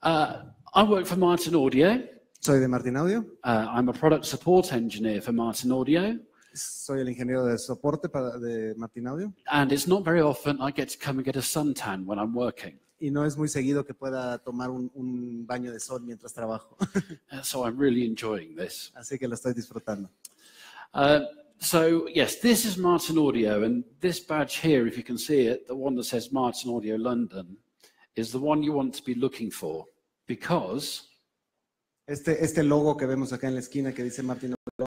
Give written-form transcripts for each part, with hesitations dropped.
I work for Martin Audio. Soy de Martin Audio. I'm a product support engineer for Martin Audio. Soy el ingeniero de soporte de Martin Audio. And it's not very often I get to come and get a suntan when I'm working. Y no es muy seguido que pueda tomar un baño de sol mientras trabajo. So I'm really enjoying this. Así que lo estoy disfrutando. So yes, this is Martin Audio, and this badge here, if you can see it, the one that says Martin Audio London, is the one you want to be looking for, because Este logo que vemos acá en la esquina que dice Martin Audio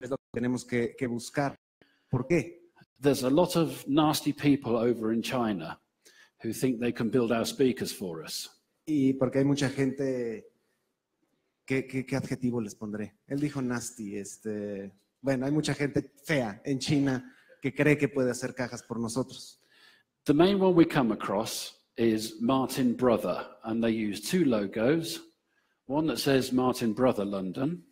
es lo que tenemos que buscar. ¿Por qué? there's a lot of nasty people over in China who think they can build our speakers for us. Y porque hay mucha gente, ¿qué adjetivo les pondré? Él dijo nasty. Bueno, hay mucha gente fea en China que cree que puede hacer cajas por nosotros. The main one we come across is Martin Brother, and they use two logos, one that says Martin Brother London.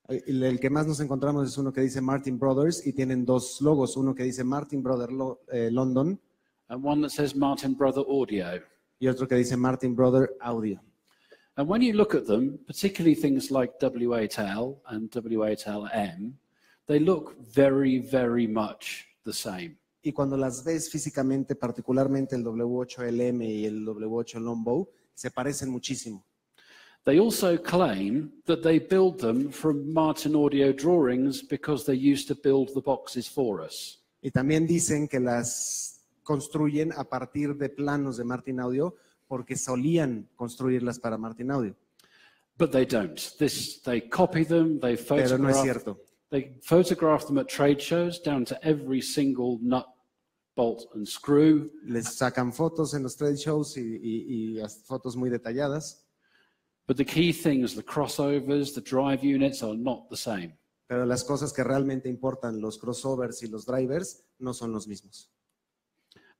El que más nos encontramos es uno que dice Martin Brothers y tienen dos logos, uno que dice Martin Brother London And one that says Martin Brother Audio. y otro que dice Martin Brother Audio. And when you look at them, particularly things like W8L and W8LM, they look very, very much the same. Y cuando las ves físicamente, particularmente el W8LM y el W8 Longbow, se parecen muchísimo. They also claim that they build them from Martin Audio drawings because they used to build the boxes for us. Y también dicen que las construyen a partir de planos de Martin Audio porque solían construirlas para Martin Audio. But they don't. They copy them, Pero no es cierto. They photograph them at trade shows down to every single nut, bolt and screw. Les sacan fotos en los trade shows y fotos muy detalladas. But the key things, the crossovers, the drive units are not the same. Pero las cosas que realmente importan, los crossovers y los drivers, no son los mismos.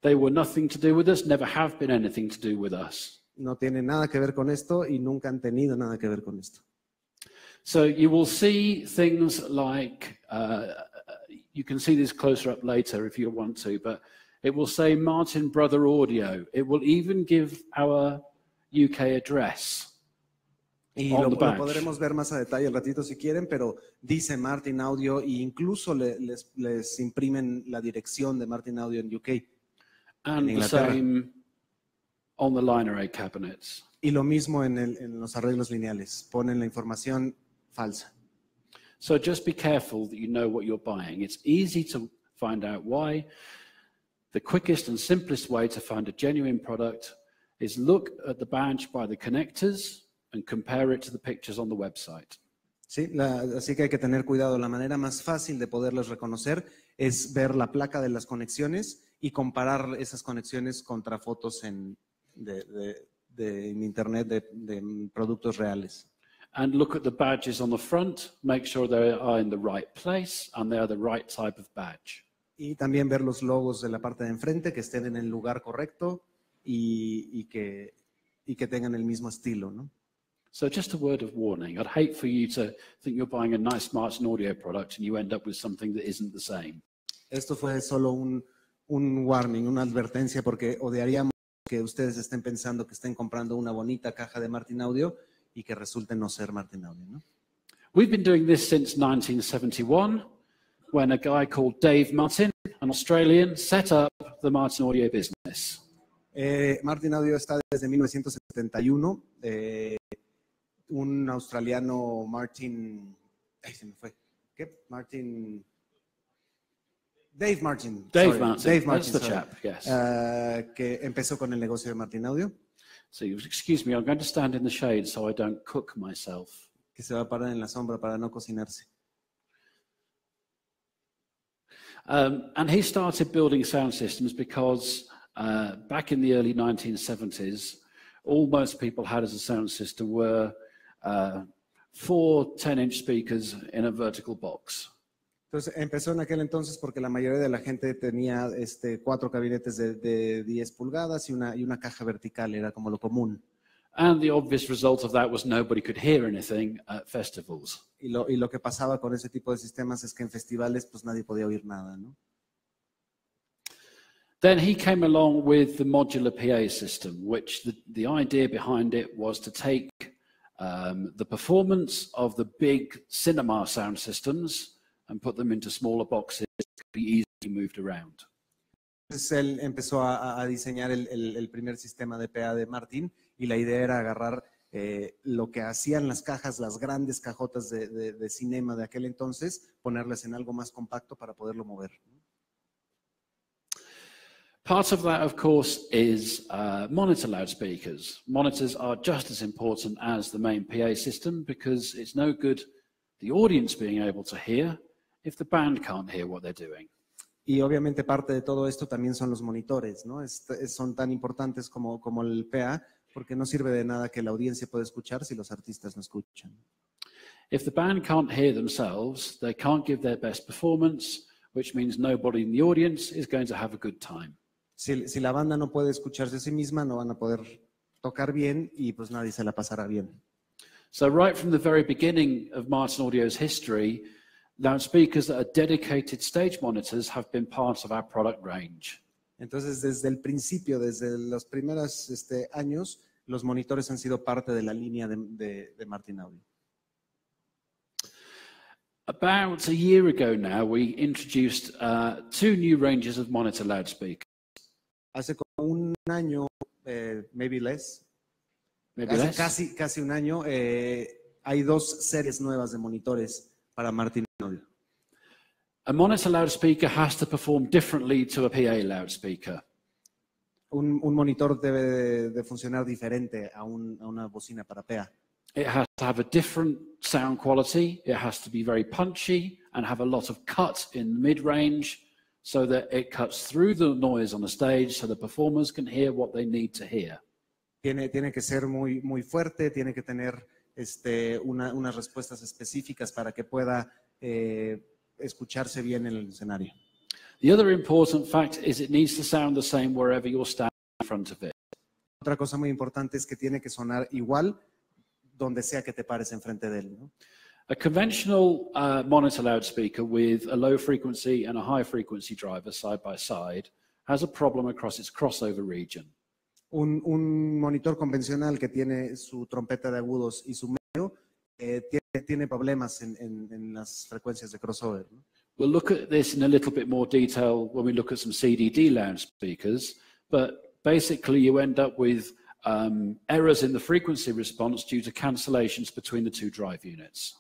They were nothing to do with us, never have been anything to do with us. No tienen nada que ver con esto y nunca han tenido nada que ver con esto. So you will see things like, you can see this closer up later if you want to, but it will say Martin Brother Audio. It will even give our UK address. Y lo podremos ver más a detalle al ratito si quieren, pero dice Martin Audio e incluso les imprimen la dirección de Martin Audio en UK. And the same on the line array cabinets. Y lo mismo en los arreglos lineales. Ponen la información falsa. So just be careful that you know what you're buying. It's easy to find out why. The quickest and simplest way to find a genuine product is look at the badge by the connectors and compare it to the pictures on the website. Sí, así que hay que tener cuidado. La manera más fácil de poderlos reconocer es ver la placa de las conexiones y comparar esas conexiones contra fotos en internet de productos reales. And look at the badges on the front, make sure they are in the right place and they are the right type of badge. Y también ver los logos de la parte de enfrente, que estén en el lugar correcto y que tengan el mismo estilo, ¿no? So just a word of warning. I'd hate for you to think you're buying a nice Martin Audio product and you end up with something that isn't the same. Esto fue solo un warning, una advertencia, porque odiaríamos que ustedes estén pensando que estén comprando una bonita caja de Martin Audio y que resulte no ser Martin Audio, ¿no? We've been doing this since 1971, when a guy called Dave Martin, an Australian, set up the Martin Audio business. Martin Audio está desde 1971. Un australiano, Martin, se me fue. ¿Qué? Dave Martin. Dave Martin, That's the chap, yes. Que empezó con el negocio de Martin Audio. So excuse me, I'm going to stand in the shade so I don't cook myself. Que se va a parar en la sombra para no cocinarse. And he started building sound systems because back in the early 1970s, all most people had as a sound system were 4 10-inch speakers in a vertical box. Entonces empezó en aquel entonces porque la mayoría de la gente tenía 4 gabinetes de 10 pulgadas y una caja vertical, era como lo común. And the obvious result of that was nobody could hear anything at festivals. Y lo que pasaba con ese tipo de sistemas es que en festivales pues nadie podía oír nada, ¿no? Then he came along with the modular PA system, which the idea behind it was to take the performance of the big cinema sound systems and put them into smaller boxes that could be easily moved around. Entonces él empezó a diseñar el primer sistema de PA de Martin y la idea era agarrar lo que hacían las cajas, las grandes cajotas de cinema de aquel entonces, ponerlas en algo más compacto para poderlo mover. Part of that, of course, is monitor loudspeakers. Monitors are just as important as the main PA system because it's no good the audience being able to hear if the band can't hear what they're doing. Y obviamente parte de todo esto también son los monitores, ¿no? Son tan importantes como el PA porque no sirve de nada que la audiencia pueda escuchar si los artistas no escuchan. If the band can't hear themselves, they can't give their best performance, which means nobody in the audience is going to have a good time. Si la banda no puede escucharse a sí misma, no van a poder tocar bien y pues nadie se la pasará bien. So right from the very beginning of Martin Audio's history, loudspeakers that are dedicated stage monitors have been part of our product range. Entonces, desde el principio, desde los primeros años, los monitores han sido parte de la línea de Martin Audio. About a year ago now, we introduced two new ranges of monitor loudspeakers. Hace como un año, maybe less, casi un año, hay dos series nuevas de monitores para Martin Audio. A monitor loudspeaker has to perform differently to a PA loudspeaker. Un monitor debe de funcionar diferente a una bocina para PA. It has to have a different sound quality. It has to be very punchy and have a lot of cut in mid-range so that it cuts through the noise on the stage so the performers can hear what they need to hear. Tiene que ser muy fuerte, tiene que tener unas respuestas específicas para que pueda escucharse bien en el escenario. The other important fact is it needs to sound the same wherever you're standing in front of it. Otra cosa muy importante es que tiene que sonar igual donde sea que te pares enfrente de él, ¿no? A conventional monitor loudspeaker with a low frequency and a high frequency driver side by side has a problem across its crossover region. Un monitor convencional que tiene su trompeta de agudos y su medio tiene problemas en las frecuencias de crossover, ¿no? We'll look at this in a little bit more detail when we look at some CDD loudspeakers, but basically you end up with errors in the frequency response due to cancellations between the two drive units.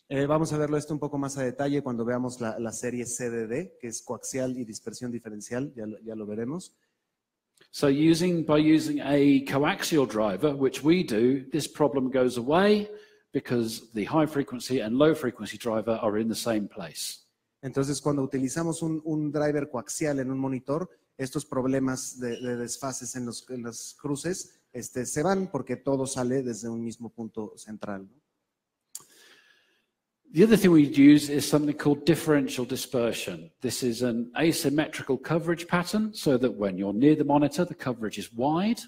Vamos a verlo esto un poco más a detalle cuando veamos la serie CDD, que es coaxial y dispersión diferencial, ya lo veremos. So by using a coaxial driver, which we do, this problem goes away because the high frequency and low frequency driver are in the same place. Entonces, cuando utilizamos un driver coaxial en un monitor, estos problemas de desfases en los cruces se van porque todo sale desde un mismo punto central, ¿no? The other thing we use is something called differential dispersion. This is an asymmetrical coverage pattern so that when you're near the monitor, the coverage is wide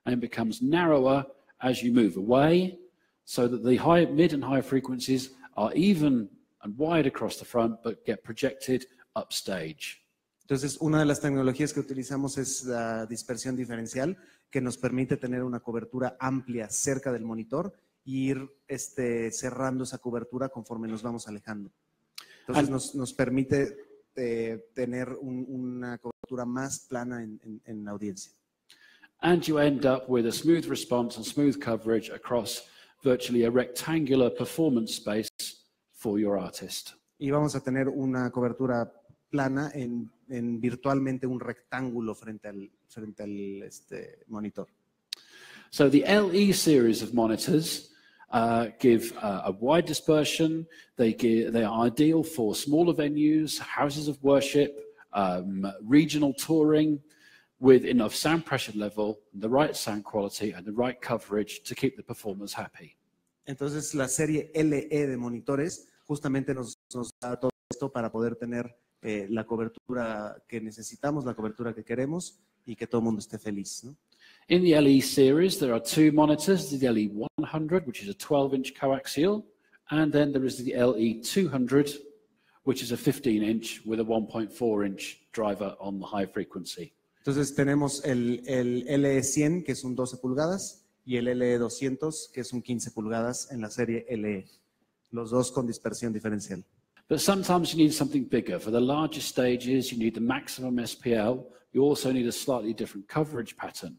and it becomes narrower as you move away so that the mid and high frequencies are even and wide across the front but get projected upstage. Entonces, una de las tecnologías que utilizamos es la dispersión diferencial, que nos permite tener una cobertura amplia cerca del monitor y ir cerrando esa cobertura conforme nos vamos alejando. Entonces, nos permite tener una cobertura más plana en la audiencia. And you end up with a smooth response and smooth coverage across virtually a rectangular performance space for your artist. Y vamos a tener una cobertura plana en virtualmente un rectángulo frente al monitor. So the LE series of monitors give a wide dispersion. They are ideal for smaller venues, houses of worship, regional touring, with enough sound pressure level, the right sound quality, and the right coverage to keep the performers happy. Entonces la serie LE de monitores justamente nos da todo esto para poder tener la cobertura que necesitamos, la cobertura que queremos y que todo el mundo esté feliz, ¿no? In the LE series, there are two monitors, the LE100, which is a 12-inch coaxial, and then there is the LE200, which is a 15-inch with a 1.4-inch driver on the high frequency. Entonces tenemos el LE100, que es un 12 pulgadas, y el LE200, que es un 15 pulgadas en la serie LE. Los dos con dispersión diferencial. But sometimes you need something bigger. For the larger stages, you need the maximum SPL. You also need a slightly different coverage pattern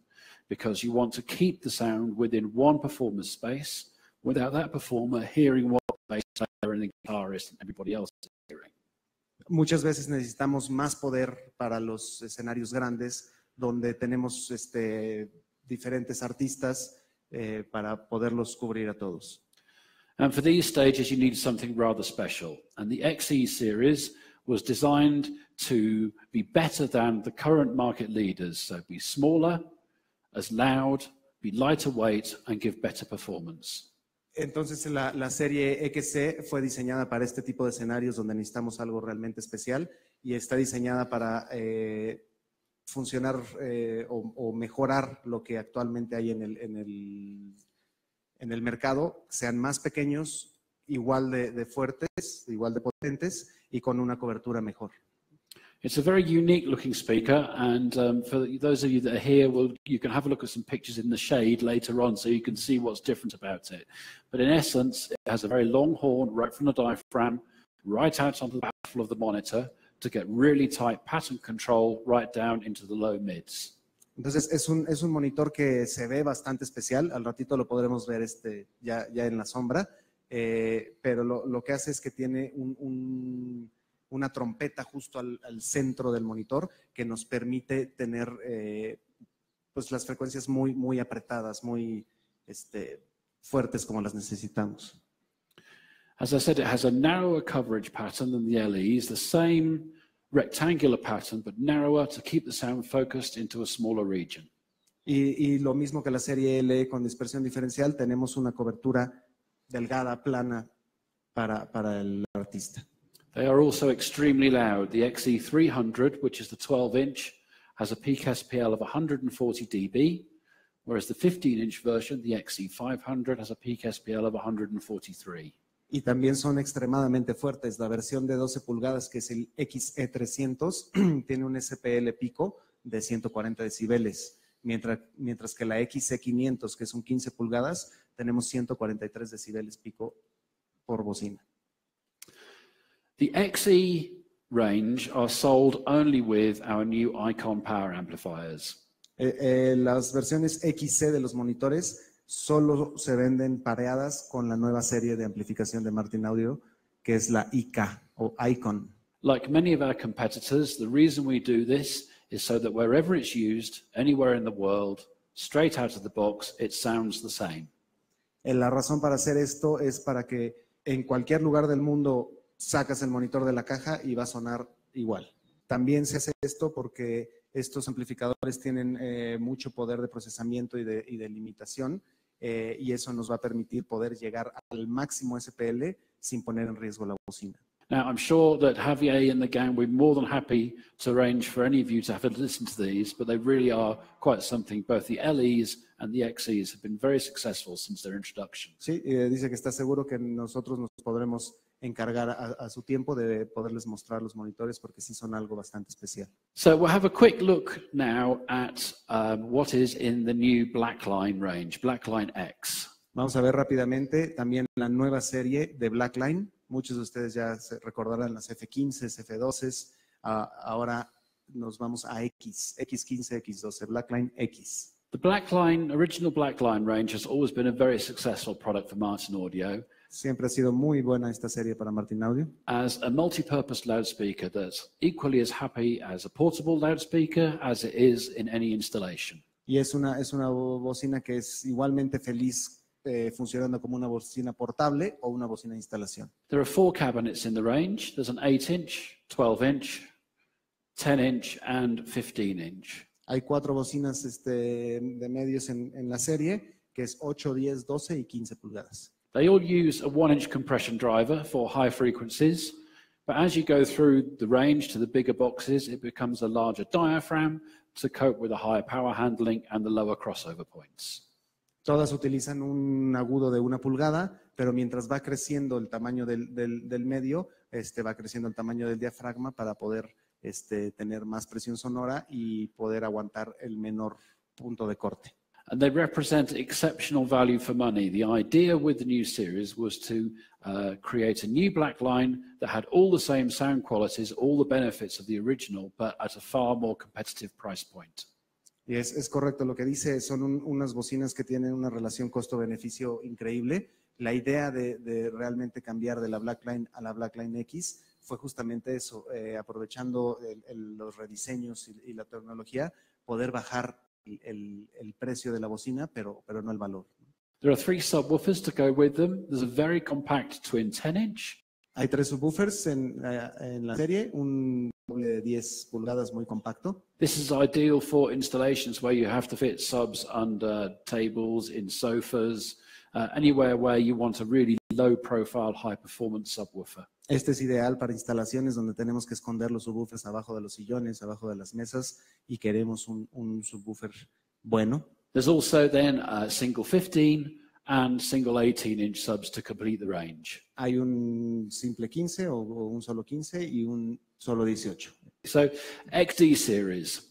because you want to keep the sound within one performer's space without that performer hearing what the bass player and the guitarist and everybody else is hearing. Muchas veces necesitamos más poder para los escenarios grandes donde tenemos diferentes artistas para poderlos cubrir a todos. And for these stages, you need something rather special. And the XE series was designed to be better than the current market leaders. So be smaller, as loud, be lighter weight, and give better performance. Entonces la serie XC fue diseñada para este tipo de escenarios donde necesitamos algo realmente especial y está diseñada para funcionar o mejorar lo que actualmente hay en el mercado, sean más pequeños, igual de fuertes, igual de potentes y con una cobertura mejor. It's a very unique looking speaker, and for those of you that are here, you can have a look at some pictures in the shade later on so you can see what's different about it. But in essence, it has a very long horn right from the diaphragm, right out onto the baffle of the monitor to get really tight pattern control right down into the low mids. Entonces es un monitor que se ve bastante especial, al ratito lo podremos ver ya en la sombra, pero lo que hace es que tiene una trompeta justo al centro del monitor que nos permite tener pues las frecuencias muy apretadas, muy fuertes como las necesitamos. As I said, it has a narrower coverage pattern than the LEs, the same rectangular pattern, but narrower to keep the sound focused into a smaller region. Y lo mismo que la serie LE con dispersión diferencial, tenemos una cobertura delgada, plana para el artista. They are also extremely loud. The XE300, which is the 12-inch, has a peak SPL of 140 dB, whereas the 15-inch version, the XE500, has a peak SPL of 143. Y también son extremadamente fuertes. La versión de 12 pulgadas, que es el XE300, tiene un SPL pico de 140 decibeles, mientras que la XE500, que es un 15 pulgadas, tenemos 143 decibeles pico por bocina. The XE range are sold only with our new Icon power amplifiers. Las versiones XC de los monitores solo se venden pareadas con la nueva serie de amplificación de Martin Audio, que es la IK o Icon. Like many of our competitors, the reason we do this is so that wherever it's used, anywhere in the world, straight out of the box, it sounds the same. La razón para hacer esto es para que en cualquier lugar del mundo sacas el monitor de la caja y va a sonar igual. También se hace esto porque estos amplificadores tienen mucho poder de procesamiento y de limitación y eso nos va a permitir poder llegar al máximo SPL sin poner en riesgo la bocina. Now, I'm sure that Javier and the gang will be more than happy to arrange for any of you to have a listen to these, but they really are quite something. Both the LEs and the XEs have been very successful since their introduction. Sí, dice que está seguro que nosotros nos podremos encargar a su tiempo de poderles mostrar los monitores porque sí son algo bastante especial. So we'll have a quick look now at what is in the new Blackline range, Blackline X. Vamos a ver rápidamente también la nueva serie de Blackline. Muchos de ustedes ya se recordarán las F15, F12. Ahora nos vamos a X15, X12, Blackline X. The Blackline, original Blackline range has always been a very successful product for Martin Audio. Siempre ha sido muy buena esta serie para Martin Audio. As a multi-purpose loudspeaker that's equally as happy as a portable loudspeaker as it is in any installation. Y es una bocina que es igualmente feliz funcionando como una bocina portable o una bocina de instalación. There are 4 cabinets in the range. There's an 8-inch, 12-inch, 10-inch and 15-inch. Hay 4 bocinas de medios en la serie, que es 8, 10, 12 y 15 pulgadas. They all use a 1-inch compression driver for high frequencies, but as you go through the range to the bigger boxes, it becomes a larger diaphragm to cope with the higher power handling and the lower crossover points. Todas utilizan un agudo de 1 pulgada, pero mientras va creciendo el tamaño del medio, va creciendo el tamaño del diafragma para poder tener más presión sonora y poder aguantar el menor punto de corte. And they represent exceptional value for money. The idea with the new series was to create a new black line that had all the same sound qualities, all the benefits of the original, but at a far more competitive price point. Y es correcto lo que dice, son unas bocinas que tienen una relación costo-beneficio increíble. La idea de realmente cambiar de la Black Line a la Black Line X fue justamente eso, aprovechando los rediseños y la tecnología, poder bajar el precio de la bocina, pero no el valor. There are 3 subwoofers to go with them. There's a very compact twin 10-inch. Hay 3 subwoofers en la serie, un doble de 10 pulgadas muy compacto. This is ideal for installations where you have to fit subs under tables, in sofas, anywhere where you want a really low profile, high performance subwoofer. Este es ideal para instalaciones donde tenemos que esconder los subwoofers abajo de los sillones, abajo de las mesas y queremos un subwoofer bueno. There's also then a single 15 and single 18-inch subs to complete the range. Hay un simple 15 o un solo 15 y un solo 18. So XD series.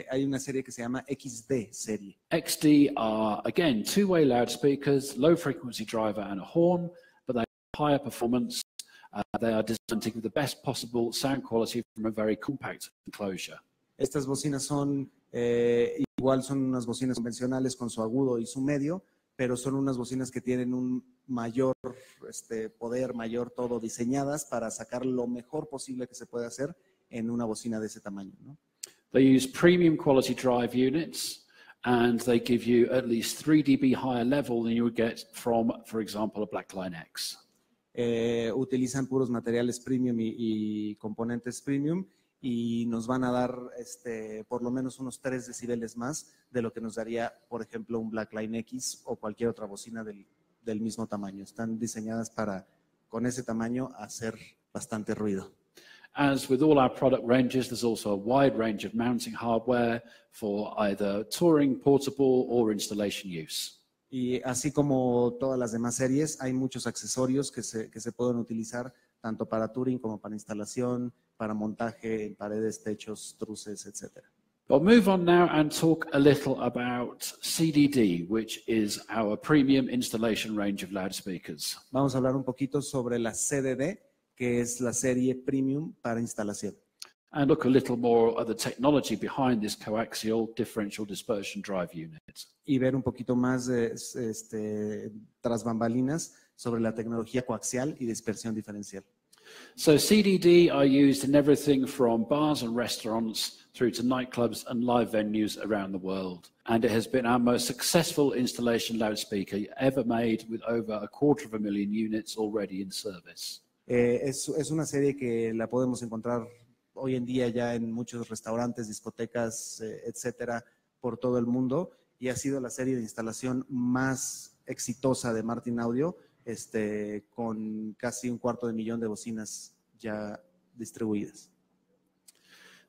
Hay una serie que se llama XD serie. XD are, again, two-way loudspeakers, low frequency driver and a horn, but they have higher performance. They are designed to give the best possible sound quality from a very compact enclosure. Estas bocinas son igual, son unas bocinas convencionales con su agudo y su medio, pero son unas bocinas que tienen un mayor poder, mayor todo, diseñadas para sacar lo mejor posible que se puede hacer en una bocina de ese tamaño, ¿no? They use premium quality drive units, and they give you at least 3 dB higher level than you would get from, for example, a Blackline X. Utilizan puros materiales premium y componentes premium y nos van a dar por lo menos unos 3 decibeles más de lo que nos daría, por ejemplo, un Blackline X o cualquier otra bocina del mismo tamaño. Están diseñadas para, con ese tamaño, hacer bastante ruido. As with all our product ranges, there's also a wide range of mounting hardware for either touring, portable, or installation use. Y así como todas las demás series, hay muchos accesorios que se pueden utilizar tanto para touring como para instalación, para montaje en paredes, techos, truces, etc. I'll move on now and talk a little about CDD, which is our premium installation range of loudspeakers. Vamos a hablar un poquito sobre la CDD, que es la serie premium para instalación. And look a little more at the technology behind this coaxial differential dispersion drive unit. Y ver un poquito más tras bambalinas sobre la tecnología coaxial y dispersión diferencial. So CDD are used in everything from bars and restaurants through to nightclubs and live venues around the world. And it has been our most successful installation loudspeaker ever made, with over 250,000 units already in service. Es una serie que la podemos encontrar hoy en día ya en muchos restaurantes, discotecas, etcétera, por todo el mundo, y ha sido la serie de instalación más exitosa de Martin Audio, con casi 250,000 de bocinas ya distribuidas.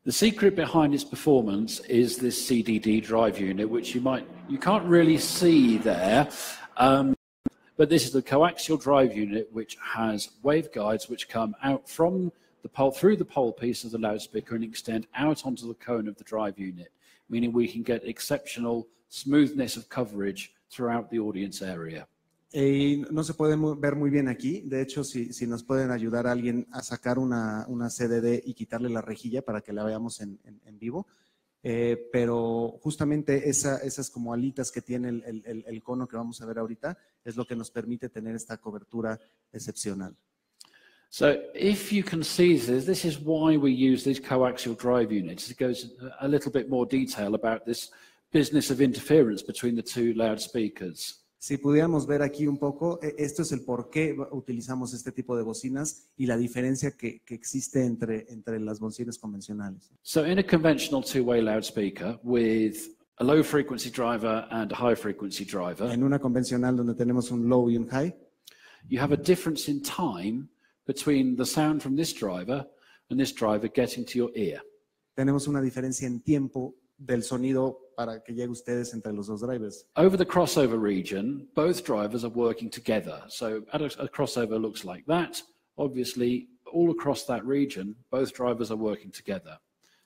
The secret behind its performance is this CDD drive unit, which you can't really see there, but this is the coaxial drive unit, which has waveguides which come out from the pole, through the pole piece of the loudspeaker and extend out onto the cone of the drive unit, meaning we can get exceptional smoothness of coverage throughout the audience area. No se puede ver muy bien aquí. De hecho, si nos pueden ayudar a alguien a sacar una CDD y quitarle la rejilla para que la veamos en vivo. Pero justamente esas como alitas que tiene el cono que vamos a ver ahorita es lo que nos permite tener esta cobertura excepcional. So if you can see this is why we use these coaxial drive units. It goes a little bit more detail about this business of interference between the two loudspeakers. Si pudiéramos ver aquí un poco, esto es el por qué utilizamos este tipo de bocinas y la diferencia que existe entre las bocinas convencionales. So in a conventional two-way loudspeaker with a low frequency driver and a high frequency driver, en una convencional donde tenemos un low y un high, you have a difference in time between the sound from this driver and this driver getting to your ear. Tenemos una diferencia en tiempo del sonido para que llegue a ustedes entre los dos drivers. Over the crossover region, both drivers are working together. So a crossover looks like that. Obviously, all across that region, both drivers are working together.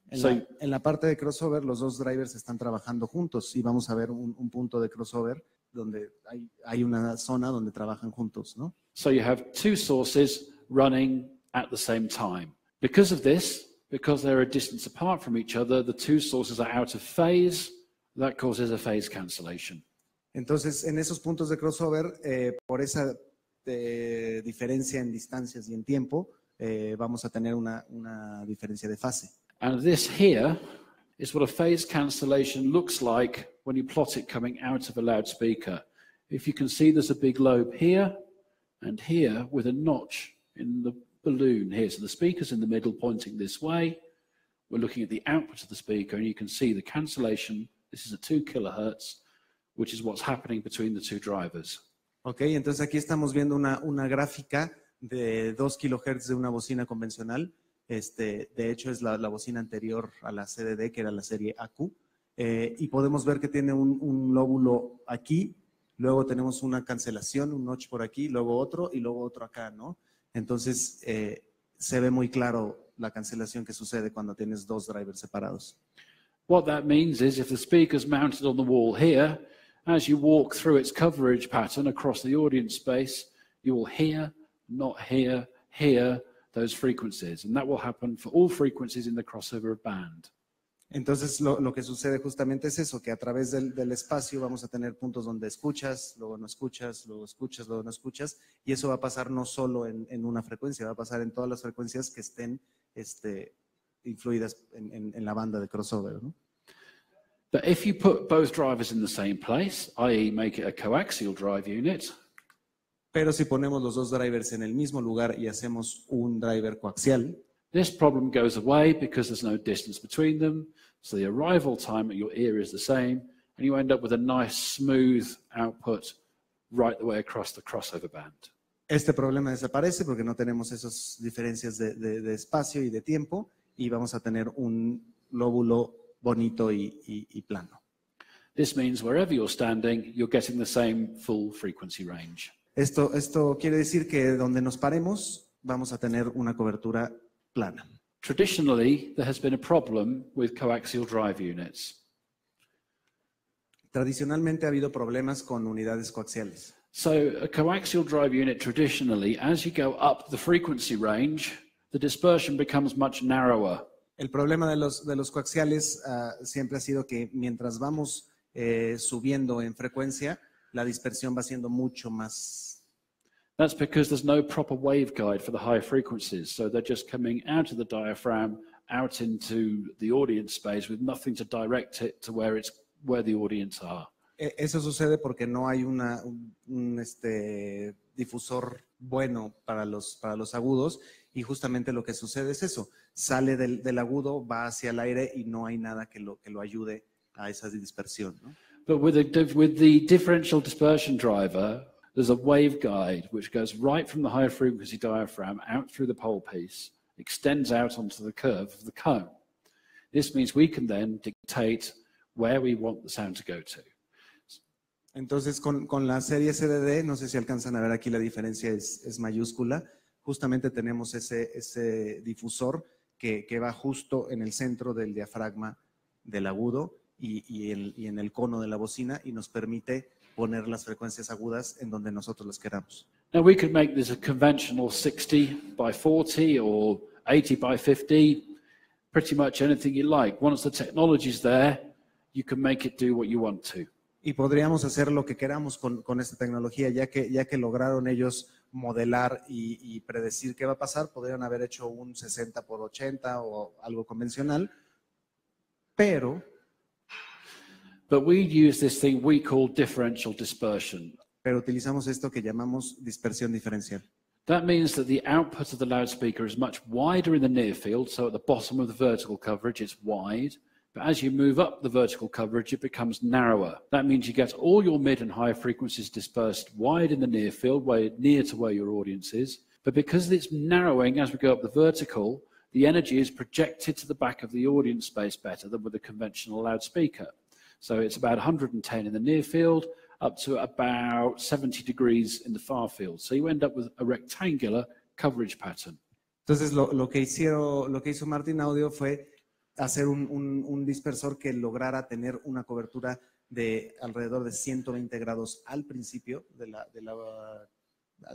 En la parte de crossover, los dos drivers están trabajando juntos y vamos a ver un punto de crossover donde hay una zona donde trabajan juntos, ¿no? So you have two sources running at the same time. Because of this, because they're a distance apart from each other, the two sources are out of phase. That causes a phase cancellation. Entonces, en esos puntos de crossover, por esa diferencia en distancias y en tiempo, vamos a tener una diferencia de fase. And this here is what a phase cancellation looks like when you plot it coming out of a loudspeaker. If you can see, there's a big lobe here and here with a notch in the balloon here. So the speaker's in the middle pointing this way. We're looking at the output of the speaker and you can see the cancellation. This is at 2 kilohertz, which is what's happening between the two drivers. Ok, entonces aquí estamos viendo una gráfica de 2 kilohertz de una bocina convencional. De hecho, es la bocina anterior a la CDD, que era la serie Acú. Y podemos ver que tiene un lóbulo aquí, luego tenemos una cancelación, un notch por aquí, luego otro y luego otro acá, ¿no? Entonces, se ve muy claro la cancelación que sucede cuando tienes dos drivers separados. What that means is if the speaker's mounted on the wall here, as you walk through its coverage pattern across the audience space, you will hear, not hear, hear those frequencies. And that will happen for all frequencies in the crossover band. Entonces, lo que sucede justamente es eso, que a través del espacio vamos a tener puntos donde escuchas, luego no escuchas, luego escuchas, luego no escuchas, y eso va a pasar no solo en una frecuencia, va a pasar en todas las frecuencias que estén influidas en la banda de crossover, ¿no? But if you put both drivers in the same place, i.e. make it a coaxial drive unit, pero si ponemos los dos drivers en el mismo lugar y hacemos un driver coaxial, this problem goes away because there's no distance between them, so the arrival time at your ear is the same, and you end up with a nice smooth output right the way across the crossover band. Este problema desaparece porque no tenemos esas diferencias de espacio y de tiempo y vamos a tener un lóbulo bonito y plano. This means wherever you're standing, you're getting the same full frequency range. Esto quiere decir que donde nos paremos vamos a tener una cobertura plana. Traditionally, there has been a problem with coaxial drive units. Tradicionalmente ha habido problemas con unidades coaxiales. So a coaxial drive unit traditionally, as you go up the frequency range, the dispersion becomes much narrower. El problema de los coaxiales siempre ha sido que mientras vamos subiendo en frecuencia, la dispersión va siendo mucho más. That's because there's no proper waveguide for the high frequencies. So they're just coming out of the diaphragm, out into the audience space with nothing to direct it to where the audience are. Eso sucede porque no hay un difusor bueno para los agudos y justamente lo que sucede es eso. Sale del agudo, va hacia el aire y no hay nada que lo ayude a esa dispersión, ¿no? But with the differential dispersion driver, there's a waveguide which goes right from the high frequency diaphragm out through the pole piece, extends out onto the curve of the cone. This means we can then dictate where we want the sound to go to. Entonces, con la serie CDD, no sé si alcanzan a ver aquí la diferencia es mayúscula. Justamente tenemos ese difusor que va justo en el centro del diafragma del agudo y en el cono de la bocina y nos permite poner las frecuencias agudas en donde nosotros las queramos. Now we could make this a conventional 60 by 40 or 80 by 50, pretty much anything you like. Once the technology's there, you can make it do what you want to. Y podríamos hacer lo que queramos con esta tecnología, ya que lograron ellos modelar y predecir qué va a pasar, podrían haber hecho un 60 por 80 o algo convencional, pero But we use this thing we call differential dispersion. Pero utilizamos esto que llamamos dispersión diferencial. That means that the output of the loudspeaker is much wider in the near field, so at the bottom of the vertical coverage it's wide, but as you move up the vertical coverage it becomes narrower. That means you get all your mid and high frequencies dispersed wide in the near field, near to where your audience is, but because it's narrowing as we go up the vertical, the energy is projected to the back of the audience space better than with a conventional loudspeaker. So it's about 110 in the near field, up to about 70 degrees in the far field. So you end up with a rectangular coverage pattern. Entonces, lo que hizo Martin Audio fue hacer un dispersor que lograra tener una cobertura de alrededor de 120 grados al principio,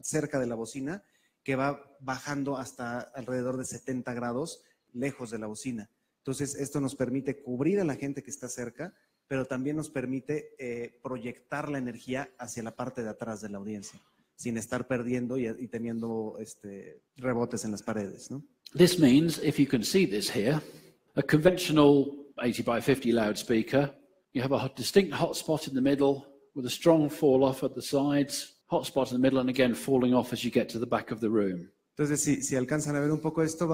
cerca de la bocina, que va bajando hasta alrededor de 70 grados lejos de la bocina. Entonces, esto nos permite cubrir a la gente que está cerca, pero también nos permite proyectar la energía hacia la parte de atrás de la audiencia, sin estar perdiendo y teniendo rebotes en las paredes, ¿no? This means, if you can see this here, a conventional 80 by 50 loudspeaker, you have a distinct hotspot in the middle with a strong fall off at the sides, hotspot in the middle, and again falling off as you get to the back of the room. Entonces, si alcanzan a ver un poco esto,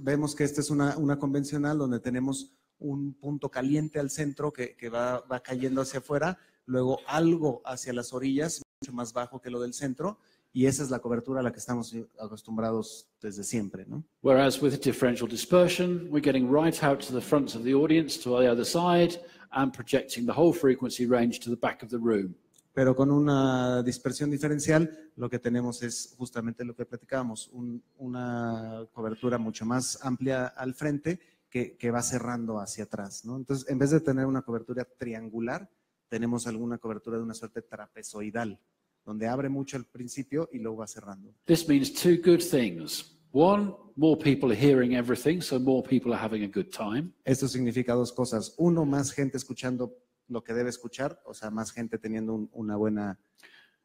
vemos que esta es una convencional donde tenemos un punto caliente al centro que va cayendo hacia afuera, luego algo hacia las orillas, mucho más bajo que lo del centro, y esa es la cobertura a la que estamos acostumbrados desde siempre, ¿no? Whereas with differential dispersion, we're getting right out to the front of the audience, to the other side, and projecting the whole frequency range to the back of the room. Pero con una dispersión diferencial, lo que tenemos es justamente lo que platicábamos, una cobertura mucho más amplia al frente que va cerrando hacia atrás, ¿no? Entonces, en vez de tener una cobertura triangular, tenemos alguna cobertura de una suerte trapezoidal, donde abre mucho al principio y luego va cerrando. This means two good things. One, more people are hearing everything, so more people are having a good time. Esto significa dos cosas. Uno, más gente escuchando lo que debe escuchar, o sea, más gente teniendo una buena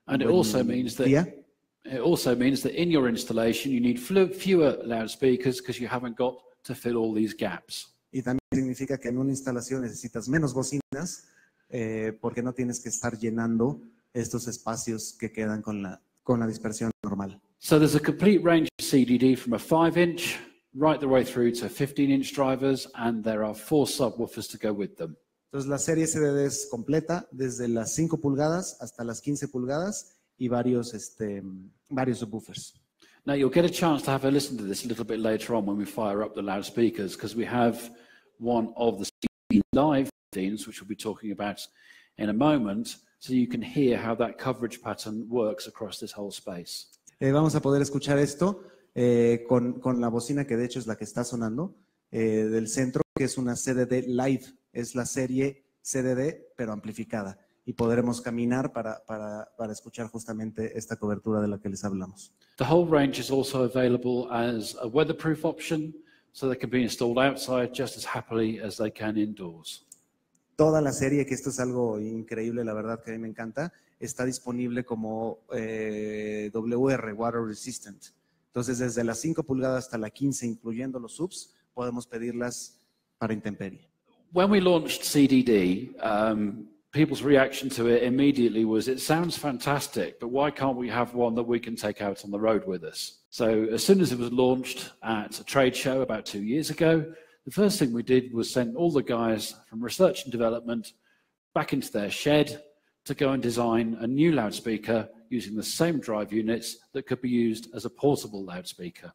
And it also means that in your installation you need fewer loudspeakers because you haven't got to fill all these gaps. Y también significa que en una instalación necesitas menos bocinas porque no tienes que estar llenando estos espacios que quedan con la dispersión normal. So there's a complete range of CDD from a 5-inch right the way through to 15-inch drivers, and there are 4 subwoofers to go with them. Entonces la serie CDD es completa desde las 5 pulgadas hasta las 15 pulgadas y varios subwoofers. Now you'll get a chance to have a listen to this a little bit later on when we fire up the loudspeakers, because we have one of the CD live scenes, which we'll be talking about in a moment, so you can hear how that coverage pattern works across this whole space. Vamos a poder escuchar esto con la bocina que de hecho es la que está sonando del centro, que es una CDD live. Es la serie CDD, pero amplificada. Y podremos caminar para escuchar justamente esta cobertura de la que les hablamos. The whole range is also available as a weatherproof option, so they can be installed outside just as happily as they can indoors. Toda la serie, que esto es algo increíble, la verdad que a mí me encanta, está disponible como WR, Water Resistant. Entonces, desde las 5 pulgadas hasta la 15, incluyendo los subs, podemos pedirlas para intemperie. When we launched CDD, people's reaction to it immediately was, it sounds fantastic, but why can't we have one that we can take out on the road with us? So as soon as it was launched at a trade show about 2 years ago, the first thing we did was send all the guys from research and development back into their shed to go and design a new loudspeaker using the same drive units that could be used as a portable loudspeaker.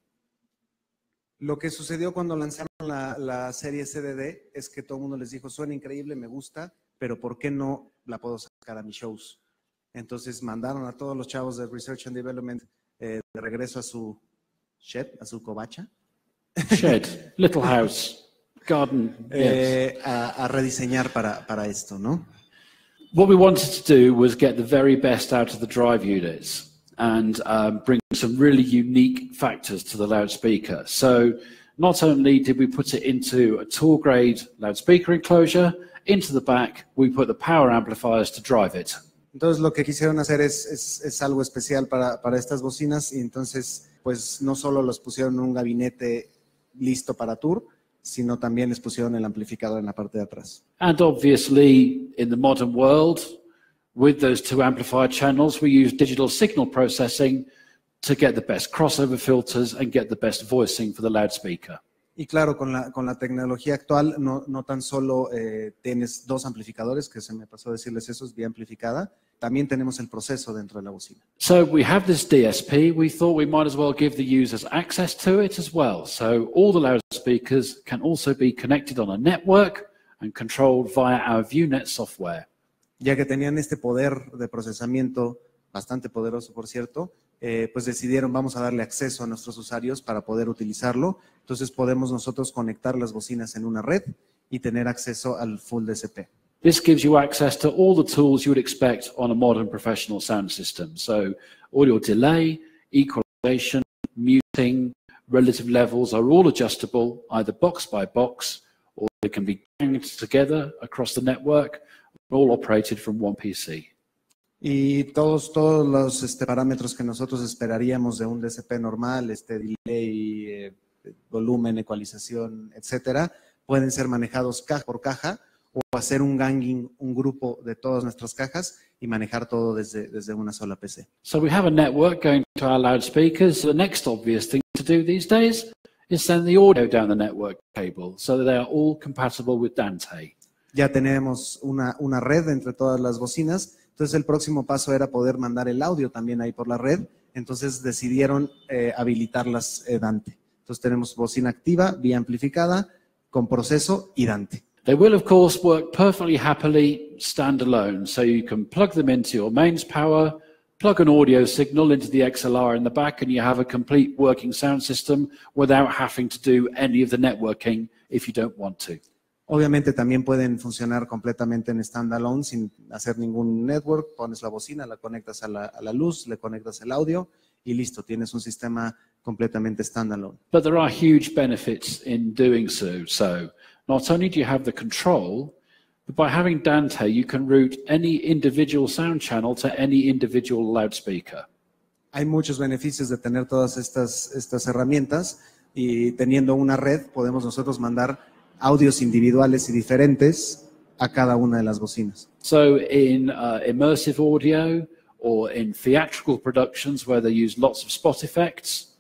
Lo que sucedió cuando lanzaron la serie CDD es que todo el mundo les dijo, suena increíble, me gusta, pero ¿por qué no la puedo sacar a mis shows? Entonces mandaron a todos los chavos de Research and Development de regreso a su shed, a su covacha. Shed, little house, garden. Yes. A rediseñar para esto, ¿no? What we wanted to do was get the very best out of the drive units and bring some really unique factors to the loudspeaker. So not only did we put it into a tool grade loudspeaker enclosure, into the back we put the power amplifiers to drive it. Entonces lo que quisieron hacer es algo especial para estas bocinas, y entonces pues no solo los pusieron en un gabinete listo para tour, sino también les pusieron el amplificador en la parte de atrás. And obviously in the modern world, with those 2 amplifier channels, we use digital signal processing to get the best crossover filters and get the best voicing for the loudspeaker. Y claro, con la tecnología actual no tan solo tienes 2 amplificadores, que se me pasó a decirles eso, es bien amplificada, también tenemos el proceso dentro de la bocina. So we have this DSP, we thought we might as well give the users access to it as well. So all the loudspeakers can also be connected on a network and controlled via our ViewNet software. Ya que tenían este poder de procesamiento, bastante poderoso por cierto, pues decidieron vamos a darle acceso a nuestros usuarios para poder utilizarlo. Entonces podemos nosotros conectar las bocinas en una red y tener acceso al full DSP. This gives you access to all the tools you would expect on a modern professional sound system. So audio delay, equalization, muting, relative levels are all adjustable either box by box, or they can be ganged together across the network, all operated from one PC. Y todos los parámetros que nosotros esperaríamos de un DSP normal, delay, volumen, ecualización, etcétera, pueden ser manejados caja por caja o hacer un ganging, un grupo de todas nuestras cajas y manejar todo desde una sola PC. So we have a network going to our loudspeakers. The next obvious thing to do these days is send the audio down the network cable so that they are all compatible with Dante. Ya tenemos una red entre todas las bocinas. Entonces el próximo paso era poder mandar el audio también ahí por la red. Entonces decidieron habilitarlas Dante. Entonces tenemos bocina activa, vía amplificada, con proceso y Dante. They will, of course, work perfectly happily standalone, so you can plug them into your mains power, plug an audio signal into the XLR in the back, and you have a complete working sound system without having to do any of the networking if you don't want to. Obviamente también pueden funcionar completamente en standalone sin hacer ningún network. Pones la bocina, la conectas a la luz, le conectas el audio y listo, tienes un sistema completamente standalone. But there are huge benefits in doing so. So not only do you have the control, but by having Dante, you can route any individual sound channel to any individual loudspeaker. Hay muchos beneficios de tener todas estas herramientas y teniendo una red podemos nosotros mandar audios individuales y diferentes a cada una de las bocinas. So in immersive audio or in theatrical productions where they use lots of spot effects,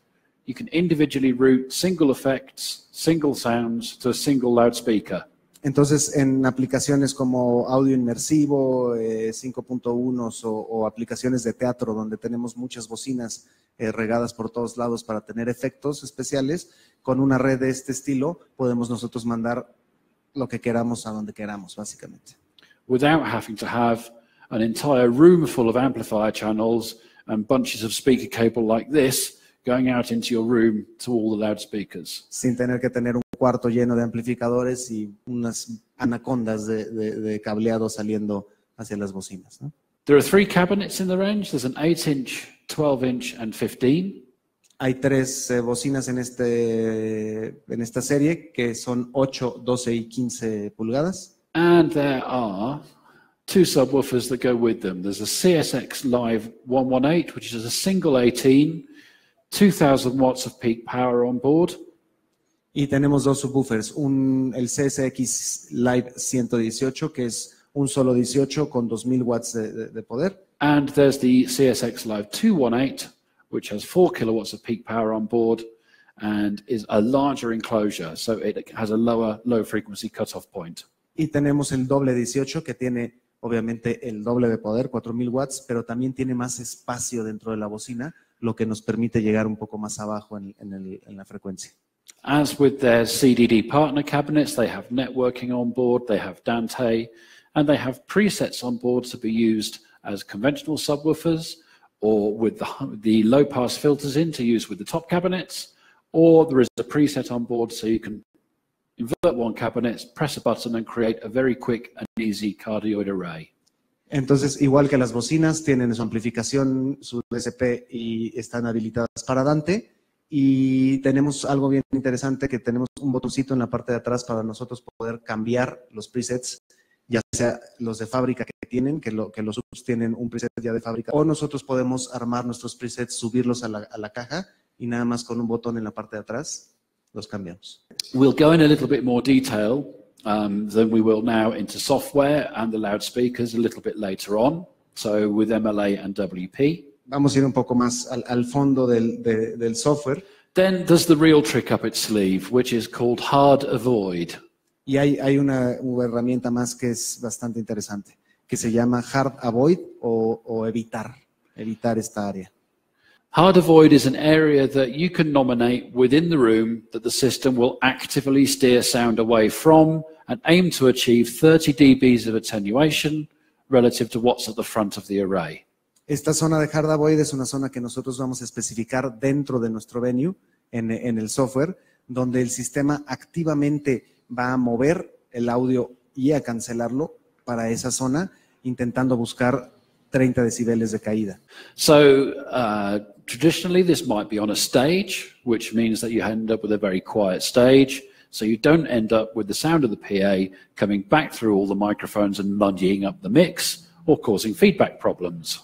you can individually route single effects, single sounds to a single loudspeaker. Entonces, en aplicaciones como audio inmersivo, 5.1 o aplicaciones de teatro donde tenemos muchas bocinas regadas por todos lados para tener efectos especiales, con una red de este estilo podemos nosotros mandar lo que queramos a donde queramos, básicamente. Without having to have an entire room full of amplifier channels and bunches of speaker cable like this going out into your room to all the loudspeakers. Sin tener que tener un cuarto lleno de amplificadores y unas anacondas de cableado saliendo hacia las bocinas, ¿no? There are 3 cabinets in the range. There's an 8-inch, 12-inch and 15. Hay 3 bocinas en esta serie que son 8, 12 y 15 pulgadas. And there are 2 subwoofers that go with them. There's a CSX Live 118, which is a single 18, 2,000 watts of peak power on board. Y tenemos 2 subwoofers, el CSX Live 118, que es un solo 18 con 2,000 watts de poder. And there's the CSX Live 218, which has 4 kilowatts of peak power on board and is a larger enclosure, so it has a low frequency cutoff point. Y tenemos el doble 18, que tiene obviamente el doble de poder, 4,000 watts, pero también tiene más espacio dentro de la bocina, lo que nos permite llegar un poco más abajo en la frecuencia. As with their CDD partner cabinets, they have networking on board, they have Dante, and they have presets on board to be used as conventional subwoofers, or with the low-pass filters in to use with the top cabinets, or there is a preset on board so you can invert one cabinet, press a button and create a very quick and easy cardioid array. Entonces, igual que las bocinas, tienen su amplificación, su DSP y están habilitadas para Dante. Y tenemos algo bien interesante, que tenemos un botoncito en la parte de atrás para nosotros poder cambiar los presets, ya sea los de fábrica que tienen, que los subs tienen un preset ya de fábrica, o nosotros podemos armar nuestros presets, subirlos a la caja y nada más con un botón en la parte de atrás los cambiamos. We'll go in a little bit more detail than we will now into software and the loudspeakers a little bit later on, so with MLA and WP. Vamos a ir un poco más al fondo del software. Then there's the real trick up its sleeve, which is called hard avoid. Y hay una herramienta más que es bastante interesante, que se llama hard avoid o evitar esta área. Hard avoid is an area that you can nominate within the room that the system will actively steer sound away from and aim to achieve 30 dBs of attenuation relative to what's at the front of the array. Esta zona de hard avoid es una zona que nosotros vamos a especificar dentro de nuestro venue, en el software, donde el sistema activamente va a mover el audio y a cancelarlo para esa zona, intentando buscar 30 decibeles de caída. So traditionally this might be on a stage, which means that you end up with a very quiet stage. So you don't end up with the sound of the PA coming back through all the microphones and muddying up the mix or causing feedback problems.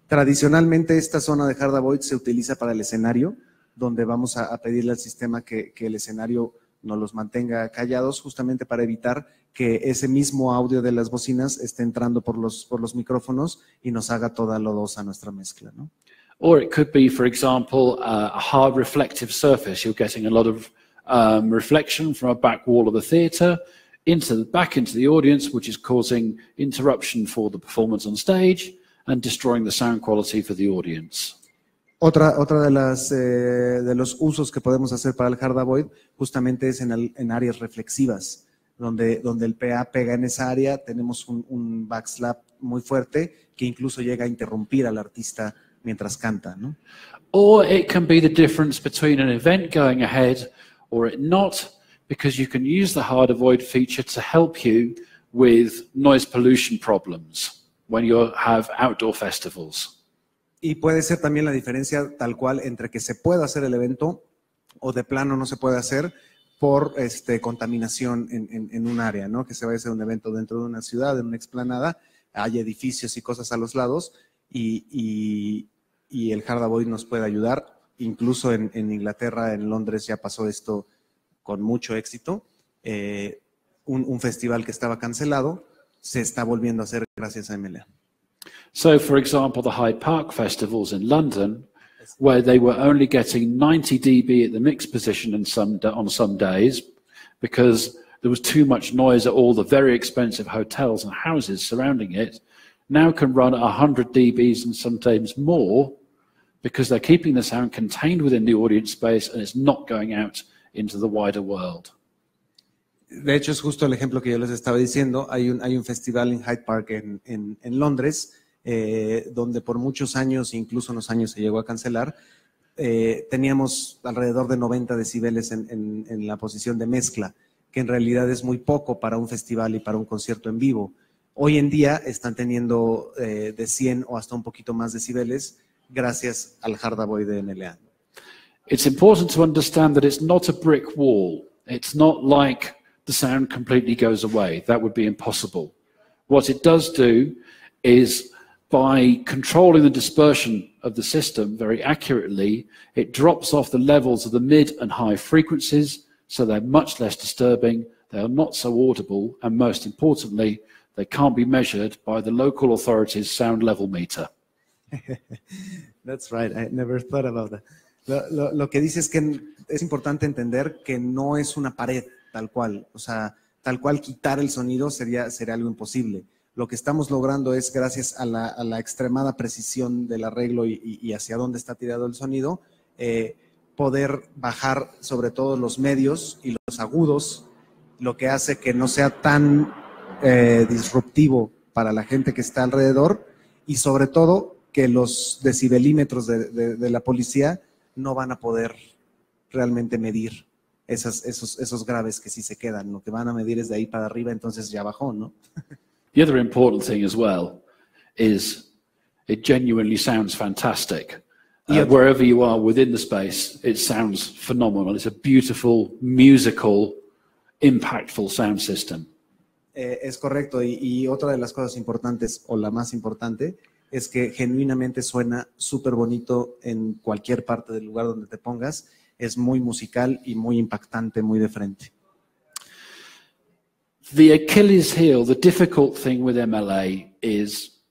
Tradicionalmente esta zona de hard avoid se utiliza para el escenario, donde vamos a pedirle al sistema que el escenario nos los mantenga callados, justamente para evitar que ese mismo audio de las bocinas esté entrando por los micrófonos y nos haga toda lodosa nuestra mezcla, ¿no? Or it could be, for example, a hard reflective surface. You're getting a lot of reflection from a back wall of a theatre back into the audience, which is causing interruption for the performance on stage and destroying the sound quality for the audience. Otra de los usos que podemos hacer para el hard avoid justamente es en áreas reflexivas, donde el PA pega en esa área, tenemos un backslap muy fuerte que incluso llega a interrumpir al artista mientras canta, ¿no? Or it can be the difference between an event going ahead or it not, because you can use the hard avoid feature to help you with noise pollution problems when you have outdoor festivals. Y puede ser también la diferencia tal cual entre que se pueda hacer el evento o de plano no se puede hacer por contaminación en un área, ¿no? Que se vaya a hacer un evento dentro de una ciudad, en una explanada, hay edificios y cosas a los lados y el hard avoid nos puede ayudar. Incluso en Inglaterra, en Londres ya pasó esto con mucho éxito. Un festival que estaba cancelado se está volviendo a hacer gracias a MLA. So, for example, the Hyde Park festivals in London, where they were only getting 90 dB at the mix position on some days because there was too much noise at all the very expensive hotels and houses surrounding it, now can run at 100 dBs and sometimes more because they're keeping the sound contained within the audience space and it's not going out into the wider world. De hecho, es justo el ejemplo que yo les estaba diciendo. Hay un festival en Hyde Park en Londres, donde por muchos años, incluso unos años se llegó a cancelar. Teníamos alrededor de 90 decibeles en la posición de mezcla, que en realidad es muy poco para un festival y para un concierto en vivo. Hoy en día están teniendo de 100 o hasta un poquito más decibeles gracias al hard avoid de MLA. It's important to understand that it's not a brick wall. It's not like the sound completely goes away. That would be impossible. What it does do is, by controlling the dispersion of the system very accurately, it drops off the levels of the mid and high frequencies, so they're much less disturbing, they are not so audible, and most importantly, they can't be measured by the local authority's sound level meter. That's right, I never thought about that. Lo que dice es que es importante entender que no es una pared tal cual, o sea, tal cual quitar el sonido sería algo imposible. Lo que estamos logrando es, gracias a la extremada precisión del arreglo y hacia dónde está tirado el sonido, poder bajar sobre todo los medios y los agudos, lo que hace que no sea tan disruptivo para la gente que está alrededor y sobre todo que los decibelímetros de la policía no van a poder realmente medir esos graves que sí se quedan. Lo que van a medir es de ahí para arriba, entonces ya bajó, ¿no? The other important thing as well is it genuinely sounds fantastic. Wherever you are within the space, it sounds phenomenal. It's a beautiful, musical, impactful sound system. Es correcto. Y otra de las cosas importantes, o la más importante, es que genuinamente suena súper bonito en cualquier parte del lugar donde te pongas. Es muy musical y muy impactante, muy de frente. The Achilles heel, the difficult thing with MLA is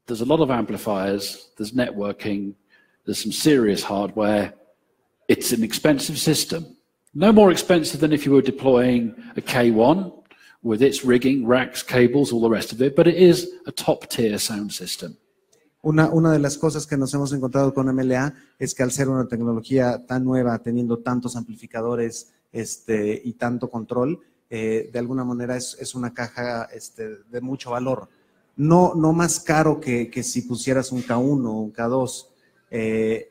there's a lot of amplifiers, there's networking, there's some serious hardware. It's an expensive system. No more expensive than if you were deploying a K1 with its rigging, racks, cables, all the rest of it, but it is a top-tier sound system. Una de las cosas que nos hemos encontrado con MLA es que al ser una tecnología tan nueva, teniendo tantos amplificadores y tanto control, de alguna manera es una caja de mucho valor. No más caro que si pusieras un K1 o un K2.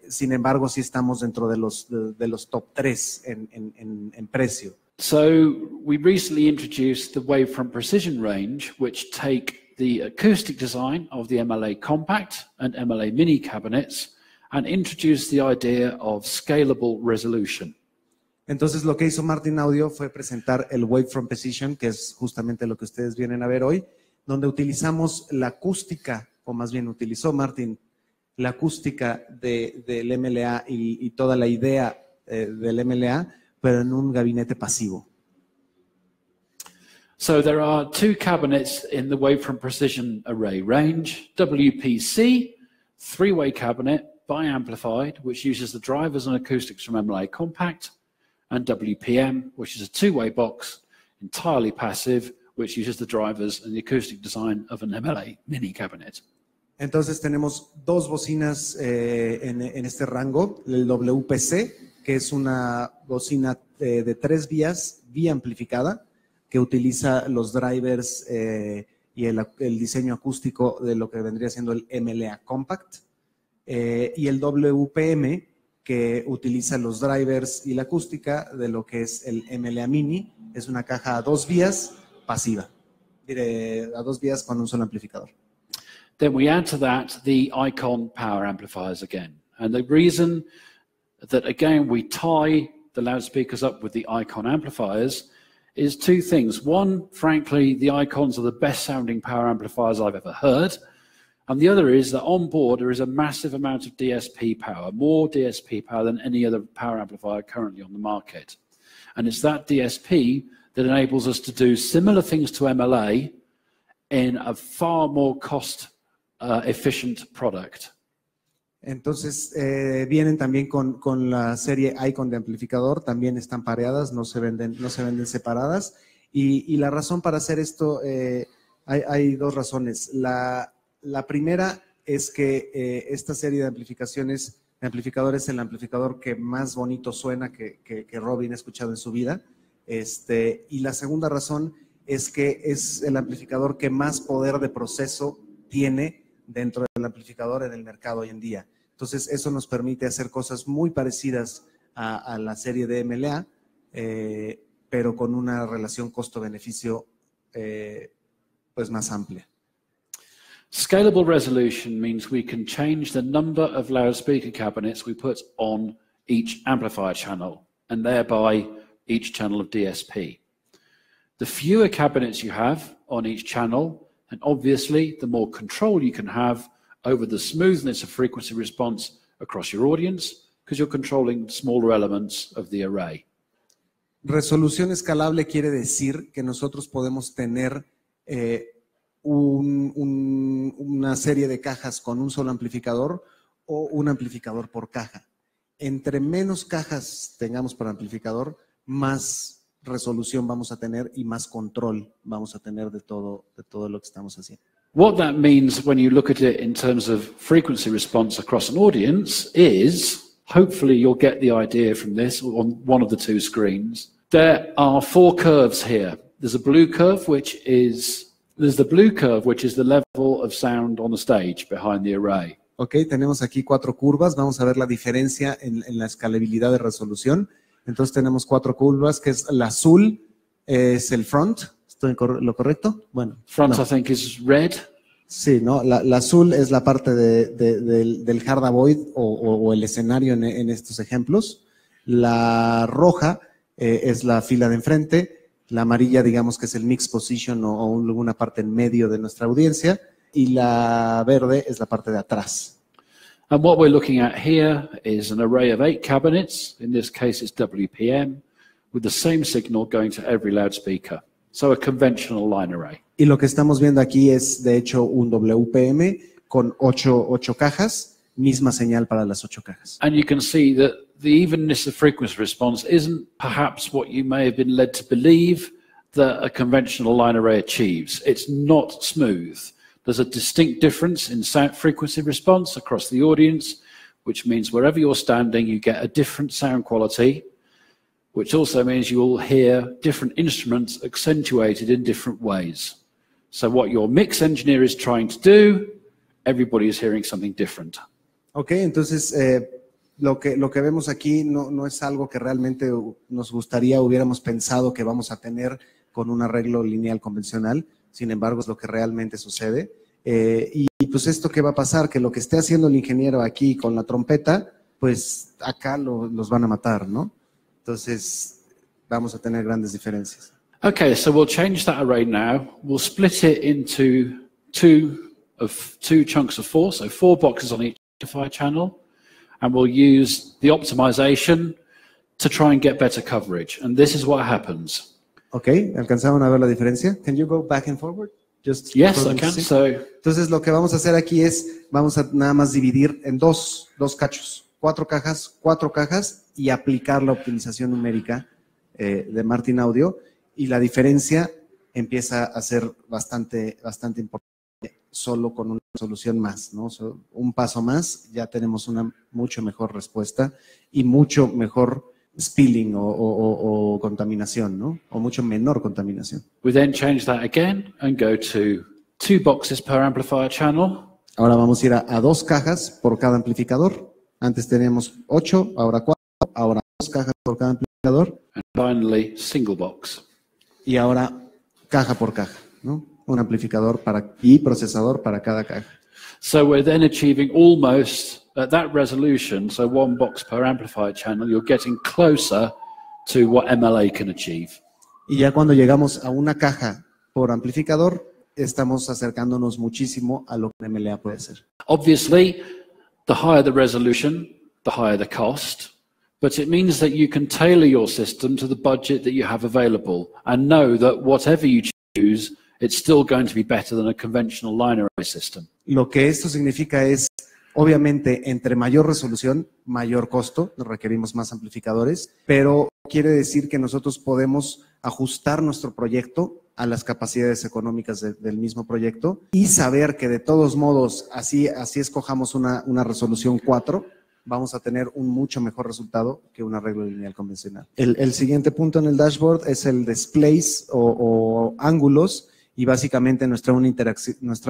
Sin embargo, sí estamos dentro de los top 3 en precio. So we recently introduced the Wavefront Precision range, which take the acoustic design of the MLA Compact and MLA Mini cabinets and introduce the idea of scalable resolution. Entonces, lo que hizo Martin Audio fue presentar el Wavefront Precision, que es justamente lo que ustedes vienen a ver hoy, donde utilizamos la acústica, o más bien utilizó Martin la acústica del MLA y toda la idea del MLA, pero en un gabinete pasivo. So there are 2 cabinets in the Wavefront Precision Array range, WPC, 3-way cabinet, bi-amplified, which uses the drivers and acoustics from MLA Compact, and WPM, which is a 2-way box, entirely passive, which uses the drivers and the acoustic design of an MLA Mini cabinet. Entonces tenemos 2 bocinas en este rango, el WPC, que es una bocina de 3 vías, bi-amplificada, que utiliza los drivers y el diseño acústico de lo que vendría siendo el MLA Compact, y el WPM, que utiliza los drivers y la acústica de lo que es el MLA Mini. Es una caja a 2 vías pasiva, a 2 vías con un solo amplificador. Then we add to that the Icon power amplifiers again. And the reason that, again, we tie the loudspeakers up with the Icon amplifiers is 2 things. One, frankly, the Icons are the best sounding power amplifiers I've ever heard. And the other is that on board there is a massive amount of DSP power, more DSP power than any other power amplifier currently on the market. And it's that DSP that enables us to do similar things to MLA in a far more cost-efficient product. Entonces, vienen también con la serie Icon de amplificador, también están pareadas, no se venden separadas. Y la razón para hacer esto, hay 2 razones. La primera es que esta serie de amplificadores es el amplificador que más bonito suena que Robin ha escuchado en su vida. Y la segunda razón es que es el amplificador que más poder de proceso tiene dentro del amplificador en el mercado hoy en día. Entonces, eso nos permite hacer cosas muy parecidas a la serie de MLA, pero con una relación costo-beneficio pues más amplia. Scalable resolution means we can change the number of loudspeaker cabinets we put on each amplifier channel, and thereby each channel of DSP. The fewer cabinets you have on each channel, and obviously the more control you can have over the smoothness of frequency response across your audience, because you're controlling smaller elements of the array. Resolución escalable quiere decir que nosotros podemos tener una serie de cajas con un solo amplificador o un amplificador por caja. Entre menos cajas tengamos por amplificador, más resolución vamos a tener y más control vamos a tener de todo lo que estamos haciendo. What that means when you look at it in terms of frequency response across an audience is, hopefully you'll get the idea from this on one of the 2 screens. There are 4 curves here. There's a blue curve, which is the level of sound on the stage behind the array. Ok, tenemos aquí 4 curvas. Vamos a ver la diferencia en la escalabilidad de resolución. Entonces tenemos 4 curvas, que es la azul, es el front. ¿Estoy en lo correcto? Bueno. Front, no. I think, is red. Sí, ¿no? La azul es la parte del hard avoid o el escenario en estos ejemplos. La roja es la fila de enfrente. La amarilla, digamos que es el mix position o alguna parte en medio de nuestra audiencia. Y la verde es la parte de atrás. And what we're looking at here is an array of 8 cabinets. In this case, it's WPM, with the same signal going to every loudspeaker. So a conventional line array. Y lo que estamos viendo aquí es, de hecho, un WPM con 8 cajas, misma señal para las 8 cajas. And you can see that the evenness of frequency response isn't perhaps what you may have been led to believe that a conventional line array achieves. It's not smooth. There's a distinct difference in sound frequency response across the audience, which means wherever you're standing, you get a different sound quality, which also means you will hear different instruments accentuated in different ways. So what your mix engineer is trying to do, everybody is hearing something different. Ok, entonces lo que vemos aquí no es algo que realmente nos gustaría, hubiéramos pensado que vamos a tener con un arreglo lineal convencional. Sin embargo, es lo que realmente sucede. Y pues esto que va a pasar, que lo que esté haciendo el ingeniero aquí con la trompeta, pues acá los van a matar, ¿no? Entonces vamos a tener grandes diferencias. Okay, so we'll change that array now. We'll split it into two chunks of 4, so 4 boxes on each amplifier channel, and we'll use the optimization to try and get better coverage. And this is what happens. Okay, ¿alcanzaron a ver la diferencia? Can you go back and forward? Just yes, I can. So, entonces lo que vamos a hacer aquí es, vamos a nada más dividir en dos cachos, 4 cajas y aplicar la optimización numérica de Martin Audio, y la diferencia empieza a ser bastante importante solo con una solución más, ¿no? Un paso más, ya tenemos una mucho mejor respuesta y mucho mejor spilling o contaminación, ¿no? O mucho menor contaminación. We then change that again and go to 2 boxes per amplifier channel. Ahora vamos a ir a 2 cajas por cada amplificador. Antes teníamos 8, ahora 4, ahora 2 cajas por cada amplificador. And finally, single box. Y ahora caja por caja, ¿no? Un amplificador y procesador para cada caja. So we're then achieving almost at that resolution, so 1 box per amplifier channel, you're getting closer to what MLA can achieve. Y ya cuando llegamos a una caja por amplificador, estamos acercándonos muchísimo a lo que MLA puede hacer. Obviously, the higher the resolution, the higher the cost, but it means that you can tailor your system to the budget that you have available and know that whatever you choose, it's still going to be better than a conventional line array system. Lo que esto significa es, obviamente, entre mayor resolución, mayor costo, nos requerimos más amplificadores, pero quiere decir que nosotros podemos ajustar nuestro proyecto a las capacidades económicas del mismo proyecto y saber que de todos modos, así escojamos una resolución 4, vamos a tener un mucho mejor resultado que un arreglo lineal convencional. El siguiente punto en el dashboard es el displays o ángulos, y básicamente nuestra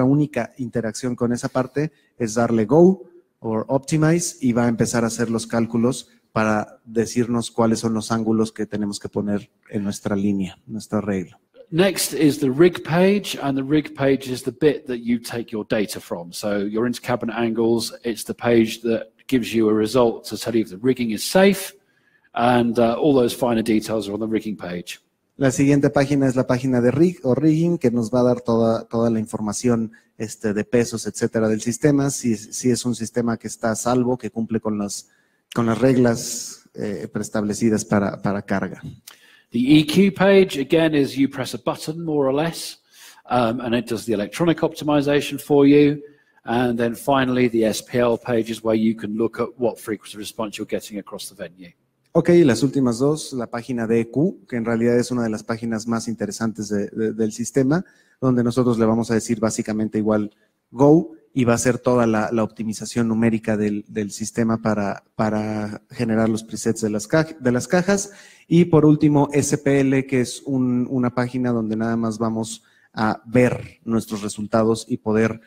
única interacción con esa parte es darle Go o Optimize, y va a empezar a hacer los cálculos para decirnos cuáles son los ángulos que tenemos que poner en nuestra línea, nuestro arreglo. Next is the rig page, and the rig page is the bit that you take your data from. So your intercabinet angles, it's the page that gives you a result to tell you if the rigging is safe, and all those finer details are on the rigging page. La siguiente página es la página de rig o rigging, que nos va a dar toda la información de pesos, etcétera, del sistema, si es un sistema que está a salvo, que cumple con las reglas preestablecidas para carga. The EQ page, again, is you press a button, more or less, and it does the electronic optimization for you. And then finally, the SPL page is where you can look at what frequency response you're getting across the venue. Ok, las últimas dos, la página de EQ, que en realidad es una de las páginas más interesantes del sistema, donde nosotros le vamos a decir básicamente igual Go, y va a ser toda la optimización numérica del sistema para generar los presets de las cajas. Y por último, SPL, que es una página donde nada más vamos a ver nuestros resultados y poder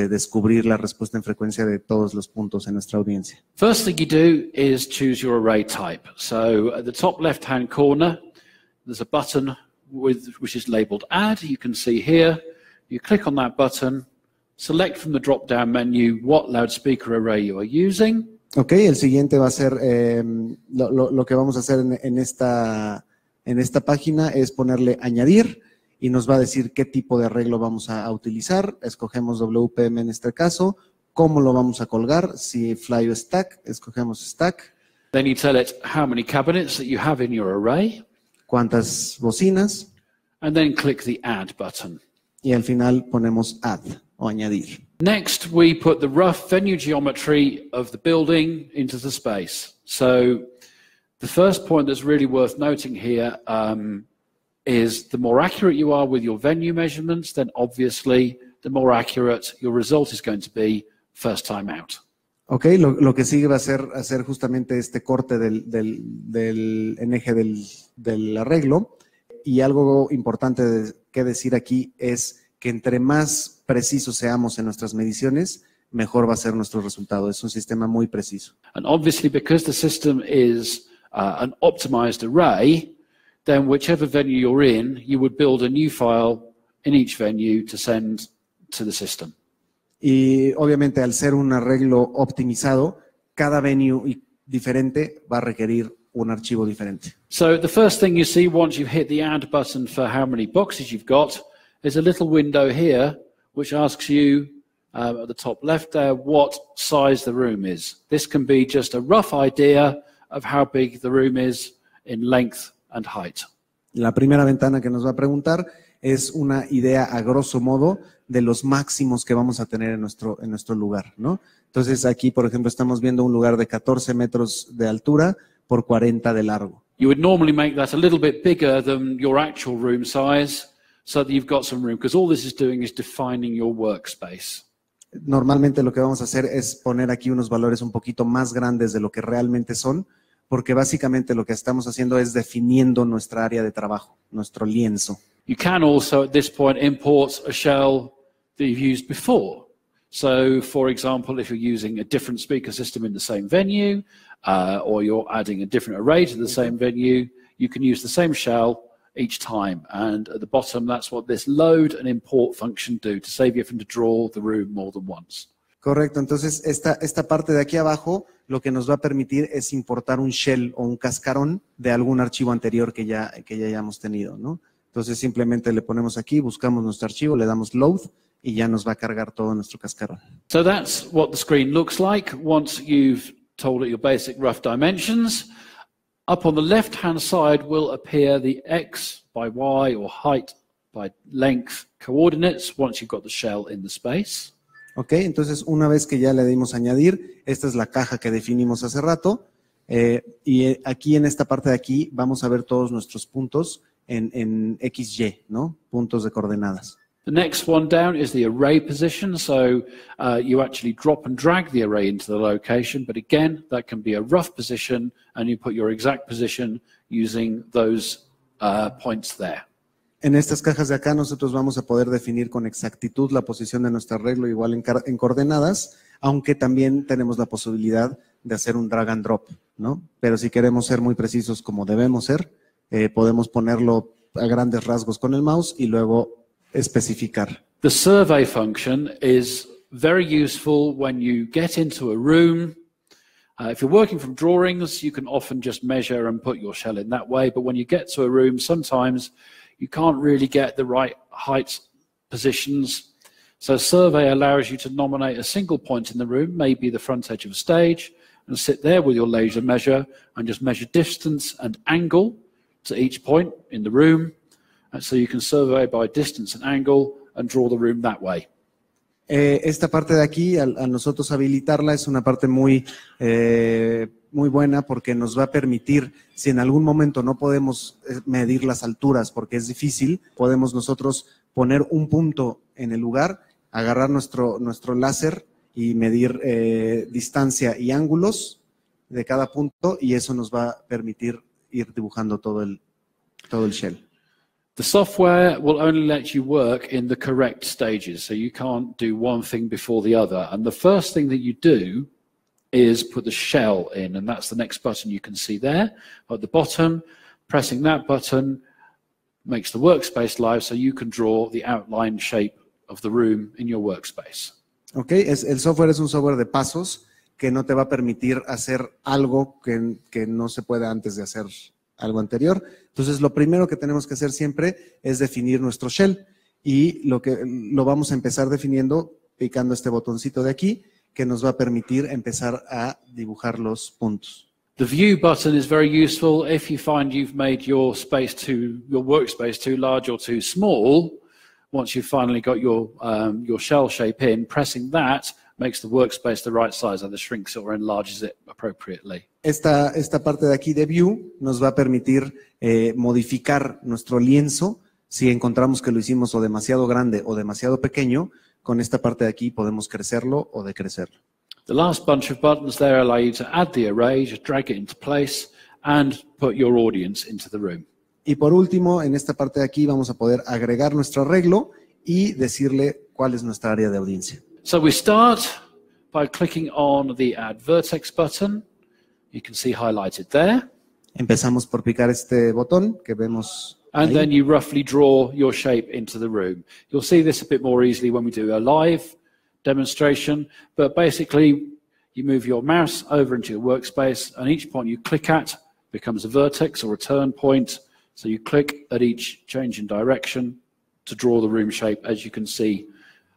descubrir la respuesta en frecuencia de todos los puntos en nuestra audiencia. First thing you do is choose your array type. So at the top left-hand corner, there's a button which is labeled Add. You can see here. You click on that button, select from the drop-down menu what loudspeaker array you are using. Ok, el siguiente va a ser, lo que vamos a hacer en esta página es ponerle Añadir, y nos va a decir qué tipo de arreglo vamos a utilizar. Escogemos WPM en este caso, cómo lo vamos a colgar, si fly o stack, escogemos stack. Then you tell it how many cabinets that you have in your array. Cuántas bocinas. And then click the Add button. Y al final ponemos Add o Añadir. Next, we put the rough venue geometry of the building into the space. So the first point that's really worth noting here is the more accurate you are with your venue measurements, then obviously the more accurate your result is going to be first time out. Ok, lo que sigue va a ser hacer justamente este corte del eje del arreglo. Y algo importante que decir aquí es que entre más precisos seamos en nuestras mediciones, mejor va a ser nuestro resultado. Es un sistema muy preciso. And obviously, because the system is an optimized array, then whichever venue you're in, you would build a new file in each venue to send to the system. Y obviamente, al ser un arreglo optimizado, cada venue diferente va a requerir un archivo diferente. So the first thing you see once you've hit the add button for how many boxes you've got is a little window here which asks you at the top left there what size the room is. This can be just a rough idea of how big the room is in length and height. La primera ventana que nos va a preguntar es una idea a grosso modo de los máximos que vamos a tener en nuestro lugar, ¿no? Entonces aquí, por ejemplo, estamos viendo un lugar de 14 metros de altura por 40 de largo. You would normally make that a little bit bigger than your actual room size so that you've got some room, because all this is doing is defining your workspace. Normalmente lo que vamos a hacer es poner aquí unos valores un poquito más grandes de lo que realmente son, porque básicamente lo que estamos haciendo es definiendo nuestra área de trabajo, nuestro lienzo. You can also at this point import a shell that you've used before. So, for example, if you're using a different speaker system in the same venue, or you're adding a different array to the same venue, you can use the same shell each time. And at the bottom, that's what this load and import function do to save you having to draw the room more than once. Correcto, entonces esta parte de aquí abajo lo que nos va a permitir es importar un shell o un cascarón de algún archivo anterior que ya hayamos tenido, ¿no? Entonces simplemente le ponemos aquí, buscamos nuestro archivo, le damos load y ya nos va a cargar todo nuestro cascarón. So that's what the screen looks like once you've told it your basic rough dimensions. Up on the left-hand side will appear the X by Y or height by length coordinates once you've got the shell in the space. Ok, entonces una vez que ya le dimos añadir, esta es la caja que definimos hace rato y aquí en esta parte de aquí vamos a ver todos nuestros puntos en XY, ¿no? Puntos de coordenadas. The next one down is the array position. So you actually drop and drag the array into the location. But again, that can be a rough position and you put your exact position using those points there. En estas cajas de acá nosotros vamos a poder definir con exactitud la posición de nuestro arreglo igual en coordenadas, aunque también tenemos la posibilidad de hacer un drag and drop, ¿no? Pero si queremos ser muy precisos como debemos ser, podemos ponerlo a grandes rasgos con el mouse y luego especificar. The survey function is very useful when you get into a room. If you're working from drawings, you can often just measure and put your shell in that way. But when you get to a room, sometimes you can't really get the right height positions. So survey allows you to nominate a single point in the room, maybe the front edge of a stage, and sit there with your laser measure and just measure distance and angle to each point in the room. And so you can survey by distance and angle and draw the room that way. Esta parte de aquí, al nosotros habilitarla, es una parte muy buena porque nos va a permitir, si en algún momento no podemos medir las alturas porque es difícil, podemos nosotros poner un punto en el lugar, agarrar nuestro láser y medir distancia y ángulos de cada punto y eso nos va a permitir ir dibujando todo el shell. The software will only let you work in the correct stages, so you can't do one thing before the other. And the first thing that you do is put the shell in, and that's the next button you can see there at the bottom. Pressing that button makes the workspace live, so you can draw the outline shape of the room in your workspace. Ok, el software es un software de pasos que no te va a permitir hacer algo que no se puede antes de hacer algo anterior. Entonces, lo primero que tenemos que hacer siempre es definir nuestro shell y lo vamos a empezar definiendo picando este botoncito de aquí que nos va a permitir empezar a dibujar los puntos. The view button is very useful if you find you've made your workspace too large or too small. Once you've finally got your shell shape in, pressing that makes the workspace the right size, either shrinks it or enlarges it appropriately. Esta parte de aquí de View nos va a permitir modificar nuestro lienzo si encontramos que lo hicimos o demasiado grande o demasiado pequeño. Con esta parte de aquí podemos crecerlo o decrecerlo. The last bunch of buttons there allow you to add the array, just drag it into place and put your audience into the room. Y por último, en esta parte de aquí vamos a poder agregar nuestro arreglo y decirle cuál es nuestra área de audiencia. So we start by clicking on the Add Vertex button. You can see highlighted there. Empezamos por picar este botón que vemos And ahí. then you roughly draw your shape into the room. You'll see this a bit more easily when we do a live demonstration, but basically you move your mouse over into your workspace, and each point you click at becomes a vertex or a turn point. So you click at each change in direction to draw the room shape, as you can see,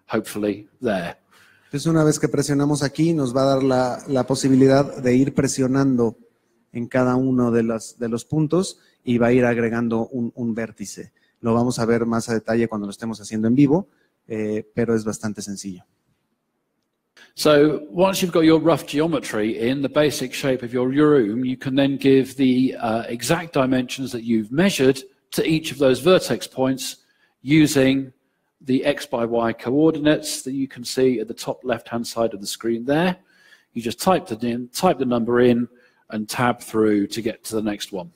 hopefully, there. Entonces, una vez que presionamos aquí, nos va a dar la posibilidad de ir presionando en cada uno de los puntos y va a ir agregando un vértice. Lo vamos a ver más a detalle cuando lo estemos haciendo en vivo, pero es bastante sencillo. So once you've got your rough geometry in the basic shape of your room, you can then give the exact dimensions that you've measured to each of those vertex points using the X by Y coordinates that you can see at the top left-hand side of the screen there. You just type the number in and tab through to get to the next one.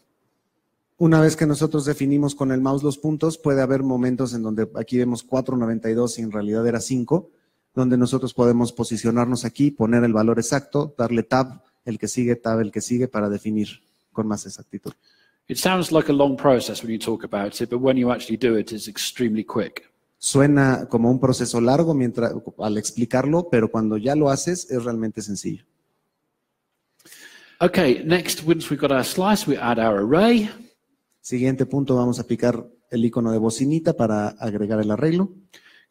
Una vez que nosotros definimos con el mouse los puntos, puede haber momentos en donde aquí vemos 4.92 y en realidad era 5, donde nosotros podemos posicionarnos aquí, poner el valor exacto, darle tab el que sigue para definir con más exactitud. It sounds like a long process when you talk about it, but when you actually do it, it's extremely quick. Suena como un proceso largo al explicarlo, pero cuando ya lo haces es realmente sencillo. Okay, next, once we've got our slice, we add our array. Siguiente punto, vamos a picar el icono de bocinita para agregar el arreglo.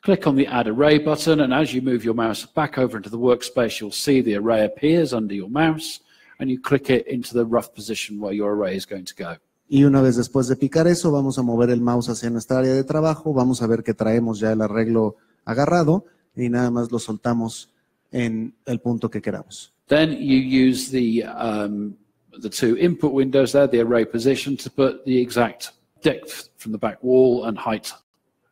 Click on the Add Array button, and as you move your mouse back over into the workspace, you'll see the array appears under your mouse, and you click it into the rough position where your array is going to go. Y una vez después de picar eso, vamos a mover el mouse hacia nuestra área de trabajo, vamos a ver que traemos ya el arreglo agarrado y nada más lo soltamos en el punto que queramos. Then you use the two input windows there, the array position, to put the exact depth from the back wall and height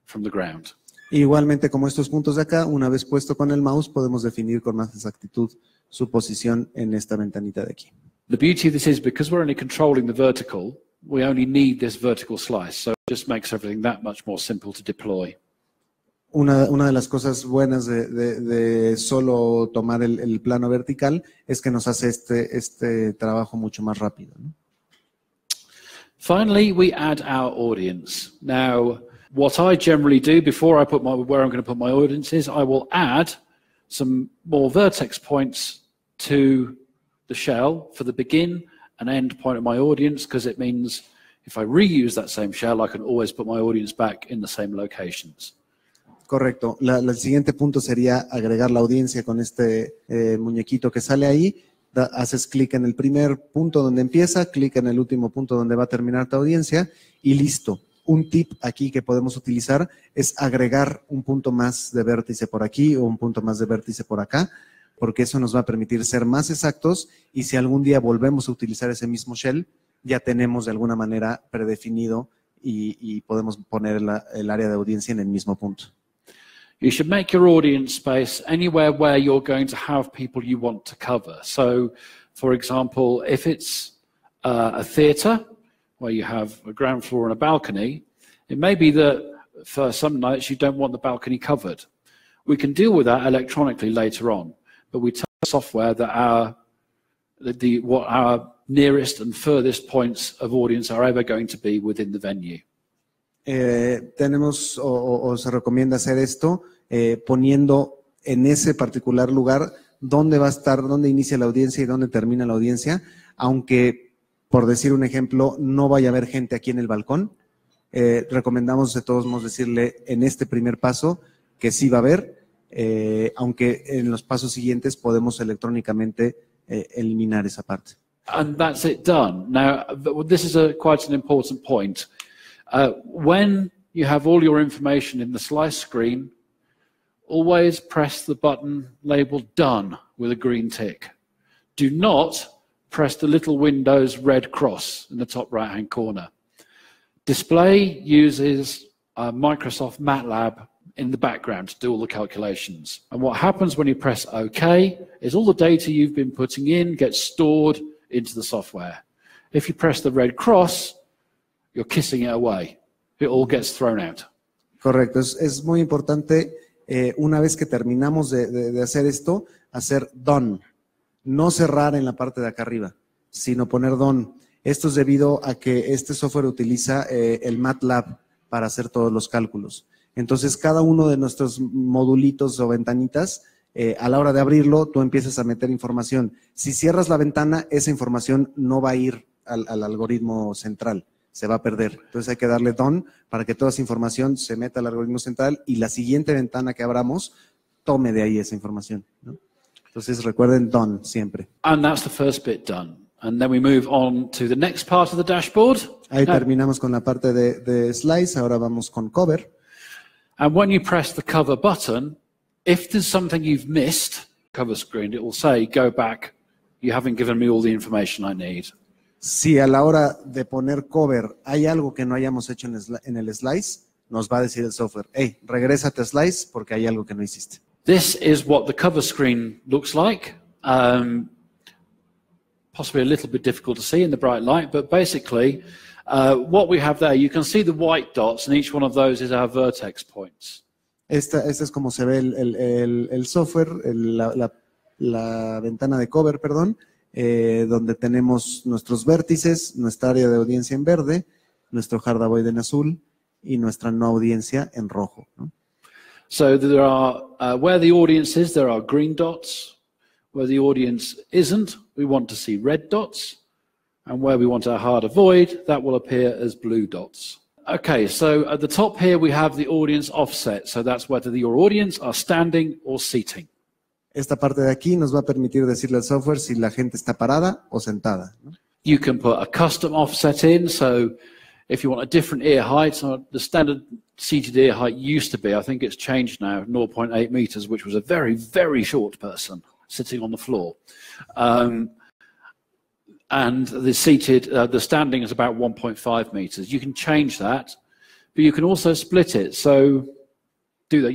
from the ground. Igualmente, como estos puntos de acá, una vez puesto con el mouse, podemos definir con más exactitud su posición en esta ventanita de aquí. The beauty of this is because we're only controlling the vertical, we only need this vertical slice, so it just makes everything that much more simple to deploy. Una de las cosas buenas de solo tomar el plano vertical es que nos hace este trabajo mucho más rápido, ¿no? Finally, we add our audience. Now, what I generally do before I put where I'm going to put my audience is I will add some more vertex points to the shell for the begin and end point of my audience, because it means if I reuse that same shell, I can always put my audience back in the same locations. Correcto. El siguiente punto sería agregar la audiencia con este muñequito que sale ahí. Haces clic en el primer punto donde empieza, clic en el último punto donde va a terminar tu audiencia y listo. Un tip aquí que podemos utilizar es agregar un punto más de vértice por aquí o un punto más de vértice por acá, porque eso nos va a permitir ser más exactos y si algún día volvemos a utilizar ese mismo shell, ya tenemos de alguna manera predefinido y podemos poner el área de audiencia en el mismo punto. You should make your audience space anywhere where you're going to have people you want to cover. So, for example, if it's a theatre where you have a ground floor and a balcony, it may be that for some nights you don't want the balcony covered. We can deal with that electronically later on, but we tell the software that what our nearest and furthest points of audience are ever going to be within the venue. Tenemos o se recomienda hacer esto poniendo en ese particular lugar dónde va a estar, dónde inicia la audiencia y dónde termina la audiencia, aunque, por decir un ejemplo, no vaya a haber gente aquí en el balcón. Recomendamos de todos modos decirle en este primer paso que sí va a haber, aunque en los pasos siguientes podemos electrónicamente eliminar esa parte. And that's it done. Now, this is quite an important point. When you have all your information in the slice screen, always press the button labeled Done with a green tick. Do not press the little Windows red cross in the top right-hand corner. Display uses Microsoft MATLAB in the background to do all the calculations. And what happens when you press OK is all the data you've been putting in gets stored into the software. If you press the red cross, you're kissing it away. It all gets thrown out. Correcto, es muy importante una vez que terminamos de hacer esto, hacer done, no cerrar en la parte de acá arriba, sino poner done. Esto es debido a que este software utiliza el MATLAB para hacer todos los cálculos. Entonces, cada uno de nuestros modulitos o ventanitas, a la hora de abrirlo, tú empiezas a meter información. Si cierras la ventana, esa información no va a ir al algoritmo central, se va a perder. Entonces hay que darle done para que toda esa información se meta al algoritmo central y la siguiente ventana que abramos tome de ahí esa información, ¿no? Entonces recuerden done siempre. And that's the first bit done. And then we move on to the next part of the dashboard. Ahí terminamos con la parte de slides, ahora vamos con cover. And when you press the cover button, if there's something you've missed, cover screen, it will say, go back, you haven't given me all the information I need. Si a la hora de poner cover hay algo que no hayamos hecho en el slice, nos va a decir el software, hey, regrésate a slice porque hay algo que no hiciste. This is what the cover screen looks like. Possibly a little bit difficult to see in the bright light, but basically what we have there, you can see the white dots and each one of those is our vertex points. Esta es como se ve el software, la ventana de cover, perdón, donde tenemos nuestros vértices, nuestra área de audiencia en verde, nuestro hard avoid en azul y nuestra no audiencia en rojo, ¿no? So there are, where the audience is, there are green dots. Where the audience isn't, we want to see red dots. And where we want our hard avoid, that will appear as blue dots. Okay, so at the top here we have the audience offset. So that's whether your audience are standing or seating. Esta parte de aquí nos va a permitir decirle al software si la gente está parada o sentada, ¿no? You can put a custom offset in. So if you want a different ear height, the standard seated ear height used to be, I think it's changed now, 0.8 meters, which was a very, very short person sitting on the floor. And the seated, the standing is about 1.5 meters. You can change that, but you can also split it. So do that.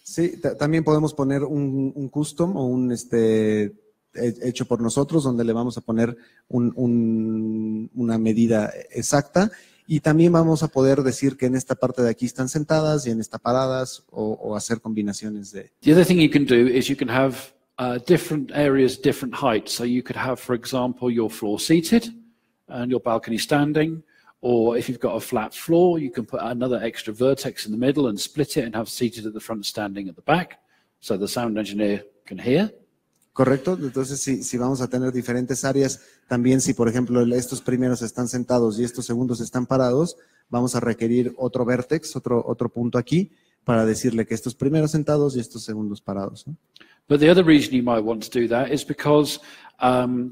Sí, también podemos poner un custom o un hecho por nosotros donde le vamos a poner una medida exacta y también vamos a poder decir que en esta parte de aquí están sentadas y en esta paradas o hacer combinaciones de... The other thing you can do is you can have different areas, different heights. So you could have, for example, your floor seated and your balcony standing. Or if you've got a flat floor, you can put another extra vertex in the middle and split it and have seated at the front, standing at the back, so the sound engineer can hear. Correcto. Entonces, si vamos a tener diferentes áreas, también si, por ejemplo, estos primeros están sentados y estos segundos están parados, vamos a requerir otro vertex, otro punto aquí, para decirle que estos primeros sentados y estos segundos parados, ¿no? But the other reason you might want to do that is because,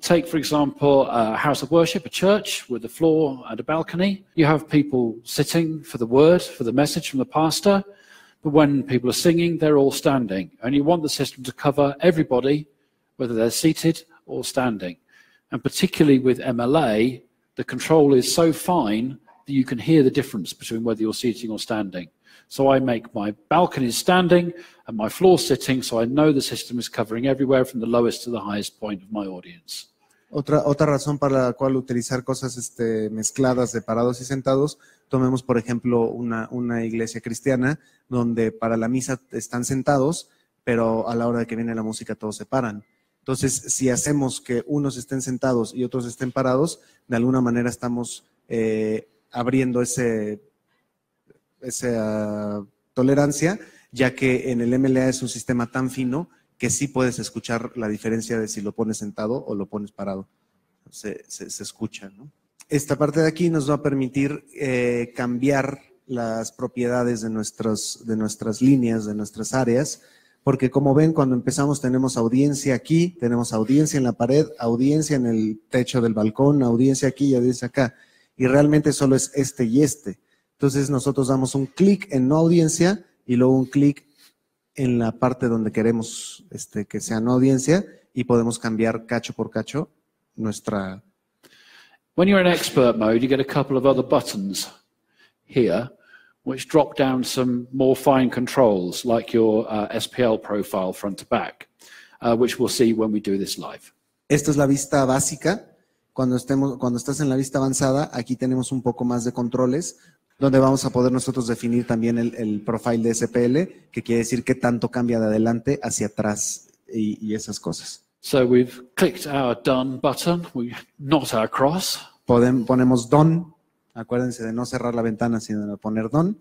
take, for example, a house of worship, a church with a floor and a balcony. You have people sitting for the word, for the message from the pastor, but when people are singing, they're all standing. And you want the system to cover everybody, whether they're seated or standing. And particularly with MLA, the control is so fine that you can hear the difference between whether you're seating or standing. So I make my balcony standing and my floor sitting, so I know the system is covering everywhere from the lowest to the highest point of my audience. Otra razón para la cual utilizar cosas mezcladas de parados y sentados, tomemos por ejemplo una iglesia cristiana donde para la misa están sentados, pero a la hora de que viene la música todos se paran. Entonces, si hacemos que unos estén sentados y otros estén parados, de alguna manera estamos abriendo esa tolerancia, ya que en el MLA es un sistema tan fino que sí puedes escuchar la diferencia de si lo pones sentado o lo pones parado. Se escucha, ¿no? Esta parte de aquí nos va a permitir cambiar las propiedades de nuestras líneas, de nuestras áreas, porque como ven, cuando empezamos tenemos audiencia aquí, tenemos audiencia en la pared, audiencia en el techo del balcón, audiencia aquí y audiencia acá, y realmente solo es este y este. Entonces nosotros damos un clic en no audiencia y luego un clic en la parte donde queremos que sea no audiencia y podemos cambiar cacho por cacho nuestra... When you're in expert mode, you get a couple of other buttons here which drop down some more fine controls like your SPL profile front to back, which we'll see when we do this live. Esta es la vista básica. Cuando estás en la vista avanzada, aquí tenemos un poco más de controles donde vamos a poder nosotros definir también el profile de SPL, que quiere decir qué tanto cambia de adelante hacia atrás y esas cosas. So we've clicked our done button, not our cross. Ponemos done, acuérdense de no cerrar la ventana, sino de poner done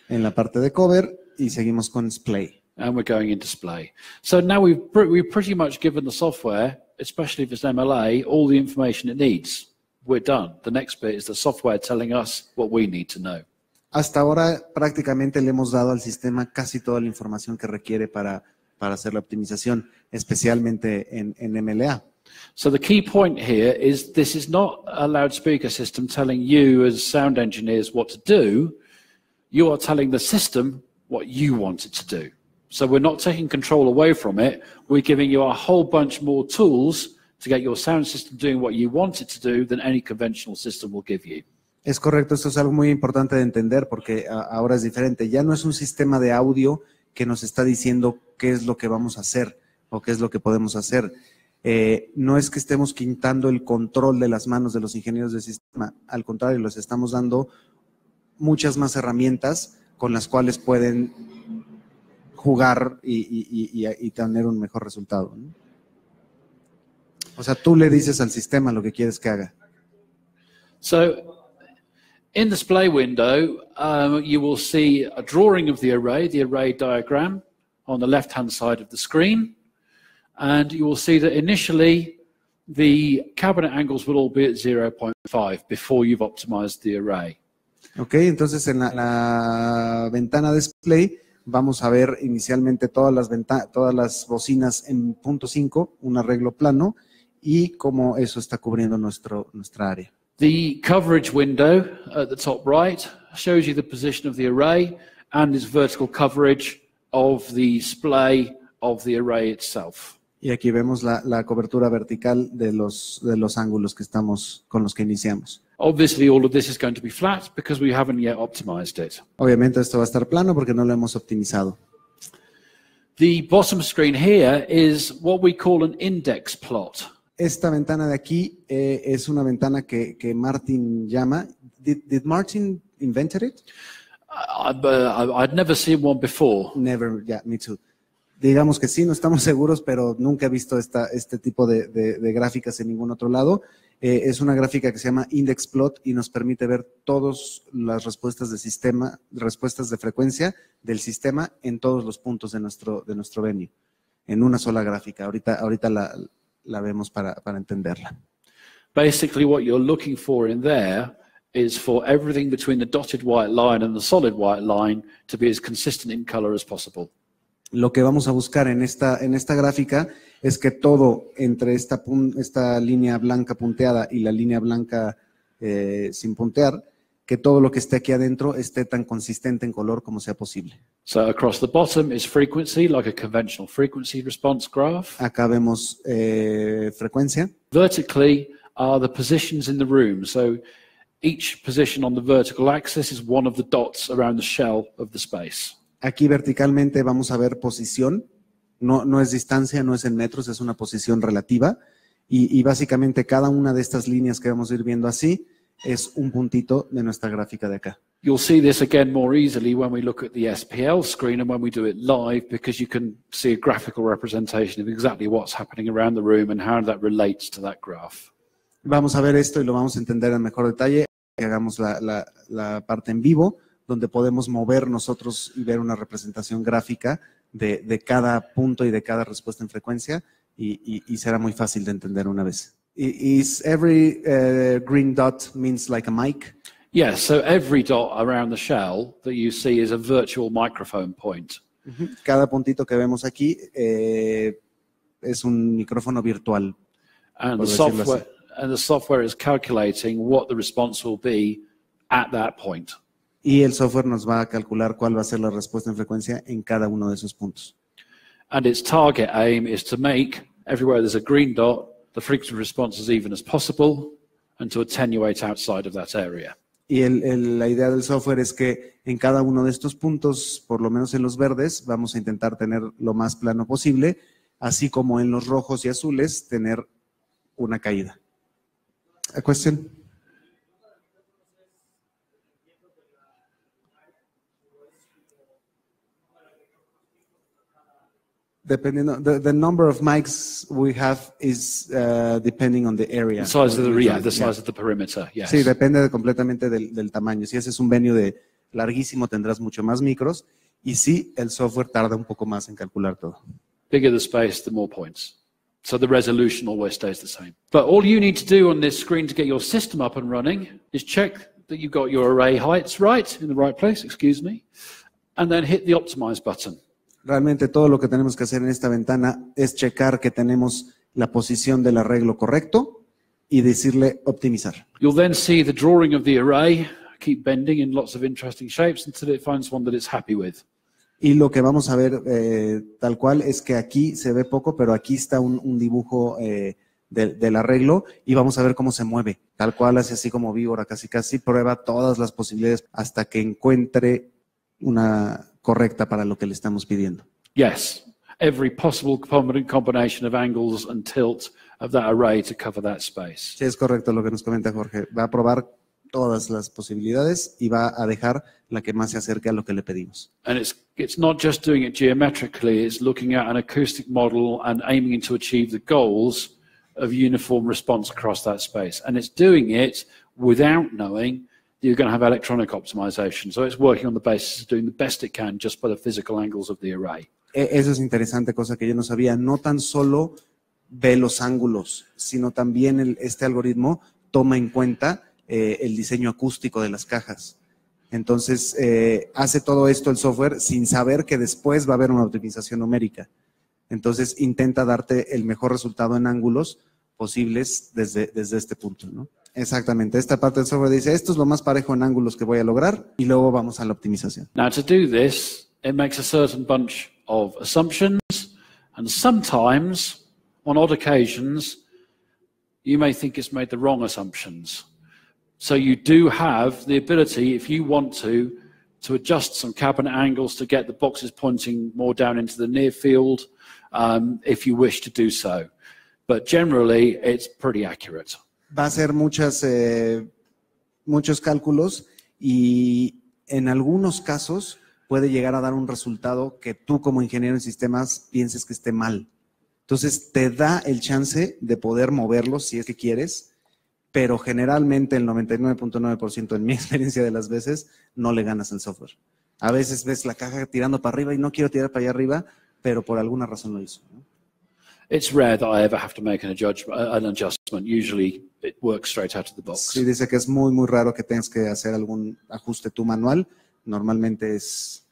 en la parte de cover y seguimos con display. And we're going in display. So now we've pretty much given the software, especially if it's MLA, all the information it needs. We're done. The next bit is the software telling us what we need to know. Hasta ahora prácticamente le hemos dado al sistema casi toda la información que requiere para hacer la optimización, especialmente en MLA. So the key point here is this is not a loudspeaker system telling you as sound engineers what to do. You are telling the system what you want it to do. So we're not taking control away from it. We're giving you a whole bunch more tools to get your sound system doing what you want it to do than any conventional system will give you. Es correcto, esto es algo muy importante de entender porque ahora es diferente. Ya no es un sistema de audio que nos está diciendo qué es lo que vamos a hacer o qué es lo que podemos hacer. No es que estemos quitando el control de las manos de los ingenieros de sistema, al contrario, les estamos dando muchas más herramientas con las cuales pueden jugar y tener un mejor resultado, ¿no? O sea, tú le dices al sistema lo que quieres que haga. So, in the display window, you will see a drawing of the array diagram on the left-hand side of the screen. And you will see that initially the cabinet angles will all be at 0.5 before you've optimized the array. Ok, entonces en la ventana de display vamos a ver inicialmente todas las bocinas en 0.5, un arreglo plano, y cómo eso está cubriendo nuestra área. The coverage window at the top right shows you the position of the array and its vertical coverage of the display of the array itself. Y aquí vemos la cobertura vertical de los ángulos con los que iniciamos. Obviously, all of this is going to be flat because we haven't yet optimized it. Obviamente esto va a estar plano porque no lo hemos optimizado. The bottom screen here is what we call an index plot. Esta ventana de aquí es una ventana que Martin llama. Did Martin invented it? I'd never seen one before. Never, yeah, me too. Digamos que sí, no estamos seguros, pero nunca he visto este tipo de gráficas en ningún otro lado. Es una gráfica que se llama Index Plot y nos permite ver todas las respuestas de frecuencia del sistema en todos los puntos de nuestro venue, en una sola gráfica. Ahorita la vemos para entenderla. Basically, what you're looking for in there is for everything between the dotted white line and the solid white line to be as consistent in color as possible. Lo que vamos a buscar en esta gráfica es que todo entre esta línea blanca punteada y la línea blanca sin puntear, que todo lo que esté aquí adentro esté tan consistente en color como sea posible. So across the bottom is frequency, like a conventional frequency response graph. Acá vemos frecuencia. Vertically are the positions in the room. So each position on the vertical axis is one of the dots around the shell of the space. Aquí verticalmente vamos a ver posición, no es distancia, no es en metros, es una posición relativa y básicamente cada una de estas líneas que vamos a ir viendo así es un puntito de nuestra gráfica de acá. You'll see this again more easily when we look at the SPL screen and when we do it live because you can see a graphical representation of exactly what's happening around the room and how that relates to that graph. Vamos a ver esto y lo vamos a entender en mejor detalle que hagamos la parte en vivo, donde podemos mover nosotros y ver una representación gráfica de cada punto y de cada respuesta en frecuencia y será muy fácil de entender una vez. Is every green dot means like a mic? Yes, so every dot around the shell that you see is a virtual microphone point. Cada puntito que vemos aquí es un micrófono virtual. And the software is calculating what the response will be at that point. Y el software nos va a calcular cuál va a ser la respuesta en frecuencia en cada uno de esos puntos. And its target aim is to make everywhere there's a green dot, the frequency response as even as possible and to attenuate outside of that area. Y la idea del software es que en cada uno de estos puntos, por lo menos en los verdes, vamos a intentar tener lo más plano posible, así como en los rojos y azules, tener una caída. ¿A question? Dependiendo, the number of mics we have is depending on the area. The size of the size of the perimeter, yes. Sí, depende completamente del tamaño. Si ese es un venue de larguísimo, tendrás mucho más micros. Y sí, el software tarda un poco más en calcular todo. Bigger the space, the more points. So the resolution always stays the same. But all you need to do on this screen to get your system up and running is check that you've got your array heights right, in the right place, excuse me, and then hit the optimize button. Realmente todo lo que tenemos que hacer en esta ventana es checar que tenemos la posición del arreglo correcto y decirle optimizar. You'll then see the drawing of the array, keep bending in lots of interesting shapes until it finds one that it's happy with. Y lo que vamos a ver tal cual es que aquí se ve poco, pero aquí está un dibujo del arreglo y vamos a ver cómo se mueve. Tal cual, así como víbora, casi prueba todas las posibilidades hasta que encuentre una correcta para lo que le estamos pidiendo. Yes, every possible combination of angles and tilt of that array to cover that space. Sí, es correcto lo que nos comenta Jorge. Va a probar todas las posibilidades y va a dejar la que más se acerque a lo que le pedimos. And it's not just doing it geometrically, it's looking at an acoustic model and aiming to achieve the goals of uniform response across that space. And it's doing it without knowing you're going to have electronic optimization. So it's working on the basis of doing the best it can just by the physical angles of the array. Eso es interesante, cosa que yo no sabía. No tan solo ve los ángulos, sino también este algoritmo toma en cuenta el diseño acústico de las cajas. Entonces, hace todo esto el software sin saber que después va a haber una optimización numérica. Entonces, intenta darte el mejor resultado en ángulos posibles desde este punto, ¿no? Exactamente. Esta parte del software dice, esto es lo más parejo en ángulos que voy a lograr y luego vamos a la optimización. Now, to do this, it makes a certain bunch of assumptions, and sometimes, on odd occasions, you may think it's made the wrong assumptions. So you do have the ability, if you want to adjust some cabinet angles to get the boxes pointing more down into the near field, if you wish to do so. But generally, it's pretty accurate. Va a hacer muchos cálculos y en algunos casos puede llegar a dar un resultado que tú como ingeniero en sistemas pienses que esté mal. Entonces te da el chance de poder moverlo si es que quieres, pero generalmente el 99.9% en mi experiencia de las veces no le ganas el software. A veces ves la caja tirando para arriba y no quiero tirar para allá arriba, pero por alguna razón lo hizo, ¿no? It's rare that I ever have to make an adjustment. Usually it works straight out of the box. Sí, dice que es muy, muy raro que tengas que hacer algún ajuste tú manual. Normalmente es...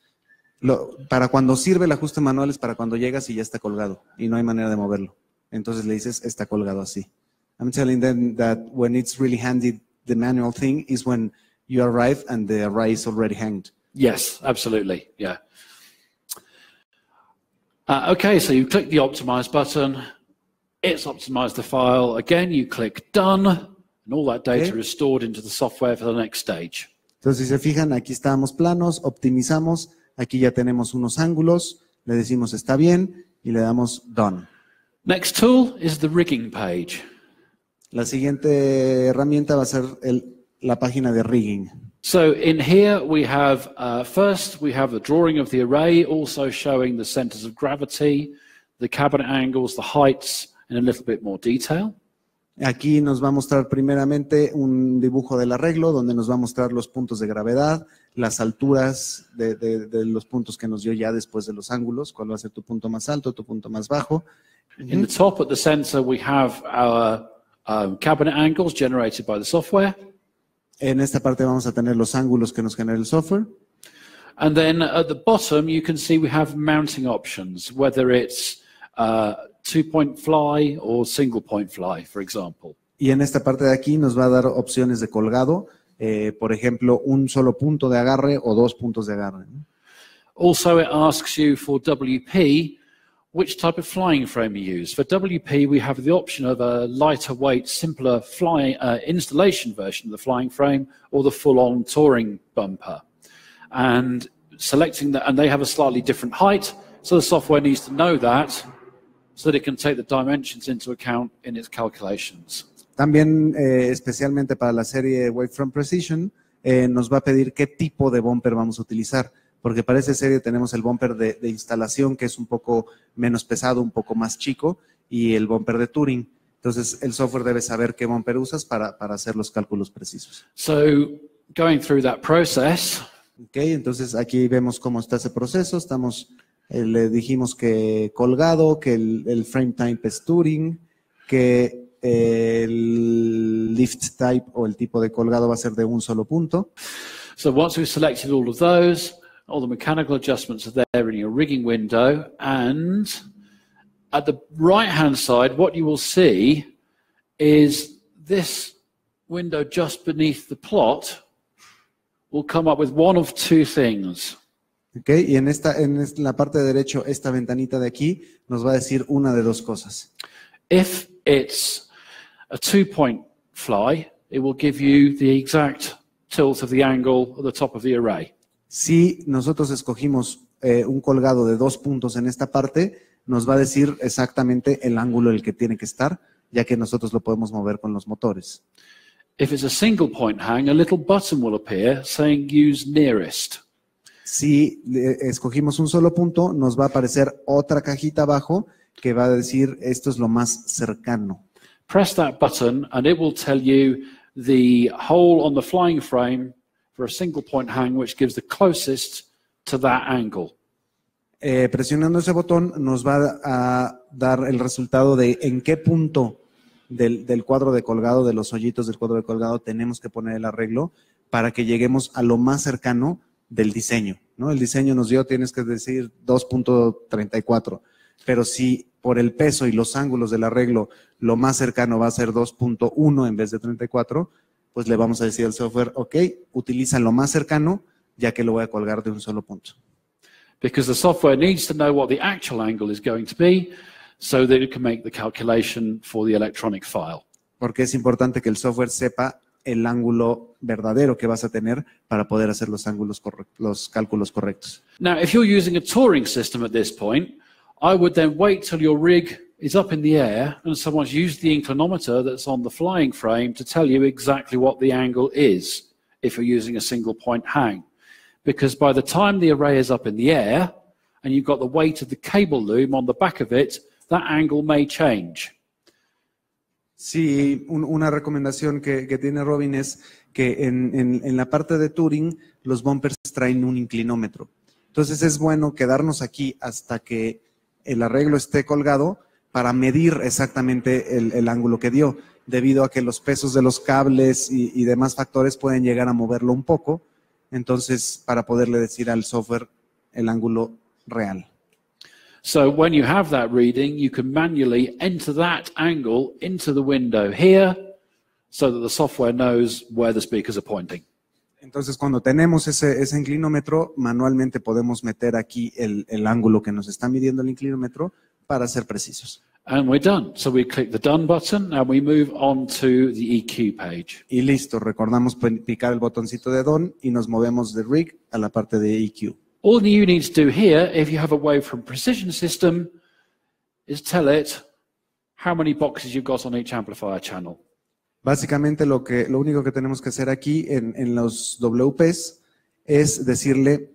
para cuando sirve el ajuste manual es para cuando llegas y ya está colgado y no hay manera de moverlo. Entonces le dices, está colgado así. I'm telling them that when it's really handy, the manual thing is when you arrive and the array is already hanged. Yes, absolutely, yeah. Okay, so you click the optimize button, it's optimized the file. Again, you click done, and all that data is stored into the software for the next stage. Entonces, si se fijan, aquí estamos planos, optimizamos, aquí ya tenemos unos ángulos, le decimos está bien y le damos done. Next tool is the rigging page. La siguiente herramienta va a ser la página de rigging. So in here we have, first we have the drawing of the array, also showing the centers of gravity, the cabinet angles, the heights, in a little bit more detail. Aquí nos va a mostrar primeramente un dibujo del arreglo, donde nos va a mostrar los puntos de gravedad, las alturas de los puntos que nos dio ya después de los ángulos, cuál va a ser tu punto más alto, tu punto más bajo. In the top at the center we have our cabinet angles generated by the software. En esta parte vamos a tener los ángulos que nos genera el software. And then at the bottom, you can see we have mounting options, whether it's two-point fly or single-point fly, for example. Y en esta parte de aquí nos va a dar opciones de colgado, por ejemplo, un solo punto de agarre o dos puntos de agarre, ¿no? Also, it asks you for WP, which type of flying frame you use. For WP, we have the option of a lighter weight, simpler installation version of the flying frame or the full-on touring bumper. And selecting that, and they have a slightly different height, so the software needs to know that so that it can take the dimensions into account in its calculations. También, especialmente para la serie Wavefront Precision, nos va a pedir qué tipo de bumper vamos a utilizar. porque para esa serie tenemos el bumper de instalación, que es un poco menos pesado, un poco más chico, y el bumper de Turing. Entonces, el software debe saber qué bumper usas para hacer los cálculos precisos. So, going through that process. Okay, entonces aquí vemos cómo está ese proceso. Le dijimos que colgado, que el frame type es Turing, que el lift type o el tipo de colgado va a ser de un solo punto. So once we've selected all of those, all the mechanical adjustments are there in your rigging window, and at the right-hand side, what you will see is this window just beneath the plot will come up with one of two things. Okay, y en la parte de derecho, esta ventanita de aquí nos va a decir una de dos cosas. If it's a 2-point fly, it will give you the exact tilt of the angle at the top of the array. Si nosotros escogimos un colgado de 2 puntos en esta parte, nos va a decir exactamente el ángulo en el que tiene que estar, ya que nosotros lo podemos mover con los motores. If it's a single point hang, a little button will appear saying use nearest. Si escogimos un solo punto, nos va a aparecer otra cajita abajo que va a decir esto es lo más cercano. Press that button and it will tell you the hole on the flying frame for a single point hang which gives the closest to that angle. Presionando ese botón nos va a dar el resultado de en qué punto del cuadro de colgado, de los hoyitos del cuadro de colgado, tenemos que poner el arreglo para que lleguemos a lo más cercano del diseño, ¿no? El diseño nos dio, tienes que decir 2.34, pero si por el peso y los ángulos del arreglo lo más cercano va a ser 2.1 en vez de 34, pues le vamos a decir al software, ok, utiliza lo más cercano, ya que lo voy a colgar de un solo punto. Because the software needs to know what the actual angle is going to be so that it can make the calculation for the electronic file. Porque es importante que el software sepa el ángulo verdadero que vas a tener para poder hacer los cálculos correctos. Now, if you're using a Turing system at this point, I would then wait till your rig is up in the air and someone's used the inclinometer that's on the flying frame to tell you exactly what the angle is if you're using a single point hang. Because by the time the array is up in the air and you've got the weight of the cable loom on the back of it, that angle may change. Sí, una recomendación que tiene Robin es que en la parte de Turing los bumpers traen un inclinómetro. Entonces es bueno quedarnos aquí hasta que el arreglo esté colgado para medir exactamente el ángulo que dio, debido a que los pesos de los cables y demás factores pueden llegar a moverlo un poco. Entonces, para poderle decir al software el ángulo real. So when you have that reading, you can manually enter that angle into the window here so that the software knows where the speakers are pointing. Entonces, cuando tenemos ese inclinómetro, manualmente podemos meter aquí el ángulo que nos está midiendo el inclinómetro para ser precisos. And we're done. So we click the Done button and we move on to the EQ page. Y listo, recordamos picar el botoncito de Done y nos movemos de Rig a la parte de EQ. All you need to do here, if you have a Wavefront Precision system, is tell it how many boxes you've got on each amplifier channel. Básicamente lo único que tenemos que hacer aquí en los WPs es decirle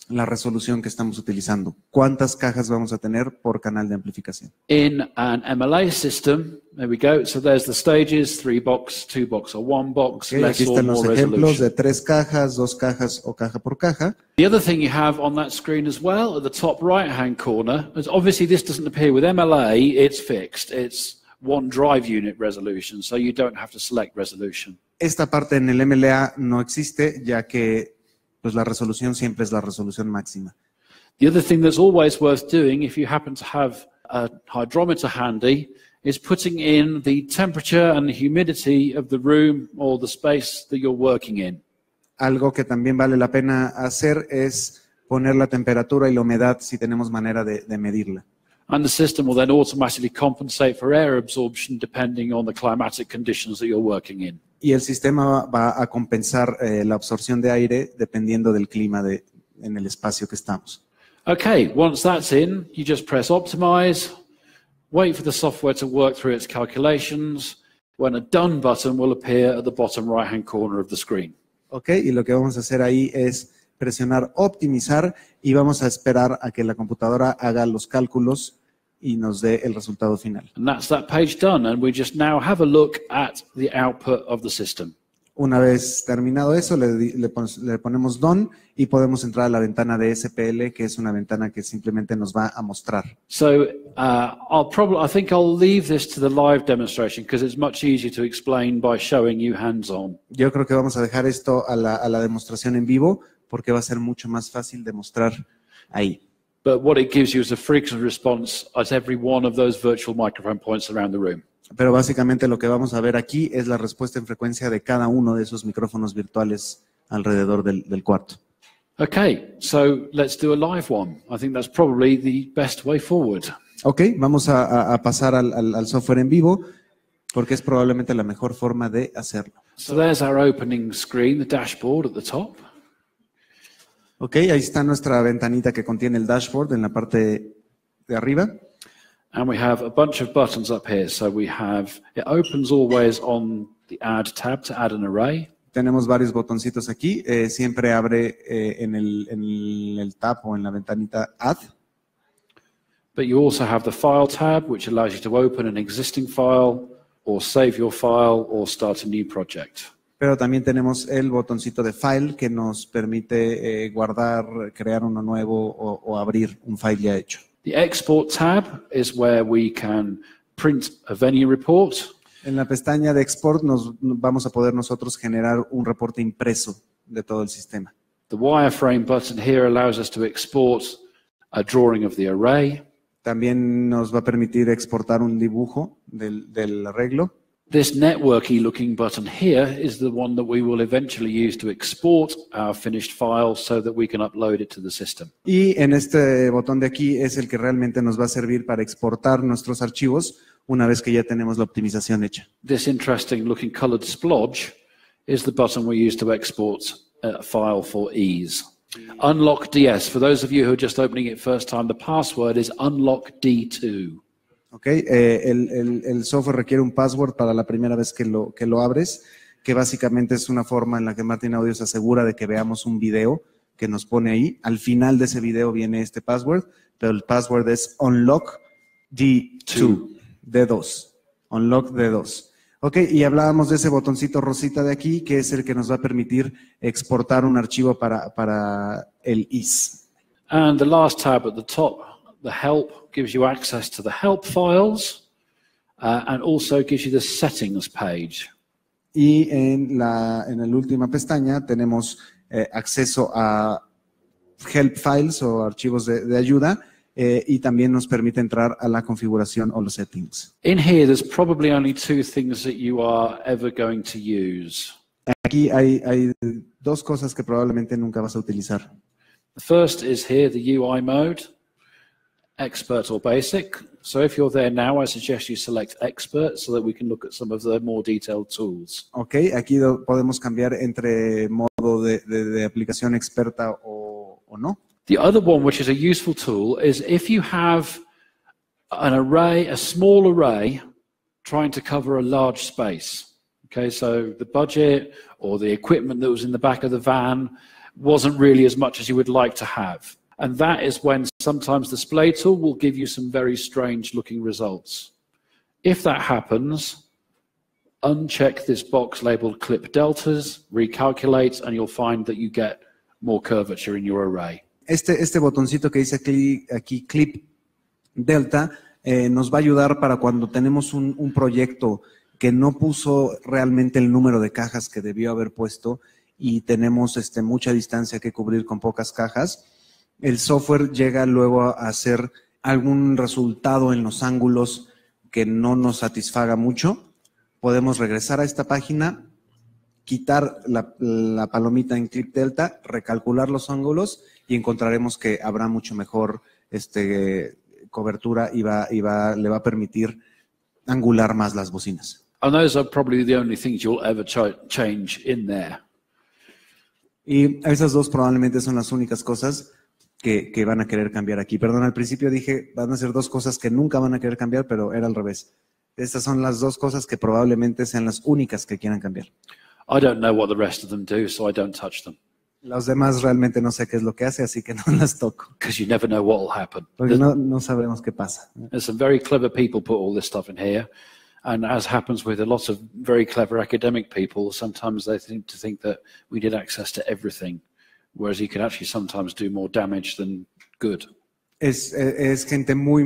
la resolución que estamos utilizando. ¿Cuántas cajas vamos a tener por canal de amplificación? In an MLA system, there we go. So there's the stages, 3 box, 2 box, or 1 box, Okay, less aquí or están los more ejemplos resolution. de 3 cajas, 2 cajas o caja por caja. The other thing you have on that screen as well, at the top right-hand corner, is obviously this doesn't appear with MLA, it's fixed. It's 1 drive unit resolution, so you don't have to select resolution. Esta parte en el MLA no existe, ya que pues la resolución siempre es la resolución máxima. The other thing that's always worth doing if you happen to have a hydrometer handy is putting in the temperature and the humidity of the room or the space that you're working in. Algo que también vale la pena hacer es poner la temperatura y la humedad si tenemos manera de medirla. And the system will then automatically compensate for air absorption depending on the climatic conditions that you're working in. Y el sistema va a compensar la absorción de aire dependiendo del clima en el espacio que estamos. Okay, once that's in, you just press optimize, wait for the software to work through its calculations, when a done button will appear at the bottom right-hand corner of the screen. Ok, y lo que vamos a hacer ahí es presionar optimizar y vamos a esperar a que la computadora haga los cálculos y nos dé el resultado final. And that's that page done, and we just now have a look at the output of the system. Una vez terminado eso, le ponemos Done y podemos entrar a la ventana de SPL, que es una ventana que simplemente nos va a mostrar. So I think I'll leave this to the live demonstration because it's much easier to explain by showing you hands-on. Yo creo que vamos a dejar esto a la demostración en vivo porque va a ser mucho más fácil de mostrar ahí. But what it gives you is a frequency response at every one of those virtual microphone points around the room. Pero básicamente lo que vamos a ver aquí es la respuesta en frecuencia de cada uno de esos micrófonos virtuales alrededor del cuarto. Okay, so let's do a live one. I think that's probably the best way forward. Ok, vamos a pasar al software en vivo porque es probablemente la mejor forma de hacerlo. So there's our opening screen, the dashboard at the top. Ok, ahí está nuestra ventanita que contiene el dashboard en la parte de arriba. And we have a bunch of buttons up here. So we have, it opens always on the Add tab to add an array. Tenemos varios botoncitos aquí. Siempre abre en el tab o en la ventanita Add. But you also have the File tab, which allows you to open an existing file or save your file or start a new project. Pero también tenemos el botoncito de File que nos permite guardar, crear uno nuevo o abrir un file ya hecho. The Export tab is where we can print a venue report. En la pestaña de Export vamos a poder nosotros generar un reporte impreso de todo el sistema. The Wireframe button here allows us to export a drawing of the array. También nos va a permitir exportar un dibujo del arreglo. This networky looking button here is the one that we will eventually use to export our finished file so that we can upload it to the system. Y en este botón de aquí es el que realmente nos va a servir para exportar nuestros archivos una vez que ya tenemos la optimización hecha. This interesting looking colored splodge is the button we use to export a file for ease. Unlock DS. For those of you who are just opening it first time, the password is unlockd2. Okay. El software requiere un password para la primera vez que lo abres, que básicamente es una forma en la que Martin Audio se asegura de que veamos un video que nos pone ahí. Al final de ese video viene este password, pero el password es unlock D2, D2, unlock D2. Ok, y hablábamos de ese botoncito rosita de aquí, que es el que nos va a permitir exportar un archivo para el IS. And the last tab at the top, the help, gives you access to the help files and also gives you the settings page. Y en la última pestaña tenemos acceso a help files o archivos de ayuda y también nos permite entrar a la configuración o los settings. In here, there's probably only two things that you are ever going to use. Aquí hay dos cosas que probablemente nunca vas a utilizar. The first is here, the UI mode. Expert or basic. So if you're there now, I suggest you select expert so that we can look at some of the more detailed tools. Ok, aquí podemos cambiar entre modo de aplicación experta o no. The other one, which is a useful tool, is if you have an array, a small array, trying to cover a large space. Okay, so the budget or the equipment that was in the back of the van wasn't really as much as you would like to have. And that is when sometimes the display tool will give you some very strange looking results. If that happens, uncheck this box labeled clip deltas, recalculate, and you'll find that you get more curvature in your array. Este botoncito que dice aquí clip delta nos va a ayudar para cuando tenemos un proyecto que no puso realmente el número de cajas que debió haber puesto y tenemos mucha distancia que cubrir con pocas cajas. El software llega luego a hacer algún resultado en los ángulos que no nos satisfaga mucho. Podemos regresar a esta página, quitar la palomita en clip delta, recalcular los ángulos y encontraremos que habrá mucho mejor cobertura y le va a permitir angular más las bocinas. And those are probably the only things you'll ever change in there. Y esas dos probablemente son las únicas cosas que van a querer cambiar aquí. Perdón, al principio dije, van a ser dos cosas que nunca van a querer cambiar, pero era al revés. Estas son las dos cosas que probablemente sean las únicas que quieran cambiar. I don't know what the rest of them do, so I don't touch them. Los demás realmente no sé qué es lo que hace, así que no las toco. because you never know what will happen. Porque no sabemos qué pasa. There's some very clever people put all this stuff in here. And as happens with a lot of very clever academic people, sometimes they seem to think that we did access to everything, whereas you can actually sometimes do more damage than good. Es gente muy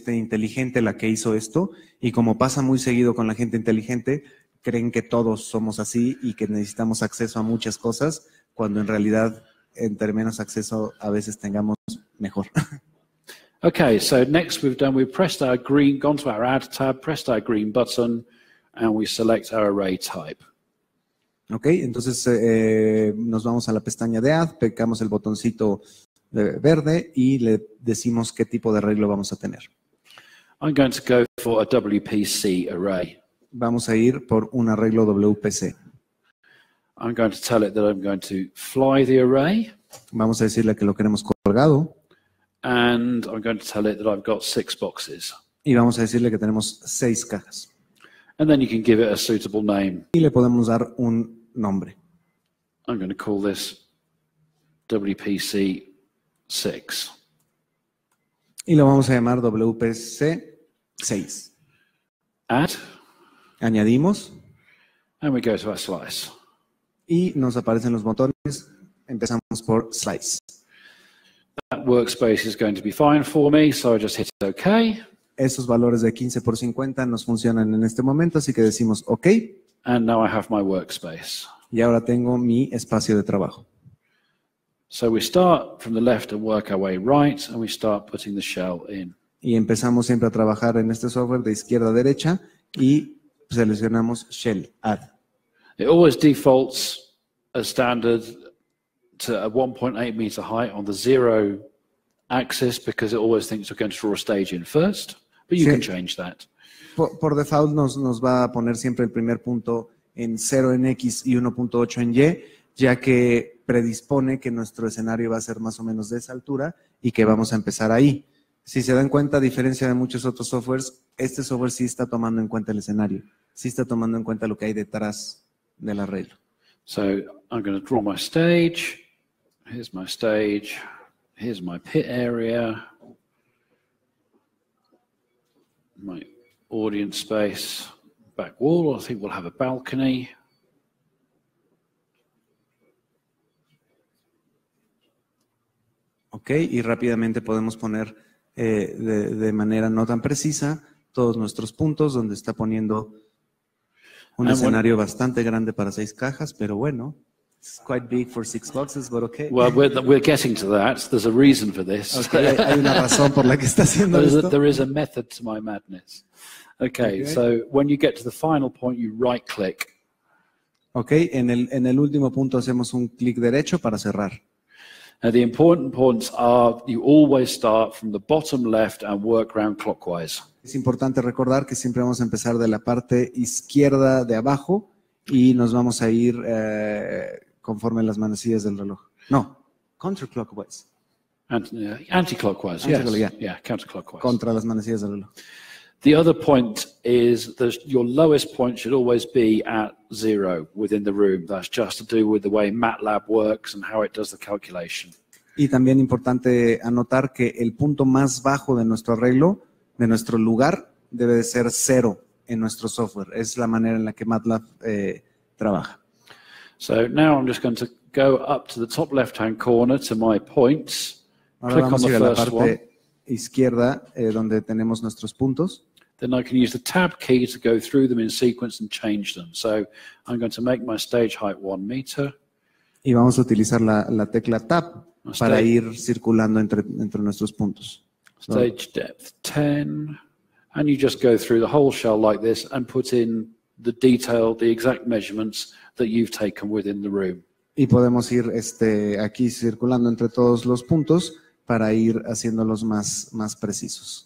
inteligente la que hizo esto, y como pasa muy seguido con la gente inteligente, creen que todos somos así y que necesitamos acceso a muchas cosas, cuando en realidad entre menos acceso a veces tengamos mejor. Okay, so next we've pressed our green, gone to our add tab, pressed our green button, and we select our array type. Ok, entonces nos vamos a la pestaña de add, picamos el botoncito verde y le decimos qué tipo de arreglo vamos a tener. I'm going to go for a WPC array. Vamos a ir por un arreglo WPC. I'm going to tell it that I'm going to fly the array. Vamos a decirle que lo queremos colgado. And I'm going to tell it that I've got 6 boxes. Y vamos a decirle que tenemos 6 cajas. And then you can give it a suitable name. Y le podemos dar un nombre. I'm going to call this WPC 6. Y lo vamos a llamar WPC 6. Add. Añadimos. And we go to our slice. Y nos aparecen los botones. Empezamos por slice. That workspace is going to be fine for me, so I just hit OK. Esos valores de 15 por 50 nos funcionan en este momento, así que decimos OK. And now I have my workspace. Y ahora tengo mi espacio de trabajo. So we start from the left and work our way right, and we start putting the shell in. Y empezamos siempre a trabajar en este software de izquierda a derecha y seleccionamos Shell, Add. It always defaults as standard to a 1.8 meter height on the 0 axis because it always thinks we're going to draw a stage in first, but you can change that. Por default nos va a poner siempre el primer punto en 0 en X y 1.8 en Y, ya que predispone que nuestro escenario va a ser más o menos de esa altura y que vamos a empezar ahí. Si se dan cuenta, a diferencia de muchos otros softwares, este software sí está tomando en cuenta el escenario, sí está tomando en cuenta lo que hay detrás del arreglo. So I'm going to draw my stage. Here's my stage. Here's my pit area. My audience space. Back wall, I think we'll have a balcony. Ok, y rápidamente podemos poner de manera no tan precisa todos nuestros puntos, donde está poniendo un escenario bastante grande para 6 cajas, pero bueno. It's quite big for 6 boxes, but okay. Well, we're getting to that. There's a reason for this. Okay, hay una razón por la que está haciendo esto. There is a method to my madness. Okay, so when you get to the final point, you right-click. Okay, en el último punto hacemos un clic derecho para cerrar. Now, the important points are you always start from the bottom left and work round clockwise. Es importante recordar que siempre vamos a empezar de la parte izquierda de abajo y nos vamos a ir conforme las manecillas del reloj. No, counterclockwise. Anti-clockwise, yes. Yeah, counterclockwise. Contra las manecillas del reloj. The other point is that your lowest point should always be at 0 within the room. That's just to do with the way MATLAB works and how it does the calculation. Y también importante anotar que el punto más bajo de nuestro arreglo, de nuestro lugar, debe de ser 0 en nuestro software. Es la manera en la que MATLAB trabaja. So now I'm just going to go up to the top left-hand corner to my points. Ahora vamos a ir a la parte izquierda donde tenemos nuestros puntos. Then I can use the tab key to go through them in sequence and change them. So I'm going to make my stage height 1 meter. Y vamos a utilizar la tecla tab para ir circulando entre nuestros puntos. Stage depth 10. And you just go through the whole shell like this and put in the detail, the exact measurements that you've taken within the room. Y podemos ir aquí circulando entre todos los puntos para ir haciéndolos más precisos.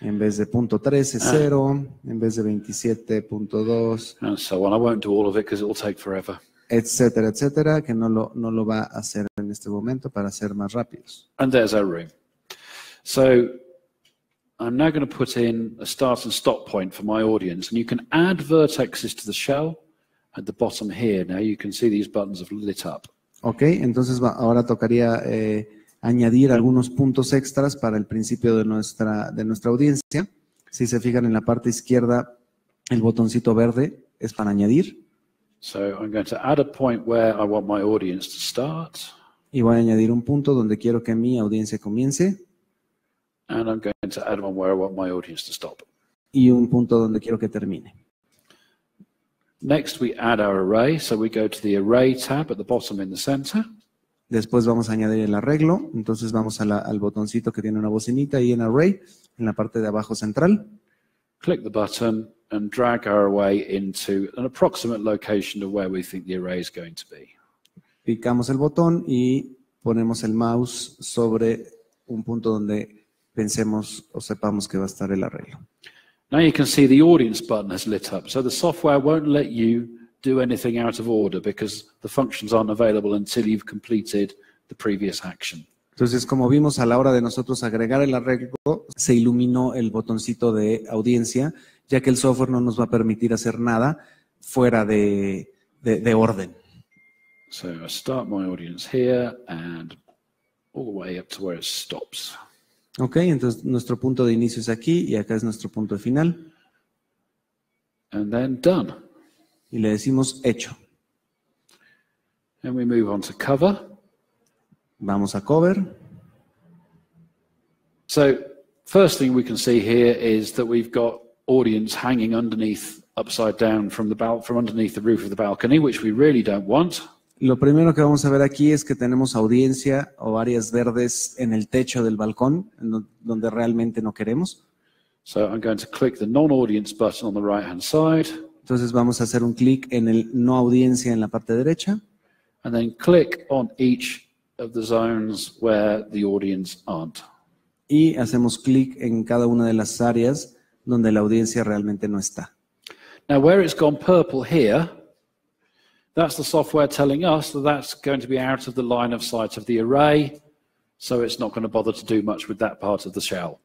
En vez de punto 13, 0, en vez de 27.2. And so on. I won't do all of it because it will take forever. Etcétera, etcétera, que no lo va a hacer en este momento para ser más rápidos. And there's our room. So I'm now going to put in a start and stop point for my audience. And you can add vertexes to the shell at the bottom here. Now you can see these buttons have lit up. Ok, entonces ahora tocaría añadir algunos puntos extras para el principio de nuestra audiencia. Si se fijan en la parte izquierda, el botoncito verde es para añadir. So I'm going to add a point where I want my audience to start. Y voy a añadir un punto donde quiero que mi audiencia comience. And I'm going to add one where I want my audience to stop. Y un punto donde quiero que termine. Next, we add our array. So we go to the Array tab at the bottom in the center. Después vamos a añadir el arreglo. Entonces vamos al botoncito que tiene una bocinita ahí en Array, en la parte de abajo central. Click the button and drag our array into an approximate location of where we think the array is going to be. Picamos el botón y ponemos el mouse sobre un punto donde pensemos o sepamos que va a estar el arreglo. Now you can see the audience button has lit up. So the software won't let you do anything out of order because the functions aren't available until you've completed the previous action. Entonces, como vimos a la hora de nosotros agregar el arreglo, se iluminó el botoncito de audiencia, ya que el software no nos va a permitir hacer nada fuera de orden. So I start my audience here and all the way up to where it stops. Ok, entonces nuestro punto de inicio es aquí y acá es nuestro punto de final. And then done. Y le decimos hecho. And we move on to cover. Vamos a cover. So first thing we can see here is that we've got audience hanging underneath, upside down from underneath the roof of the balcony, which we really don't want. Lo primero que vamos a ver aquí es que tenemos audiencia o áreas verdes en el techo del balcón, donde realmente no queremos. So I'm going to click the non-audience button on the right-hand side. Entonces vamos a hacer un clic en el no audiencia en la parte derecha. And then click on each of the zones where the audience aren't. Y hacemos clic en cada una de las áreas donde la audiencia realmente no está. Now where it's gone purple here, that's the software telling us that that's going to be out of the line of sight of the array, so it's not going to bother to do much with that part of the shell.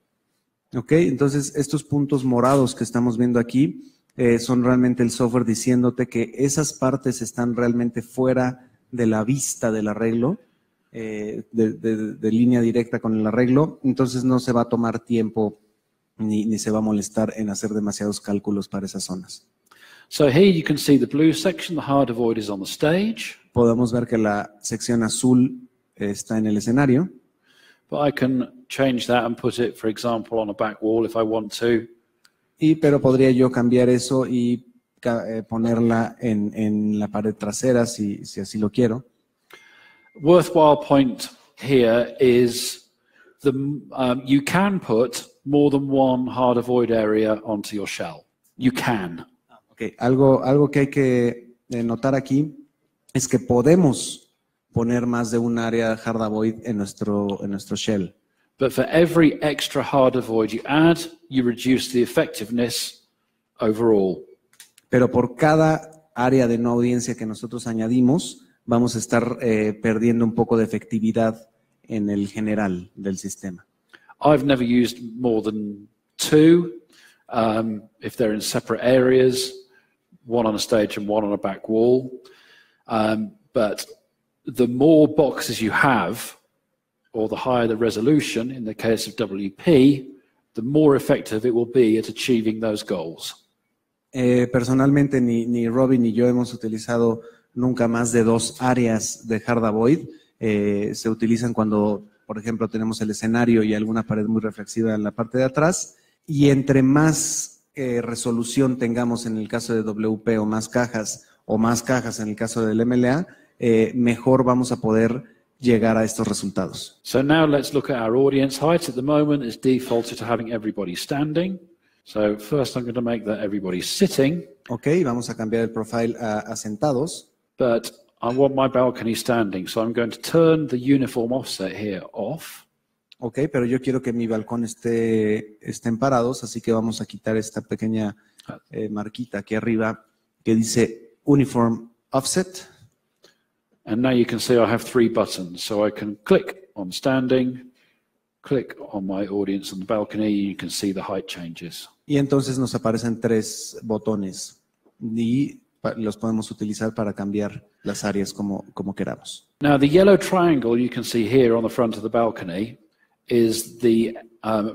Ok, entonces estos puntos morados que estamos viendo aquí son realmente el software diciéndote que esas partes están realmente fuera de la vista del arreglo, de línea directa con el arreglo, entonces no se va a tomar tiempo ni se va a molestar en hacer demasiados cálculos para esas zonas. So here you can see the blue section, the hard avoid is on the stage. Podemos ver que la sección azul está en el escenario. But I can change that and put it, for example, on a back wall if I want to. Pero podría yo cambiar eso y ponerla en la pared trasera si así lo quiero. Worthwhile point here is you can put more than one hard avoid area onto your shell. You can. Okay. Algo que hay que notar aquí es que podemos poner más de un área hard avoid en nuestro shell. But for every extra hard avoid you add, you reduce the effectiveness overall. Pero por cada área de no audiencia que nosotros añadimos, vamos a estar perdiendo un poco de efectividad en el general del sistema. I've never used more than two if they're in separate areas, one on a stage and one on a back wall. But the more boxes you have, or the higher the resolution, in the case of WP, the more effective it will be at achieving those goals. Personalmente, ni Robin ni yo hemos utilizado nunca más de dos áreas de hard avoid. Se utilizan cuando, por ejemplo, tenemos el escenario y alguna pared muy reflexiva en la parte de atrás. Y entre más resolución tengamos en el caso de WP o más cajas en el caso del MLA, mejor vamos a poder llegar a estos resultados. So now let's look at our audience height. At the moment it's defaulted to having everybody standing. So first I'm going to make that everybody sitting. Ok, vamos a cambiar el profile a sentados. But I want my balcony standing, so I'm going to turn the uniform offset here off. Ok, pero yo quiero que mi balcón estén parados, así que vamos a quitar esta pequeña marquita aquí arriba que dice Uniform Offset. And now you can see I have three buttons, so I can click on standing, click on my audience on the balcony, you can see the height changes. Y entonces nos aparecen tres botones. Y los podemos utilizar para cambiar las áreas como queramos. Now, the yellow triangle you can see here on the front of the balcony is the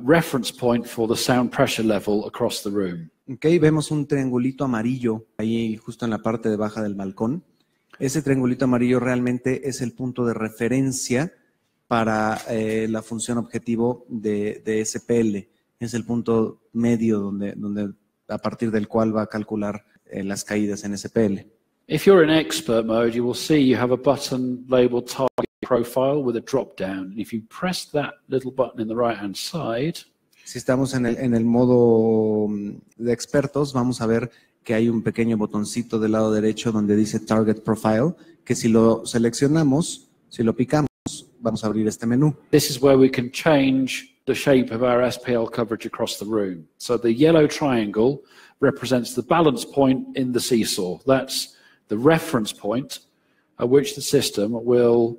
reference point for the sound pressure level across the room. Okay, vemos un triangulito amarillo ahí justo en la parte de baja del balcón. Ese triangulito amarillo realmente es el punto de referencia para la función objetivo de SPL. Es el punto medio donde a partir del cual va a calcular las caídas en SPL. If you're in expert mode, you will see you have a button labeled target profile with a drop down. If you press that little button in the right hand side, si estamos en el modo de expertos, vamos a ver que hay un pequeño botoncito del lado derecho donde dice target profile, que si lo seleccionamos, si lo picamos, vamos a abrir este menú. This is where we can change the shape of our SPL coverage across the room. So the yellow triangle represents the balance point in the seesaw. That's the reference point at which the system will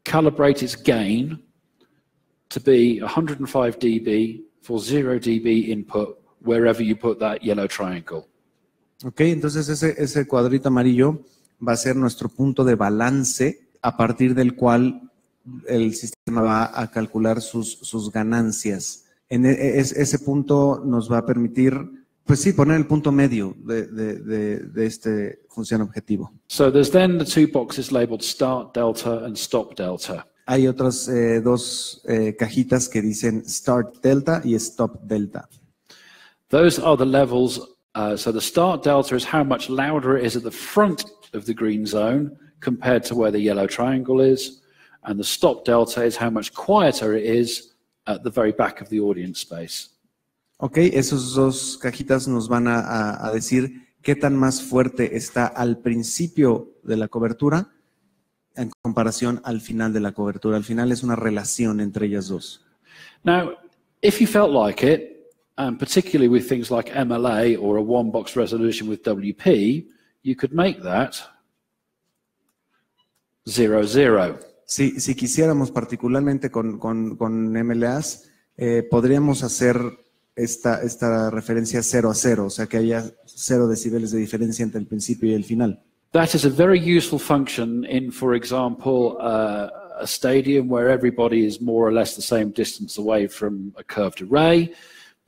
calibrate its gain to be 105 dB for 0 dB input wherever you put that yellow triangle. Ok, entonces ese cuadrito amarillo va a ser nuestro punto de balance a partir del cual el sistema va a calcular sus ganancias. Ese punto nos va a permitir, pues sí, poner el punto medio de este función objetivo. So there's then the two boxes labeled Start Delta and Stop Delta. Hay otras dos cajitas que dicen Start Delta y Stop Delta. Those are the levels. So the Start Delta is how much louder it is at the front of the green zone compared to where the yellow triangle is. And the Stop Delta is how much quieter it is at the very back of the audience space. Ok, esos dos cajitas nos van a decir qué tan más fuerte está al principio de la cobertura en comparación al final de la cobertura. Al final es una relación entre ellas dos. Now, if you felt like it, and particularly with things like MLA or a one-box resolution with WP, you could make that 0-0. Si quisiéramos, particularmente con MLAs, podríamos hacer esta referencia 0-0, o sea que haya 0 decibeles de diferencia entre el principio y el final. That is a very useful function in, for example, a stadium where everybody is more or less the same distance away from a curved array.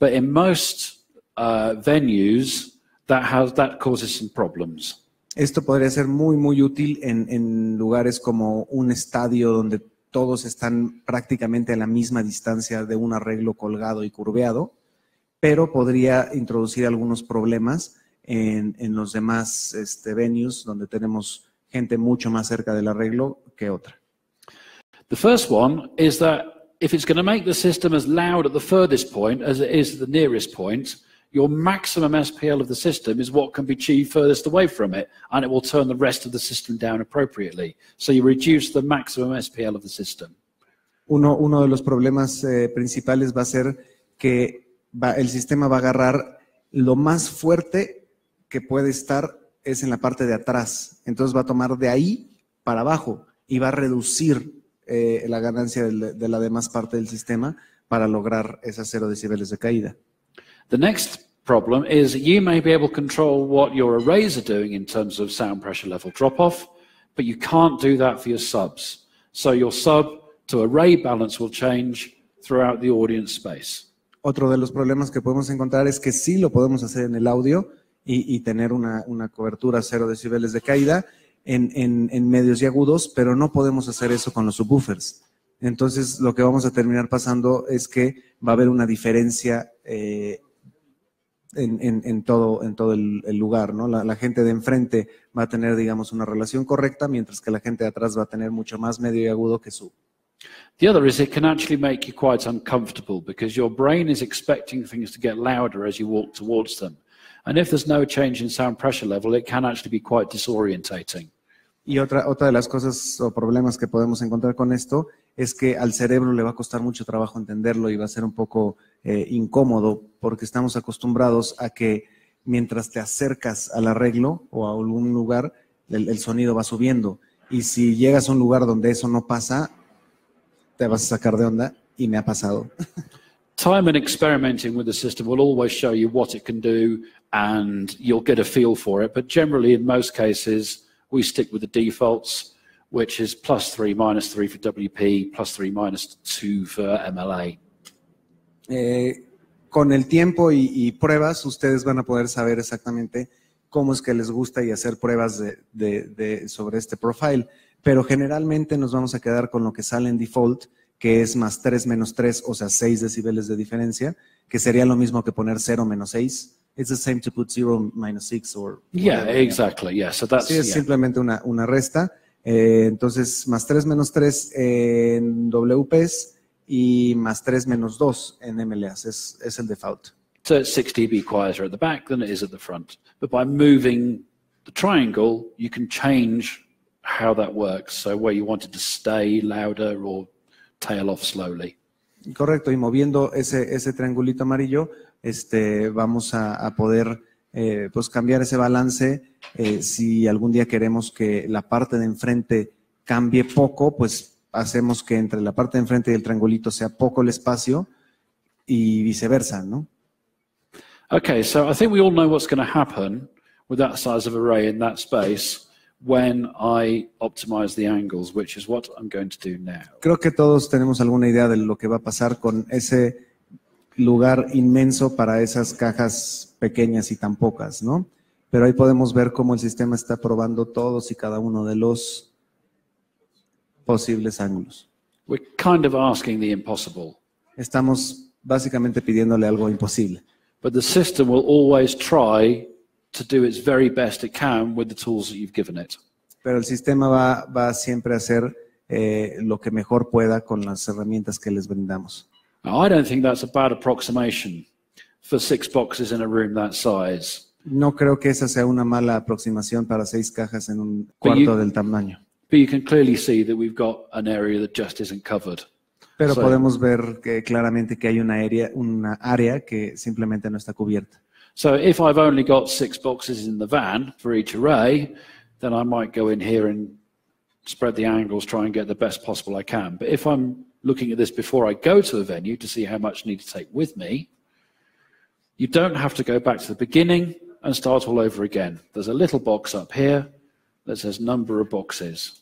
But in most venues, that causes some problems. Esto podría ser muy útil en lugares como un estadio donde todos están prácticamente a la misma distancia de un arreglo colgado y curveado, pero podría introducir algunos problemas en los demás venues donde tenemos gente mucho más cerca del arreglo que otra. The first one is that if it's going to make the system as loud at the furthest point as it is at the nearest point, your maximum SPL of the system is what can be achieved furthest away from it, and it will turn the rest of the system down appropriately. So you reduce the maximum SPL of the system. Uno de los problemas principales va a ser que el sistema va a agarrar lo más fuerte que puede estar es en la parte de atrás. Entonces va a tomar de ahí para abajo y va a reducir la ganancia de la demás parte del sistema para lograr esas 0 decibeles de caída. The next problem is you may be able to control what your arrays are doing in terms of sound pressure level drop-off, but you can't do that for your subs. So your sub to array balance will change throughout the audience space. Otro de los problemas que podemos encontrar es que sí lo podemos hacer en el audio y tener una cobertura 0 decibeles de caída en medios y agudos, pero no podemos hacer eso con los subwoofers. Entonces, lo que vamos a terminar pasando es que va a haber una diferencia en todo el lugar, ¿no? La gente de enfrente va a tener, digamos, una relación correcta, mientras que la gente de atrás va a tener mucho más medio y agudo que sub. The other is it can actually make you quite uncomfortable because your brain is expecting things to get louder as you walk towards them. And if there's no change in sound pressure level, it can actually be quite disorientating. Y otra de las cosas o problemas que podemos encontrar con esto es que al cerebro le va a costar mucho trabajo entenderlo y va a ser un poco incómodo porque estamos acostumbrados a que mientras te acercas al arreglo o a algún lugar, el sonido va subiendo. Y si llegas a un lugar donde eso no pasa, te vas a sacar de onda y me ha pasado. Time and experimenting with the system will always show you what it can do and you'll get a feel for it. But generally, in most cases, we stick with the defaults, which is +3, -3 for WP, +3, -2 for MLA. Con el tiempo y pruebas, ustedes van a poder saber exactamente cómo es que les gusta y hacer pruebas sobre este profile. Pero generalmente nos vamos a quedar con lo que sale en default, que es +3, -3, o sea, 6 decibeles de diferencia, que sería lo mismo que poner 0, -6. It's the same to put 0, -6 or... Yeah, exactly, yeah. So that's, sí, es simplemente una resta. Entonces, +3, -3 en WPs y +3, -2 en MLAs es el default. So it's 6 dB quieter at the back than it is at the front. But by moving the triangle, you can change how that works. So where you want it to stay louder or tail off slowly. Correcto, y moviendo ese triangulito amarillo, vamos a poder pues cambiar ese balance. Si algún día queremos que la parte de enfrente cambie poco, pues hacemos que entre la parte de enfrente y el triangulito sea poco el espacio y viceversa, ¿no? Okay, so I think we all know what's going to happen with that size of array in that space when I optimize the angles, which is what I'm going to do now. Creo que todos tenemos alguna idea de lo que va a pasar con ese lugar inmenso para esas cajas pequeñas y tan pocas, ¿no? Pero ahí podemos ver cómo el sistema está probando todos y cada uno de los posibles ángulos. We're kind of asking the impossible. Estamos básicamente pidiéndole algo imposible. But the system will always try to do its very best it can with the tools that you've given it. Pero el sistema va siempre a hacer lo que mejor pueda con las herramientas que les brindamos. Now, I don't think that's a bad approximation for 6 boxes in a room that size. No creo que esa sea una mala aproximación para 6 cajas en un cuarto del tamaño. But you can clearly see that we've got an area that just isn't covered. Pero podemos ver claramente que hay una área que simplemente no está cubierta. So if I've only got 6 boxes in the van for each array, then I might go in here and spread the angles, try and get the best possible I can. But if I'm looking at this before I go to a venue to see how much I need to take with me, you don't have to go back to the beginning and start all over again. There's a little box up here that says number of boxes.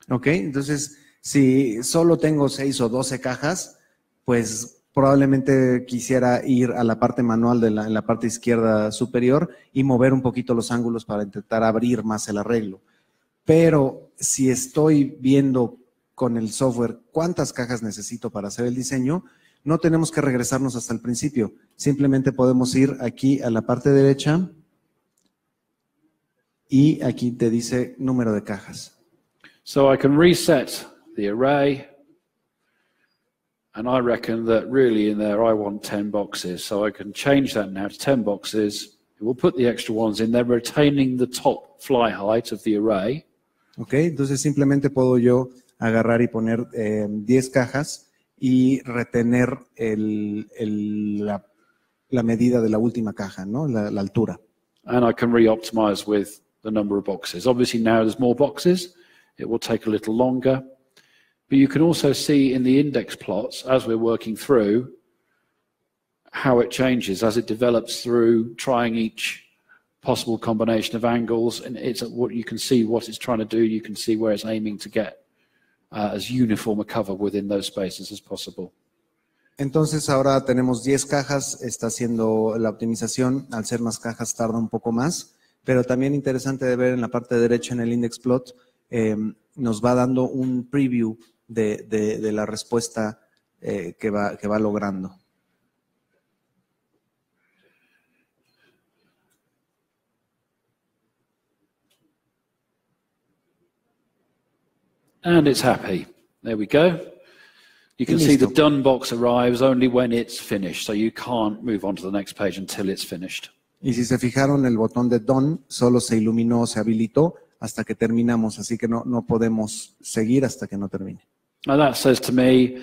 Ok, entonces si solo tengo 6 o 12 cajas, pues probablemente quisiera ir a la parte manual en la parte izquierda superior y mover un poquito los ángulos para intentar abrir más el arreglo. Pero si estoy viendo con el software cuántas cajas necesito para hacer el diseño, no tenemos que regresarnos hasta el principio. Simplemente podemos ir aquí a la parte derecha y aquí te dice número de cajas. So I can reset the array. And I reckon that really in there I want 10 boxes. So I can change that now to 10 boxes. We'll put the extra ones in there, retaining the top fly height of the array. Ok, entonces simplemente puedo yo agarrar y poner 10 cajas y retener la medida de la última caja, ¿no? La altura. And I can re-optimize with the number of boxes. Obviously now there's more boxes. It will take a little longer. But you can also see in the index plots, as we're working through, how it changes as it develops through trying each possible combination of angles. And it's what you can see what it's trying to do. You can see where it's aiming to get as uniform a cover within those spaces as possible. Entonces ahora tenemos 10 cajas, está haciendo la optimización. Al ser más cajas tarda un poco más, pero también interesante de ver en la parte derecha en el index plot, nos va dando un preview de la respuesta que va logrando. And it's happy. There we go. You can see the done box arrives only when it's finished, so you can't move on to the next page until it's finished. Y si se fijaron, el botón de done solo se iluminó, se habilitó hasta que terminamos, así que no podemos seguir hasta que no termine. Now that says to me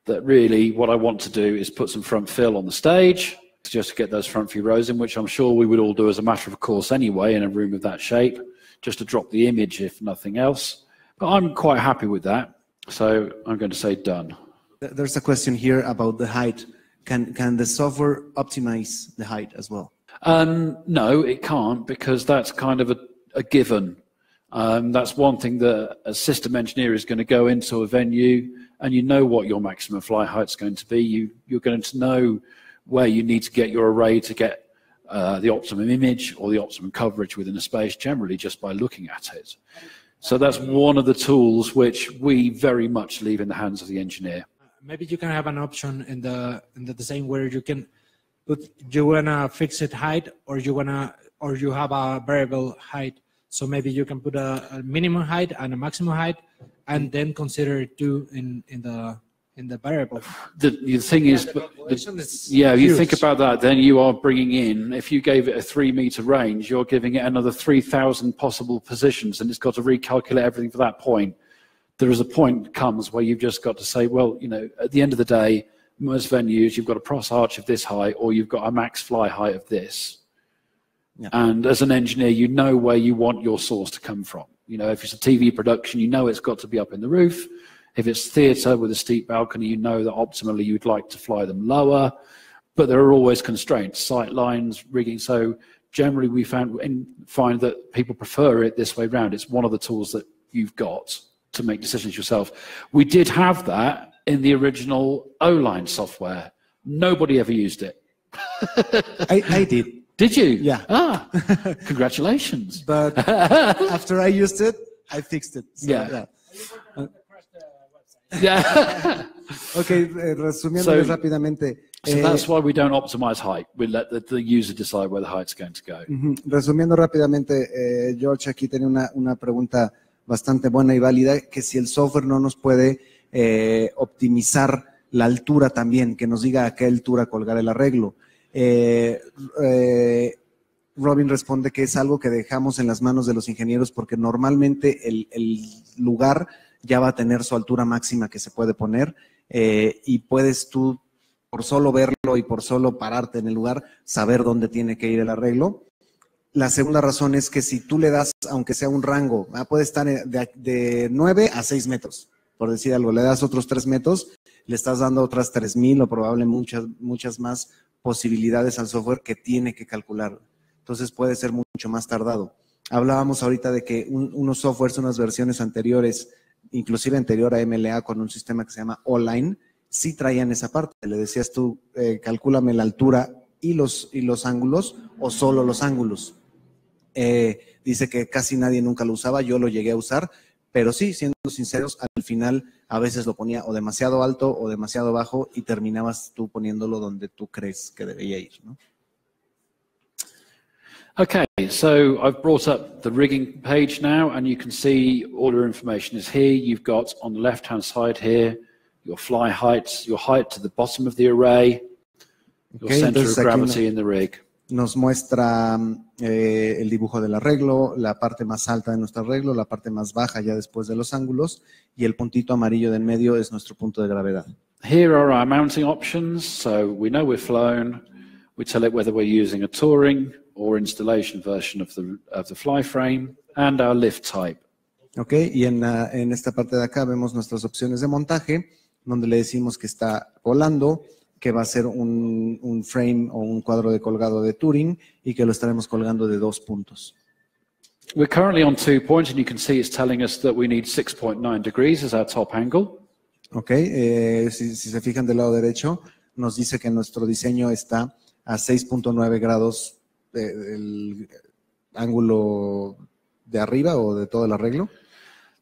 that really what I want to do is put some front fill on the stage, just to get those front few rows in, which I'm sure we would all do as a matter of course anyway in a room of that shape, just to drop the image if nothing else. But I'm quite happy with that, so I'm going to say done. There's a question here about the height. Can the software optimize the height as well? No, it can't, because that's kind of a given. That's one thing that a system engineer is going to go into a venue, and you know what your maximum fly height is going to be. You're going to know where you need to get your array to get the optimum image or the optimum coverage within a space, generally just by looking at it. So that's one of the tools which we very much leave in the hands of the engineer. Maybe you can have an option in the design where you can put, you wanna fixed height, or you have a variable height. So maybe you can put a minimum height and a maximum height, and then consider two in the variable. The thing is, yeah, you think about that, then you are bringing in, if you gave it a 3 meter range, you're giving it another 3,000 possible positions, and it's got to recalculate everything for that point. There is a point comes where you've just got to say, well, you know, at the end of the day, most venues, you've got a cross arch of this height, or you've got a max fly height of this. Yeah. And as an engineer, you know where you want your source to come from. You know, if it's a TV production, you know it's got to be up in the roof. If it's theatre with a steep balcony, you know that optimally you'd like to fly them lower. But there are always constraints, sight lines, rigging. So generally we find that people prefer it this way round. It's one of the tools that you've got to make decisions yourself. We did have that in the original O-line software. Nobody ever used it. I did. Did you? Yeah. Ah, congratulations. But after I used it, I fixed it. So, yeah. Yeah. Okay, resumiendo rápidamente. So that's why we don't optimize height. We let the user decide where the height's going to go. Resumiendo rápidamente, George aquí tiene una pregunta bastante buena y válida, que si el software no nos puede optimizar la altura también, que nos diga a qué altura colgar el arreglo. Robin responde que es algo que dejamos en las manos de los ingenieros, porque normalmente el lugar ya va a tener su altura máxima que se puede poner, y puedes tú, por solo verlo y por solo pararte en el lugar, saber dónde tiene que ir el arreglo. La segunda razón es que si tú le das, aunque sea un rango, puede estar de 9 a 6 metros, por decir algo, le das otros 3 metros, le estás dando otras 3,000 o probablemente muchas más posibilidades al software que tiene que calcular. Entonces puede ser mucho más tardado. Hablábamos ahorita de que unos softwares, unas versiones anteriores, inclusive anterior a MLA, con un sistema que se llama O-Line, sí traían esa parte. Le decías tú, calcúlame la altura y los ángulos, o solo los ángulos. Dice que casi nadie nunca lo usaba, yo lo llegué a usar, pero sí, siendo sinceros, al final a veces lo ponía o demasiado alto o demasiado bajo y terminabas tú poniéndolo donde tú crees que debería ir, ¿no? Okay, so I've brought up the rigging page now, and you can see all your information is here. You've got on the left-hand side here your fly heights, your height to the bottom of the array, your center of gravity in the rig. Nos muestra el dibujo del arreglo, la parte más alta de nuestro arreglo, la parte más baja ya después de los ángulos, y el puntito amarillo del medio es nuestro punto de gravedad. Here are our mounting options. So we know we're flown. We tell it whether we're using a touring or installation version of the fly frame, and our lift type. Okay, y en esta parte de acá vemos nuestras opciones de montaje, donde le decimos que está volando, que va a ser un frame o un cuadro de colgado de Touring, y que lo estaremos colgando de 2 puntos. We're currently on 2 points, and you can see it's telling us that we need 6.9 degrees as our top angle. Okay, si se fijan del lado derecho, nos dice que nuestro diseño está a 6.9 grados del ángulo de arriba o de todo el arreglo.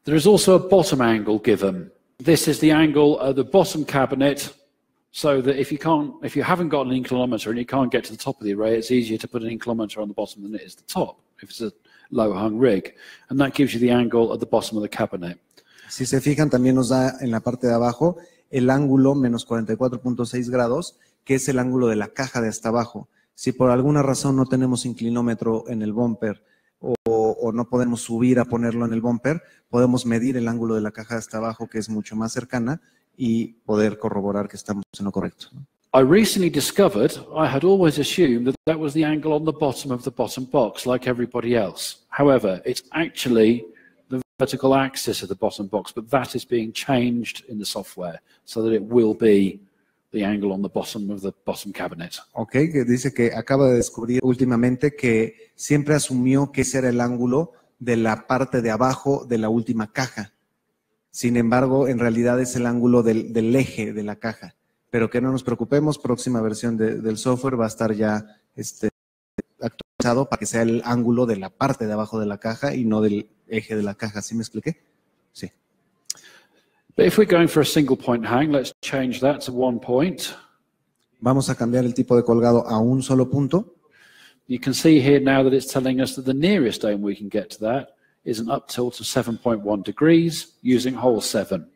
There is also a bottom angle given. This is the angle of the bottom cabinet, so that if you haven't got an inclinometer and you can't get to the top of the array, it's easier to put an inclinometer on the bottom than it is the top, if it's a low hung rig. And that gives you the angle at the bottom of the cabinet. Si se fijan, también nos da en la parte de abajo el ángulo menos 44.6 grados, que es el ángulo de la caja de hasta abajo. Si por alguna razón no tenemos inclinómetro en el bumper o no podemos subir a ponerlo en el bumper, podemos medir el ángulo de la caja de hasta abajo, que es mucho más cercana, y poder corroborar que estamos en lo correcto. I recently discovered I had always assumed that was the angle on the bottom of the bottom box, like everybody else. However, it's actually the vertical axis of the bottom box, but that is being changed in the software so that it will be the angle on the bottom of the bottom cabinet. Ok, que dice que acaba de descubrir últimamente que siempre asumió que ese era el ángulo de la parte de abajo de la última caja. Sin embargo, en realidad es el ángulo del eje de la caja. Pero que no nos preocupemos, próxima versión del software va a estar ya actualizado para que sea el ángulo de la parte de abajo de la caja y no del eje de la caja. ¿Sí me expliqué? Sí. But if we're going for a single point hang, let's change that to 1 point. Vamos a cambiar el tipo de colgado a un solo punto. You can see here now that it's telling us that the nearest aim we can get to that is an up tilt of 7.1 degrees using hole 7.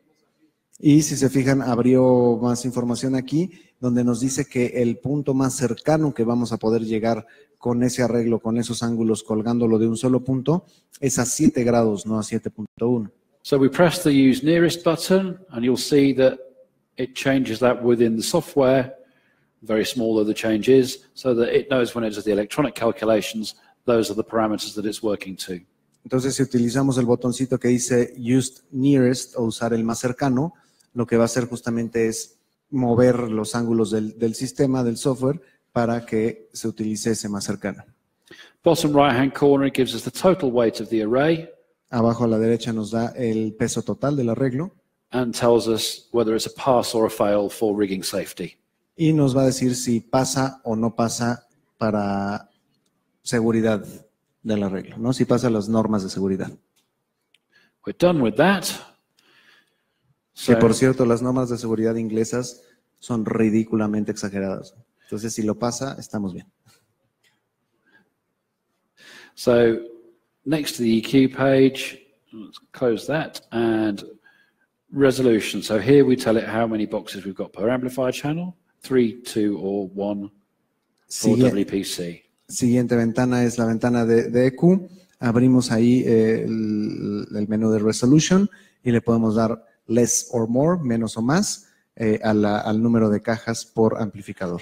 Y si se fijan, abrió más información aquí, donde nos dice que el punto más cercano que vamos a poder llegar con ese arreglo, con esos ángulos, colgándolo de un solo punto, es a 7 grados, no a 7.1. So we press the use nearest button, and you'll see that it changes that within the software. Very small though the change is, so that it knows when it does the electronic calculations, those are the parameters that it's working to. Entonces, si utilizamos el botoncito que dice Use Nearest o usar el más cercano, lo que va a hacer justamente es mover los ángulos del sistema, del software, para que se utilice ese más cercano. Bottom right-hand corner, it gives us the total weight of the array. Abajo a la derecha nos da el peso total del arreglo. And tells us whether it's a pass or a fail for rigging safety. Y nos va a decir si pasa o no pasa para seguridad del arreglo, ¿no? Si pasa las normas de seguridad. We're done with that. Que por cierto, las normas de seguridad inglesas son ridículamente exageradas. Entonces, si lo pasa, estamos bien. So, next to the EQ page, let's close that, and resolution. So here we tell it how many boxes we've got per amplifier channel, 3, 2, or 1 for WPC. Siguiente ventana es la ventana de EQ. Abrimos ahí el menú de resolution y le podemos dar less or more, menos o más, al número de cajas por amplificador.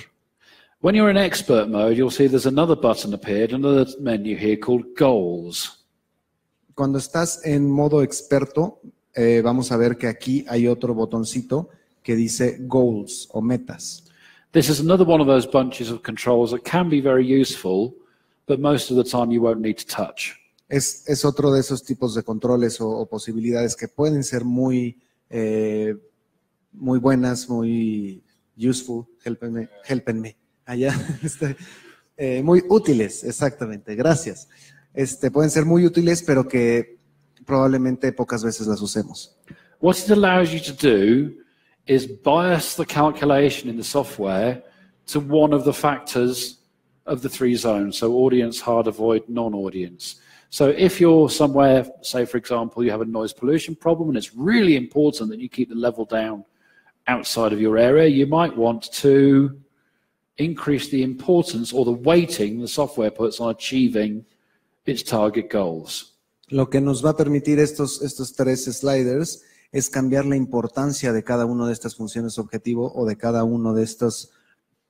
When you're in expert mode, you'll see there's another button appeared, another menu here called goals. Cuando estás en modo experto, vamos a ver que aquí hay otro botoncito que dice goals o metas. This is another one of those bunches of controls that can be very useful, but most of the time you won't need to touch. Es otro de esos tipos de controles o posibilidades que pueden ser muy buenas, muy useful, helpenme, allá, muy útiles, exactamente, gracias. Pueden ser muy útiles, pero que probablemente pocas veces las usemos. What it allows you to do is bias the calculation in the software to one of the factors of the 3 zones, so audience, hard avoid, non-audience. So if you're somewhere, say for example, you have a noise pollution problem and it's really important that you keep the level down outside of your area, you might want to increase the importance or the weighting the software puts on achieving its target goals. Lo que nos va a permitir estos 3 sliders es cambiar la importancia de cada una de estas funciones objetivo o de cada una de estas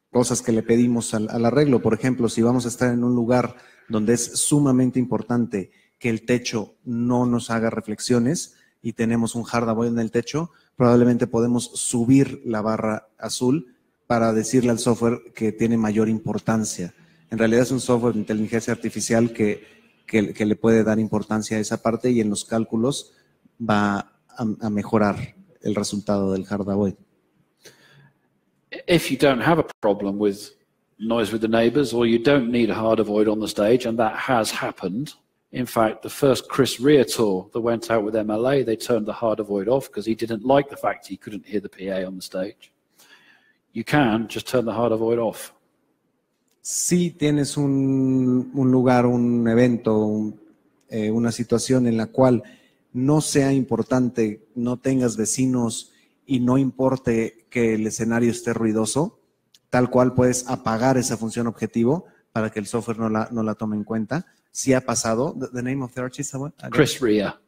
cosas que le pedimos al arreglo. Por ejemplo, si vamos a estar en un lugar donde es sumamente importante que el techo no nos haga reflexiones y tenemos un hard avoid en el techo, probablemente podemos subir la barra azul para decirle al software que tiene mayor importancia. En realidad es un software de inteligencia artificial que le puede dar importancia a esa parte y en los cálculos va a mejorar el resultado del hard avoid. If you don't have a problem with noise with the neighbors or you don't need a hard avoid on the stage, and that has happened. In fact, the first Chris Rea tour that went out with MLA, they turned the hard avoid off because he didn't like the fact he couldn't hear the PA on the stage. You can just turn the hard avoid off. Si tienes un lugar, un evento, una situación en la cual no sea importante, no tengas vecinos y no importe que el escenario esté ruidoso, tal cual puedes apagar esa función objetivo para que el software no la tome en cuenta. Sí ha pasado. The name of the artist? Chris Rea.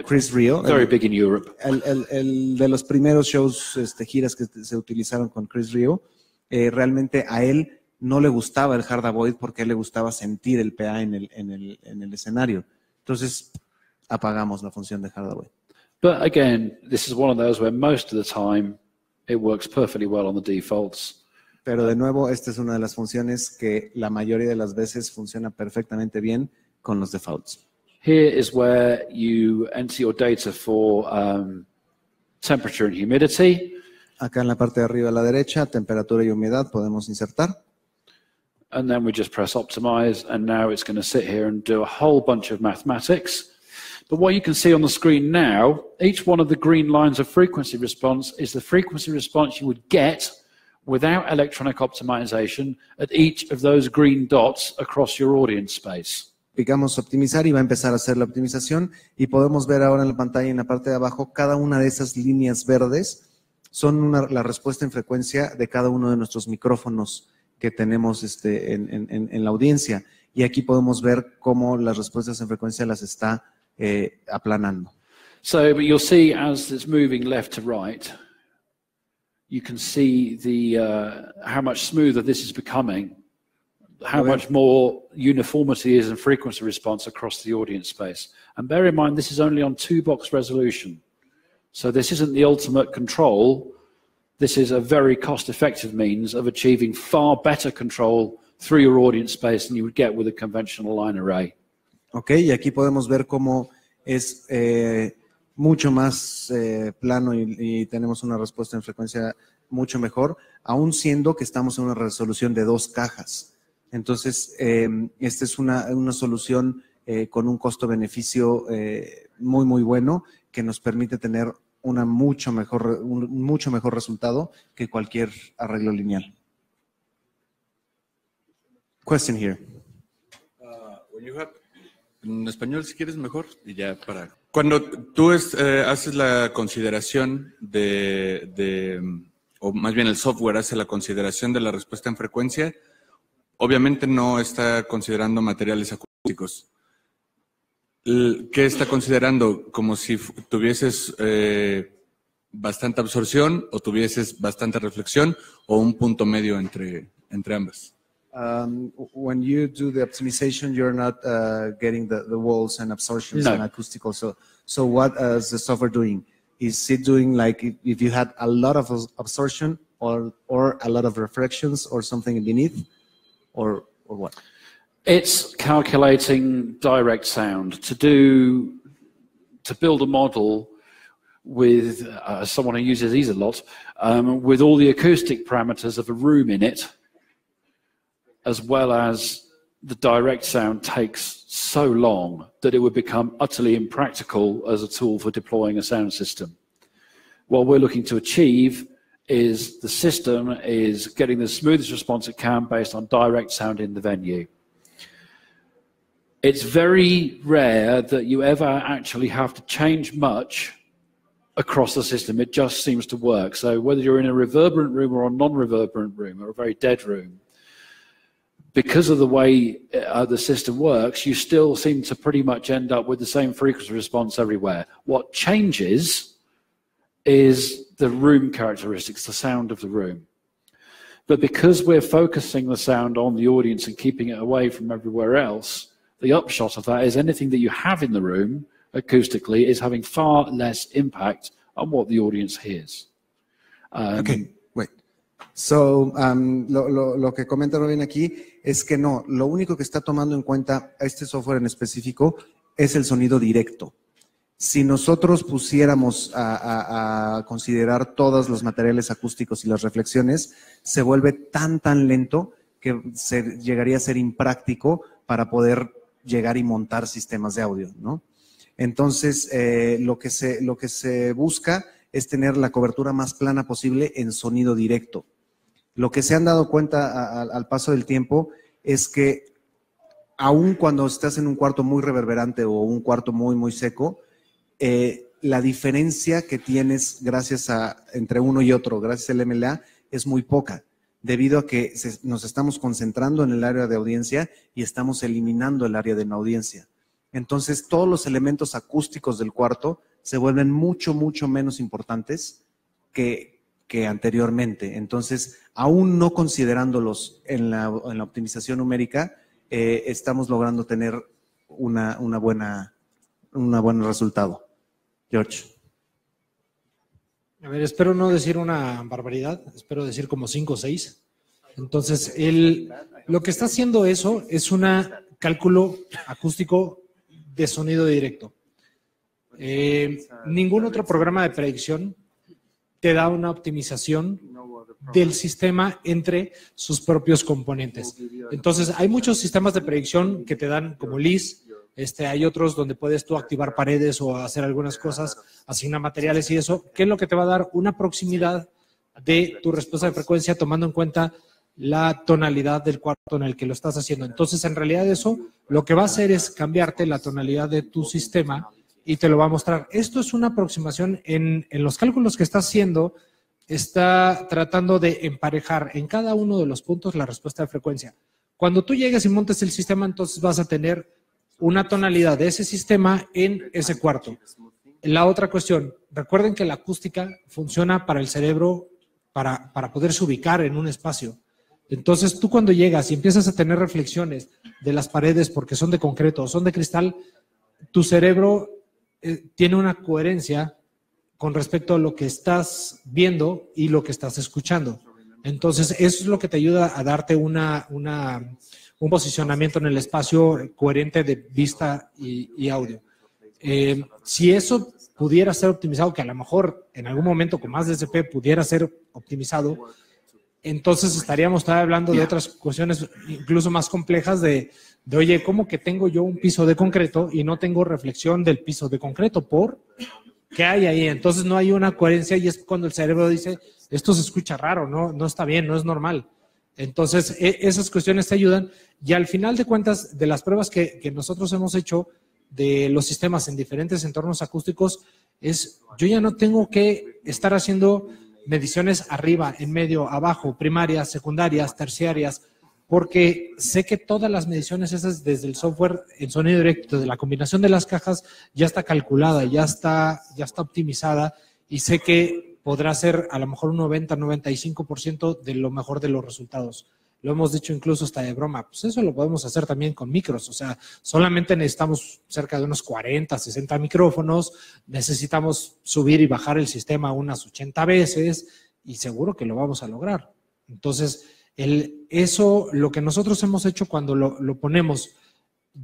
Chris Rea. Very big in Europe. El de los primeros shows, giras que se utilizaron con Chris Rea, realmente a él no le gustaba el hard avoid porque a él le gustaba sentir el PA en el escenario. Entonces apagamos la función de hard avoid. But again, this is one of those where most of the time it works perfectly well on the defaults. Pero de nuevo, esta es una de las funciones que la mayoría de las veces funciona perfectamente bien con los defaults. Here is where you enter your data for temperature and humidity. Acá en la parte de arriba a la derecha, temperatura y humedad podemos insertar. And then we just press optimize, and now it's going to sit here and do a whole bunch of mathematics. But what you can see on the screen now, each one of the green lines of frequency response is the frequency response you would get without electronic optimization at each of those green dots across your audience space. Picamos optimizar y va a empezar a hacer la optimización y podemos ver ahora en la pantalla en la parte de abajo cada una de esas líneas verdes son la respuesta en frecuencia de cada uno de nuestros micrófonos que tenemos en la audiencia. Y aquí podemos ver cómo las respuestas en frecuencia las está aplanando. So but you'll see as it's moving left to right, you can see how much smoother this is becoming, how much more uniformity is in frequency response across the audience space. And bear in mind, this is only on 2-box resolution. So this isn't the ultimate control. This is a very cost-effective means of achieving far better control through your audience space than you would get with a conventional line array. Ok, y aquí podemos ver cómo es mucho más plano y tenemos una respuesta en frecuencia mucho mejor, aún siendo que estamos en una resolución de 2 cajas. Entonces, esta es una solución con un costo-beneficio muy, muy bueno que nos permite tener un mucho mejor resultado que cualquier arreglo lineal. Question here. En español, si quieres, mejor. Y ya para... Cuando tú haces la consideración o más bien el software hace la consideración de la respuesta en frecuencia, obviamente no está considerando materiales acústicos. ¿Qué está considerando? Como si tuvieses bastante absorción o tuvieses bastante reflexión o un punto medio entre ambas. When you do the optimization, you're not getting the walls and absorptions and acoustical. So what is the software doing? Is it doing like if you had a lot of absorption or a lot of reflections or something beneath, or what? It's calculating direct sound to build a model with someone who uses these a lot, with all the acoustic parameters of a room in it, as well as the direct sound takes so long that it would become utterly impractical as a tool for deploying a sound system. What we're looking to achieve is the system is getting the smoothest response it can based on direct sound in the venue. It's very rare that you ever actually have to change much across the system. It just seems to work. So whether you're in a reverberant room or a non-reverberant room or a very dead room, because of the way the system works, you still seem to pretty much end up with the same frequency response everywhere. What changes is the room characteristics, the sound of the room. But because we're focusing the sound on the audience and keeping it away from everywhere else, the upshot of that is anything that you have in the room acoustically is having far less impact on what the audience hears. Okay, wait. So, lo que comenta Robin aquí es que no, lo único que está tomando en cuenta este software en específico es el sonido directo. Si nosotros pusiéramos a considerar todos los materiales acústicos y las reflexiones, se vuelve tan lento que llegaría a ser impráctico para poder llegar y montar sistemas de audio, ¿no? Entonces, lo que se busca es tener la cobertura más plana posible en sonido directo. Lo que se han dado cuenta al paso del tiempo es que aun cuando estás en un cuarto muy reverberante o un cuarto muy, muy seco, la diferencia que tienes entre uno y otro, gracias al MLA, es muy poca, debido a que nos estamos concentrando en el área de audiencia y estamos eliminando el área de no audiencia. Entonces, todos los elementos acústicos del cuarto se vuelven mucho, mucho menos importantes que anteriormente. Entonces, aún no considerándolos en la optimización numérica, estamos logrando tener un buen resultado. George. A ver, espero no decir una barbaridad, espero decir como 5 o 6. Entonces, lo que está haciendo eso es un cálculo acústico de sonido directo. Ningún otro programa de predicción te da una optimización del sistema entre sus propios componentes. Entonces, hay muchos sistemas de predicción que te dan como LIS. Hay otros donde puedes tú activar paredes o hacer algunas cosas, asignar materiales y eso, que es lo que te va a dar una proximidad de tu respuesta de frecuencia tomando en cuenta la tonalidad del cuarto en el que lo estás haciendo. Entonces, en realidad eso lo que va a hacer es cambiarte la tonalidad de tu sistema y te lo va a mostrar. Esto es una aproximación en los cálculos que está haciendo, está tratando de emparejar en cada uno de los puntos la respuesta de frecuencia. Cuando tú llegues y montes el sistema, entonces vas a tener una tonalidad de ese sistema en ese cuarto. La otra cuestión, recuerden que la acústica funciona para el cerebro para poderse ubicar en un espacio. Entonces, tú cuando llegas y empiezas a tener reflexiones de las paredes porque son de concreto o son de cristal, tu cerebro tiene una coherencia con respecto a lo que estás viendo y lo que estás escuchando. Entonces, eso es lo que te ayuda a darte un posicionamiento en el espacio coherente de vista y audio. Si eso pudiera ser optimizado, que a lo mejor en algún momento con más DSP pudiera ser optimizado, entonces estaríamos todavía hablando de otras cuestiones incluso más complejas de oye, ¿cómo que tengo yo un piso de concreto y no tengo reflexión del piso de concreto? ¿Por qué hay ahí? Entonces no hay una coherencia y es cuando el cerebro dice, esto se escucha raro, no está bien, no es normal. Entonces, esas cuestiones te ayudan y al final de cuentas, de las pruebas que nosotros hemos hecho de los sistemas en diferentes entornos acústicos, yo ya no tengo que estar haciendo mediciones arriba, en medio, abajo, primarias, secundarias, terciarias, porque sé que todas las mediciones esas desde el software en sonido directo, de la combinación de las cajas, ya está calculada, ya está optimizada y sé que podrá ser a lo mejor un 90-95% de lo mejor de los resultados. Lo hemos dicho incluso hasta de broma, pues eso lo podemos hacer también con micros, o sea, solamente necesitamos cerca de unos 40, 60 micrófonos, necesitamos subir y bajar el sistema unas 80 veces y seguro que lo vamos a lograr. Entonces, eso, lo que nosotros hemos hecho cuando lo ponemos,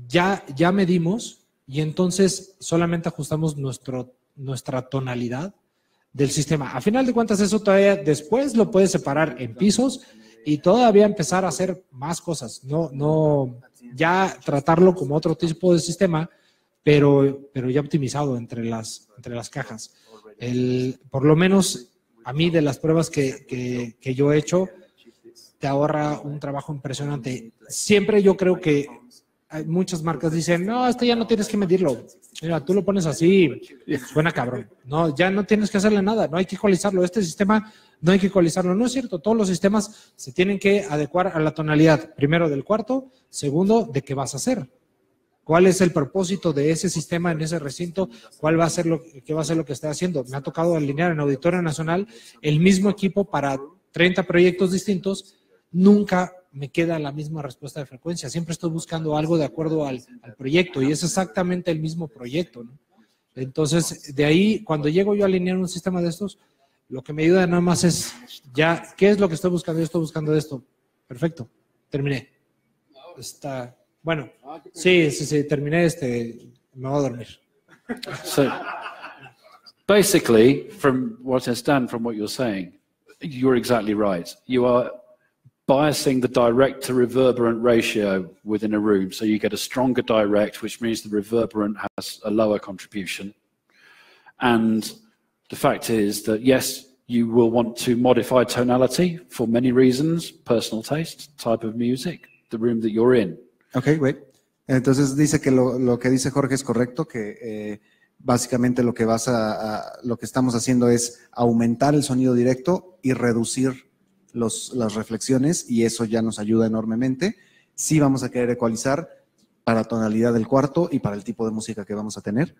ya medimos y entonces solamente ajustamos nuestra tonalidad del sistema. A final de cuentas, eso todavía después lo puedes separar en pisos y todavía empezar a hacer más cosas. No ya tratarlo como otro tipo de sistema, pero ya optimizado entre las cajas. Por lo menos a mí de las pruebas que yo he hecho, te ahorra un trabajo impresionante. Siempre yo creo que hay muchas marcas dicen, no, esto ya no tienes que medirlo. Mira, tú lo pones así, suena cabrón. No, ya no tienes que hacerle nada, no hay que ecualizarlo. Este sistema no hay que ecualizarlo. No es cierto, todos los sistemas se tienen que adecuar a la tonalidad, primero del cuarto, segundo, de qué vas a hacer. ¿Cuál es el propósito de ese sistema en ese recinto? ¿Qué va a ser lo que está haciendo? Me ha tocado alinear en Auditorio Nacional el mismo equipo para 30 proyectos distintos. Nunca me queda la misma respuesta de frecuencia. Siempre estoy buscando algo de acuerdo al proyecto y es exactamente el mismo proyecto, ¿no? Entonces, de ahí, cuando llego yo a alinear un sistema de estos, lo que me ayuda nada más es ya, ¿qué es lo que estoy buscando? Yo estoy buscando esto. Perfecto, terminé. Bueno, sí, terminé, me voy a dormir. So, basically, from what you're saying, you're exactly right. You are biasing the direct to reverberant ratio within a room. So you get a stronger direct, which means the reverberant has a lower contribution. And the fact is that, yes, you will want to modify tonality for many reasons, personal taste, type of music, the room that you're in. Ok, great. Entonces dice que lo que dice Jorge es correcto, que básicamente lo que estamos haciendo es aumentar el sonido directo y reducir las reflexiones y eso ya nos ayuda enormemente. Sí vamos a querer ecualizar para tonalidad del cuarto y para el tipo de música que vamos a tener.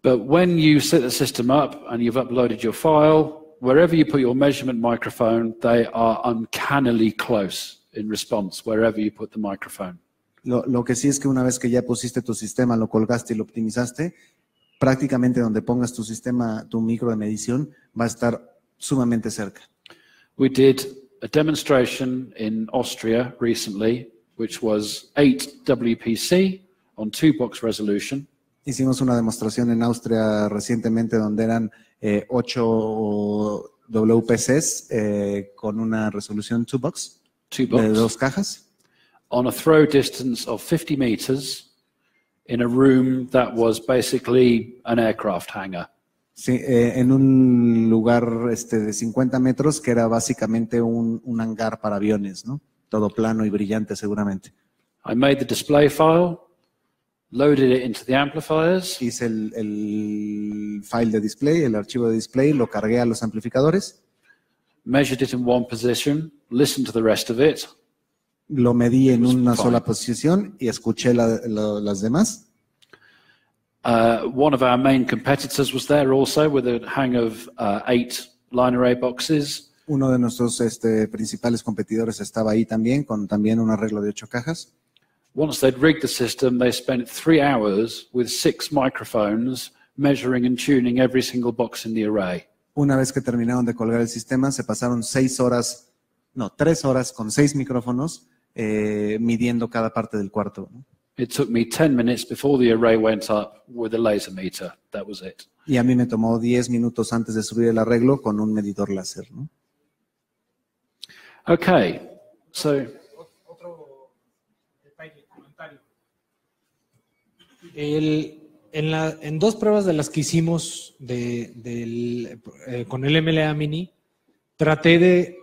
But when you set the system up and you've uploaded your file, wherever you put your measurement microphone, they are uncannily close in response, wherever you put the microphone. Lo que sí es que una vez que ya pusiste tu sistema, lo colgaste y lo optimizaste, prácticamente donde pongas tu sistema, tu micro de medición, va a estar sumamente cerca. We did a demonstration in Austria recently, which was 8 WPC on 2-box resolution. Hicimos una demostración en Austria recientemente donde eran 8 WPCs con una resolución 2-box de 2 cajas. On a throw distance of 50 meters in a room that was basically an aircraft hangar. Sí, en un lugar de 50 metros que era básicamente un hangar para aviones, ¿no? Todo plano y brillante seguramente. I made the display file, loaded it into the amplifiers. Hice el file de display, el archivo de display, lo cargué a los amplificadores. Measured it in one position, listened to the rest of it. Lo medí en una sola posición y escuché las demás. One of our main competitors was there also with a hang of 8 line array boxes. Uno de nuestros principales competidores estaba ahí también, con también un arreglo de 8 cajas. Once they'd rigged the system, they spent 3 hours with 6 microphones measuring and tuning every single box in the array. Una vez que terminaron de colgar el sistema, se pasaron 3 horas con 6 micrófonos midiendo cada parte del cuarto, ¿no? It took me 10 minutes before the array went up with a laser meter. That was it. Y a mí me tomó 10 minutos antes de subir el arreglo con un medidor láser, ¿no? Okay, so Otro detalle, comentario. En 2 pruebas de las que hicimos con el MLA Mini, traté de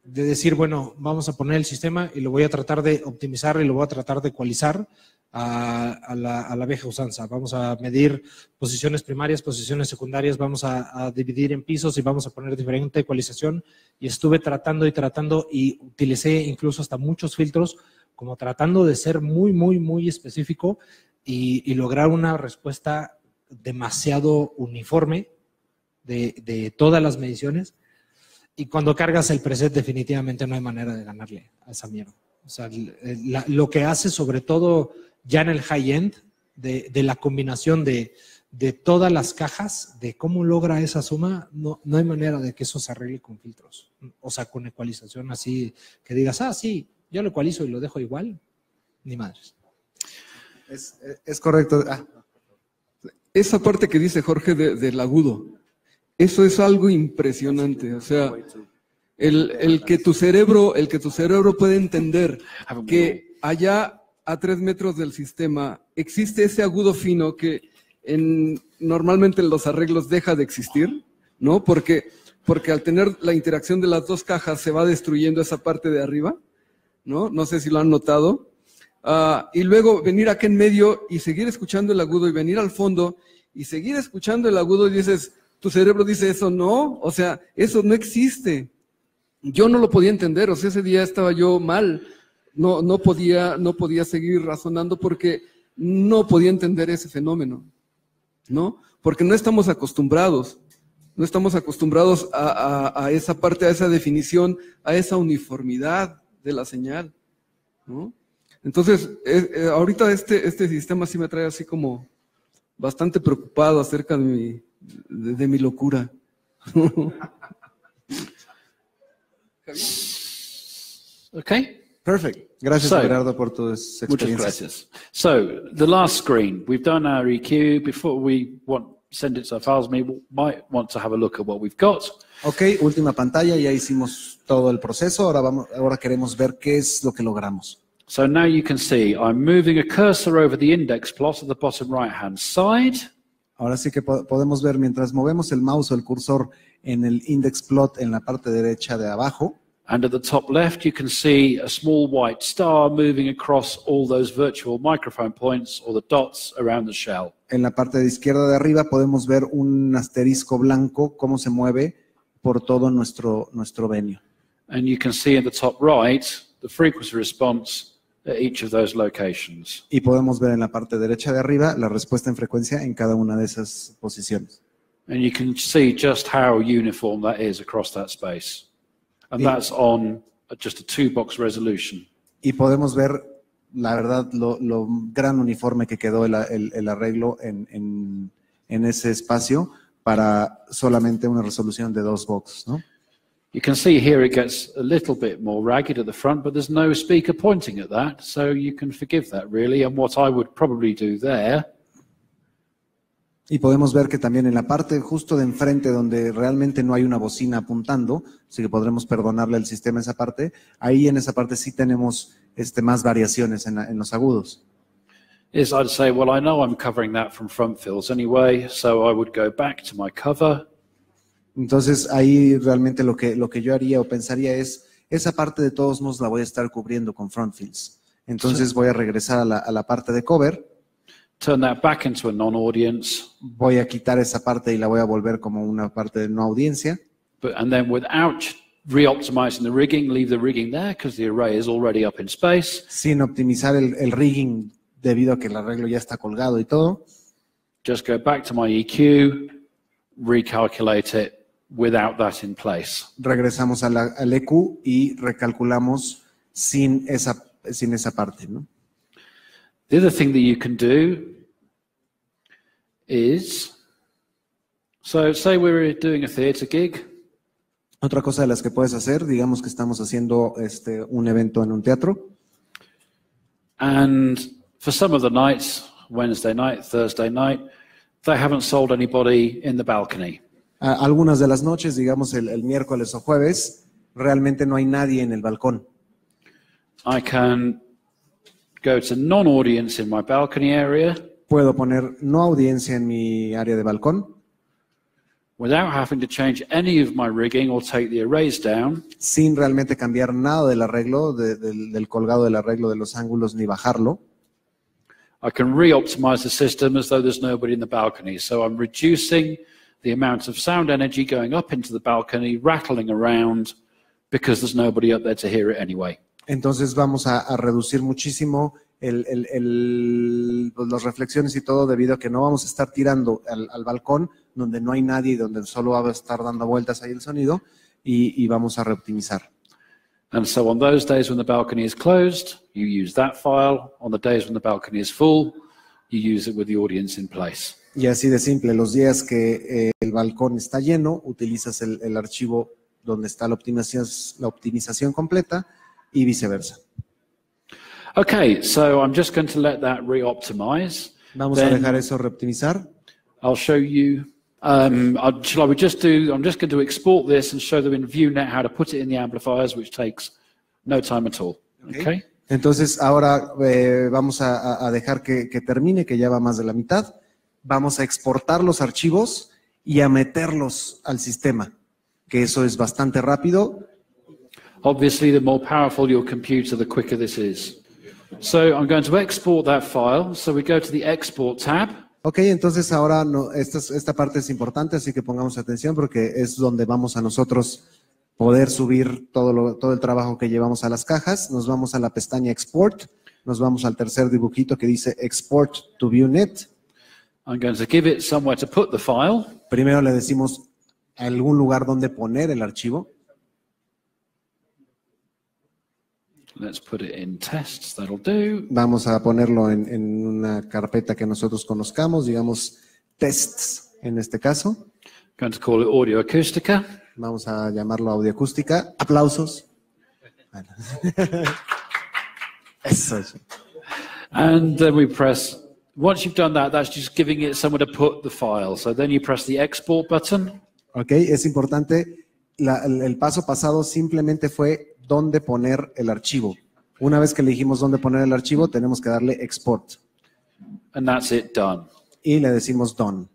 decir, bueno, vamos a poner el sistema y lo voy a tratar de optimizar y lo voy a tratar de ecualizar a la vieja usanza. Vamos a medir posiciones primarias, posiciones secundarias, vamos a dividir en pisos y vamos a poner diferente ecualización. Y estuve tratando y utilicé incluso hasta muchos filtros, como tratando de ser muy, muy, muy específico y lograr una respuesta demasiado uniforme de todas las mediciones. Y cuando cargas el preset, definitivamente no hay manera de ganarle a esa mierda. O sea, lo que hace sobre todo ya en el high-end, de la combinación de todas las cajas, de cómo logra esa suma, no hay manera de que eso se arregle con filtros. O sea, con ecualización así, que digas, sí, yo lo ecualizo y lo dejo igual, ni madres. Es correcto. Esa parte que dice Jorge del agudo, eso es algo impresionante. O sea, el que tu cerebro puede entender que allá a 3 metros del sistema existe ese agudo fino que normalmente en los arreglos deja de existir, ¿no? Porque al tener la interacción de las 2 cajas se va destruyendo esa parte de arriba, ¿no? No sé si lo han notado. Y luego venir acá en medio y seguir escuchando el agudo y venir al fondo y seguir escuchando el agudo y dices, tu cerebro dice, eso no, o sea, eso no existe. Yo no lo podía entender, o sea, ese día estaba yo mal, no podía seguir razonando porque no podía entender ese fenómeno, ¿no? Porque no estamos acostumbrados a esa parte, a esa definición, a esa uniformidad de la señal, ¿no? Entonces, ahorita este sistema sí me trae así como bastante preocupado acerca de mi locura. okay. Perfect. Gracias, Gerardo, por tus Muchas experiencias. gracias. So, the last screen, we've done our EQ. Before we send it to our files, we might want to have a look at what we've got. Ok, última pantalla, ya hicimos todo el proceso, ahora queremos ver qué es lo que logramos. So now you can see I'm moving a cursor over the index plot at the bottom right-hand side. Ahora sí que podemos ver mientras movemos el mouse o el cursor en el index plot en la parte derecha de abajo. And at the top left, you can see a small white star moving across all those virtual microphone points or the dots around the shell. En la parte de izquierda de arriba podemos ver un asterisco blanco, cómo se mueve por todo nuestro venue. And you can see in the top right, the frequency response at each of those locations. Y podemos ver en la parte derecha de arriba la respuesta en frecuencia en cada una de esas posiciones. And you can see just how uniform that is across that space. And that's on just a 2-box resolution. Y podemos ver, la verdad, lo gran uniforme que quedó el arreglo en en ese espacio para solamente una resolución de 2 box, ¿no? You can see here it gets a little bit more ragged at the front, but there's no speaker pointing at that, so you can forgive that really. And what I would probably do there. Y podemos ver que también en la parte justo de enfrente donde realmente no hay una bocina apuntando, así que podremos perdonarle al sistema esa parte, ahí en esa parte sí tenemos más variaciones en los agudos. Is I'd say, well, I know I'm covering that from front fills anyway, so I would go back to my cover. Entonces ahí realmente lo que yo haría o pensaría es, esa parte de todos modos la voy a estar cubriendo con front fills. Entonces voy a regresar a la parte de cover. Turn that back into a non-audience. Voy a quitar esa parte y la voy a volver como una parte de no audiencia. And then without re-optimizing the rigging, leave the rigging there because the array is already up in space. Sin optimizar el rigging debido a que el arreglo ya está colgado y todo. Just go back to my EQ, recalculate it without that in place. Regresamos al EQ y recalculamos sin esa parte, ¿no? The other thing that you can do is, so say we're doing a theatre gig. Otra cosa de las que puedes hacer, digamos que estamos haciendo un evento en un teatro. And for some of the nights, Wednesday night, Thursday night, they haven't sold anybody in the balcony. Algunas de las noches, digamos el miércoles o jueves, realmente no hay nadie en el balcón. I can go to non-audience in my balcony area. Puedo poner no audiencia en mi área de balcón. Without having to change any of my rigging or take the arrays down. Sin realmente cambiar nada del arreglo, del colgado del arreglo, de los ángulos, ni bajarlo. I can re-optimize the system as though there's nobody in the balcony. So I'm reducing the amount of sound energy going up into the balcony, rattling around, because there's nobody up there to hear it anyway. Entonces vamos a reducir muchísimo las reflexiones y todo debido a que no vamos a estar tirando al balcón donde no hay nadie y donde solo va a estar dando vueltas ahí el sonido y vamos a reoptimizar. And so on those days when the balcony is closed, you use that file. On the days when the balcony is full, you use it with the audience in place. Y así de simple, los días que el balcón está lleno, utilizas el archivo donde está la optimización completa y viceversa. Okay, so I'm just going to let that re-optimize. Vamos a dejar eso reoptimizar. I'll show you. I'm just going to export this and show them in ViewNet how to put it in the amplifiers, which takes no time at all. Okay. Entonces ahora vamos a dejar que termine, que ya va más de la mitad. Vamos a exportar los archivos y a meterlos al sistema, que eso es bastante rápido. Obviously, the more powerful your computer, the quicker this is. So I'm going to export that file. So we go to the Export tab. Ok, entonces ahora esta parte es importante, así que pongamos atención porque es donde vamos a nosotros poder subir todo el trabajo que llevamos a las cajas. Nos vamos a la pestaña Export, nos vamos al tercer dibujito que dice Export to ViewNet. I'm going to give it somewhere to put the file. Primero le decimos algún lugar donde poner el archivo. Let's put it in tests, that'll do. Vamos a ponerlo en una carpeta que nosotros conozcamos, digamos tests en este caso. Going to call it Audio Acústica. Vamos a llamarlo Audio Acústica. Aplausos. Bueno. Eso es. And then we press, once you've done that, that's just giving it somewhere to put the file. So then you press the export button. Ok, es importante. El paso pasado simplemente fue dónde poner el archivo. Una vez que le dijimos dónde poner el archivo, tenemos que darle export. And that's it, done. Y le decimos done.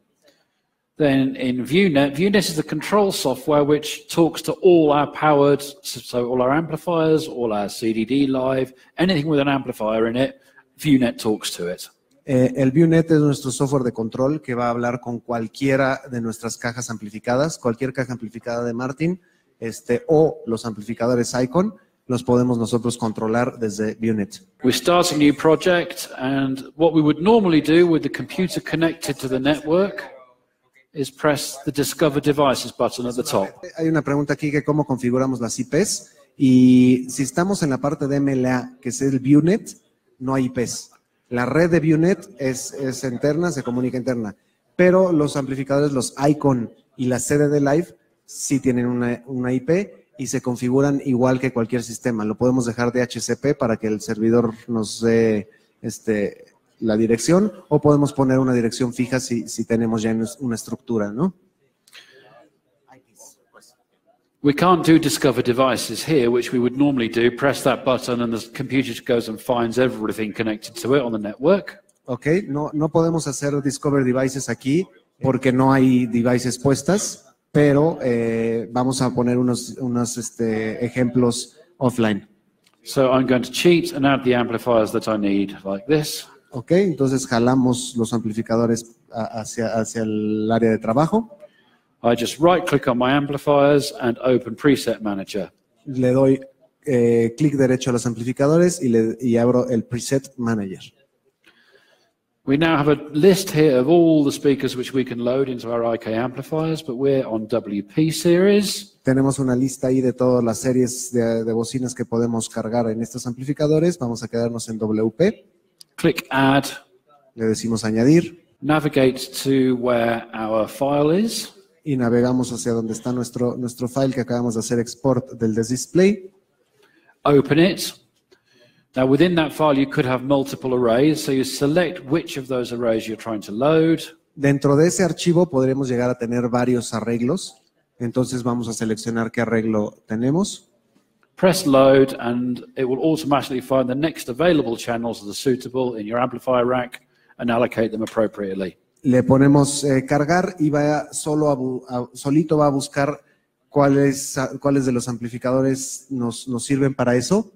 Then in ViewNet is the control software which talks to all our powered, so all our amplifiers, all our CDD live, anything with an amplifier in it, ViewNet talks to it. El ViewNet es nuestro software de control que va a hablar con cualquiera de nuestras cajas amplificadas, cualquier caja amplificada de Martin, o los amplificadores Icon, los podemos nosotros controlar desde ViewNet. We start a new project, and what we would normally do with the computer connected to the network is press the Discover Devices button at the top. Hay una pregunta aquí que cómo configuramos las IPs, y si estamos en la parte de MLA, que es el ViewNet, no hay IPs. La red de ViewNet es interna, se comunica interna, pero los amplificadores, los Icon y la sede de Live, sí tienen una IP y se configuran igual que cualquier sistema. Lo podemos dejar de DHCP para que el servidor nos dé la dirección, o podemos poner una dirección fija si tenemos ya una estructura, ¿no? We can't do discover devices here, which we would normally do. Press that button and the computer goes and finds everything connected to it on the network. Ok, no podemos hacer discover devices aquí porque no hay devices puestas, pero vamos a poner unos ejemplos offline. So I'm going to cheat and add the amplifiers that I need, like this. Ok, entonces jalamos los amplificadores hacia el área de trabajo. I just right-click on my amplifiers and open Preset Manager. Le doy clic derecho a los amplificadores y abro el Preset Manager. We now have a list here of all the speakers which we can load into our IK amplifiers, but we're on WP series. Tenemos una lista ahí de todas las series de bocinas que podemos cargar en estos amplificadores. Vamos a quedarnos en WP. Click Add. Le decimos añadir. Navigate to where our file is. Y navegamos hacia donde está nuestro file que acabamos de hacer export del display. Open it. Now within that file you could have multiple arrays, so you select which of those arrays you're trying to load. Dentro de ese archivo podremos llegar a tener varios arreglos. Entonces vamos a seleccionar qué arreglo tenemos. Press load and it will automatically find the next available channels that are suitable in your amplifier rack and allocate them appropriately. Le ponemos cargar y solito va a buscar cuáles de los amplificadores nos sirven para eso.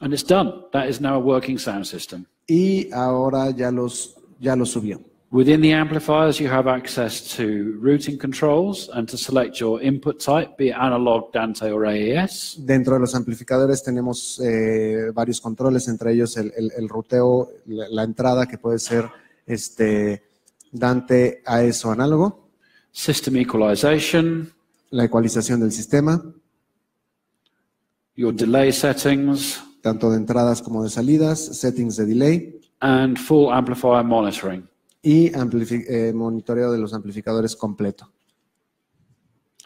And it's done. That is now a working sound system. Y ahora ya los subió. Within the amplifiers, you have access to routing controls and to select your input type, be it analog, Dante, or AES. Dentro de los amplificadores tenemos varios controles, entre ellos el ruteo, la entrada que puede ser Dante, AES o análogo. System equalization. La ecualización del sistema. Your delay settings. Tanto de entradas como de salidas, settings de delay. And full amplifier monitoring. Y monitoreo de los amplificadores completo.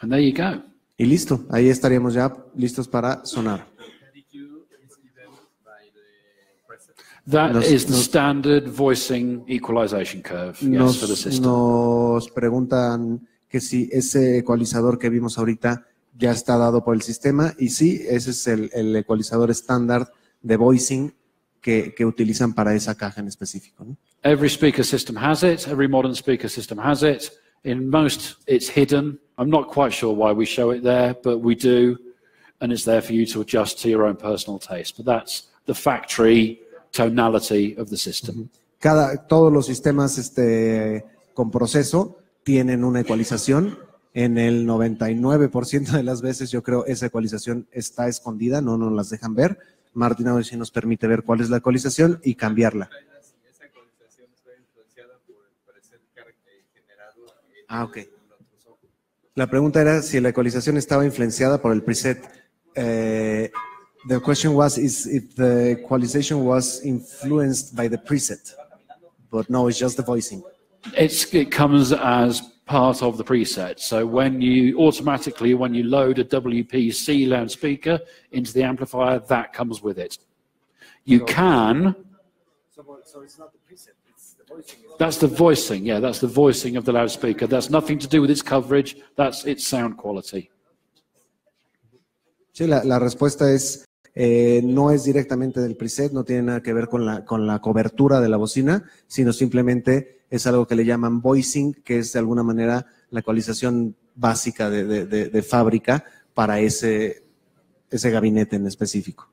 And there you go. Y listo, ahí estaríamos ya listos para sonar. That is the standard voicing equalization curve, yes, for the system. Nos preguntan que si ese ecualizador que vimos ahorita ya está dado por el sistema, y sí, ese es el ecualizador estándar de voicing que utilizan para esa caja en específico, ¿no? Every speaker system has it. Every modern speaker system has it. In most, it's hidden. I'm not quite sure why we show it there, but we do, and it's there for you to adjust to your own personal taste. But that's the factory tonality of the system. Todos los sistemas con proceso tienen una ecualización. En el 99% de las veces, yo creo, esa ecualización está escondida, no nos las dejan ver. Martin hoy sí nos permite ver cuál es la ecualización y cambiarla. Esa ecualización está influenciada por el preset generado. Ok. La pregunta era si la ecualización estaba influenciada por el preset. The question was if the equalization was influenced by the preset, but no, it's just the voicing. It comes as part of the preset. So when you load a WPC loudspeaker into the amplifier, that comes with it. You can. So it's not the preset, it's the voicing. That's the voicing, yeah, that's the voicing of the loudspeaker. That's nothing to do with its coverage, that's its sound quality. Sí, la respuesta es no es directamente del preset, no tiene nada que ver con la cobertura de la bocina, sino simplemente es algo que le llaman voicing, que es de alguna manera la ecualización básica de fábrica para ese gabinete en específico.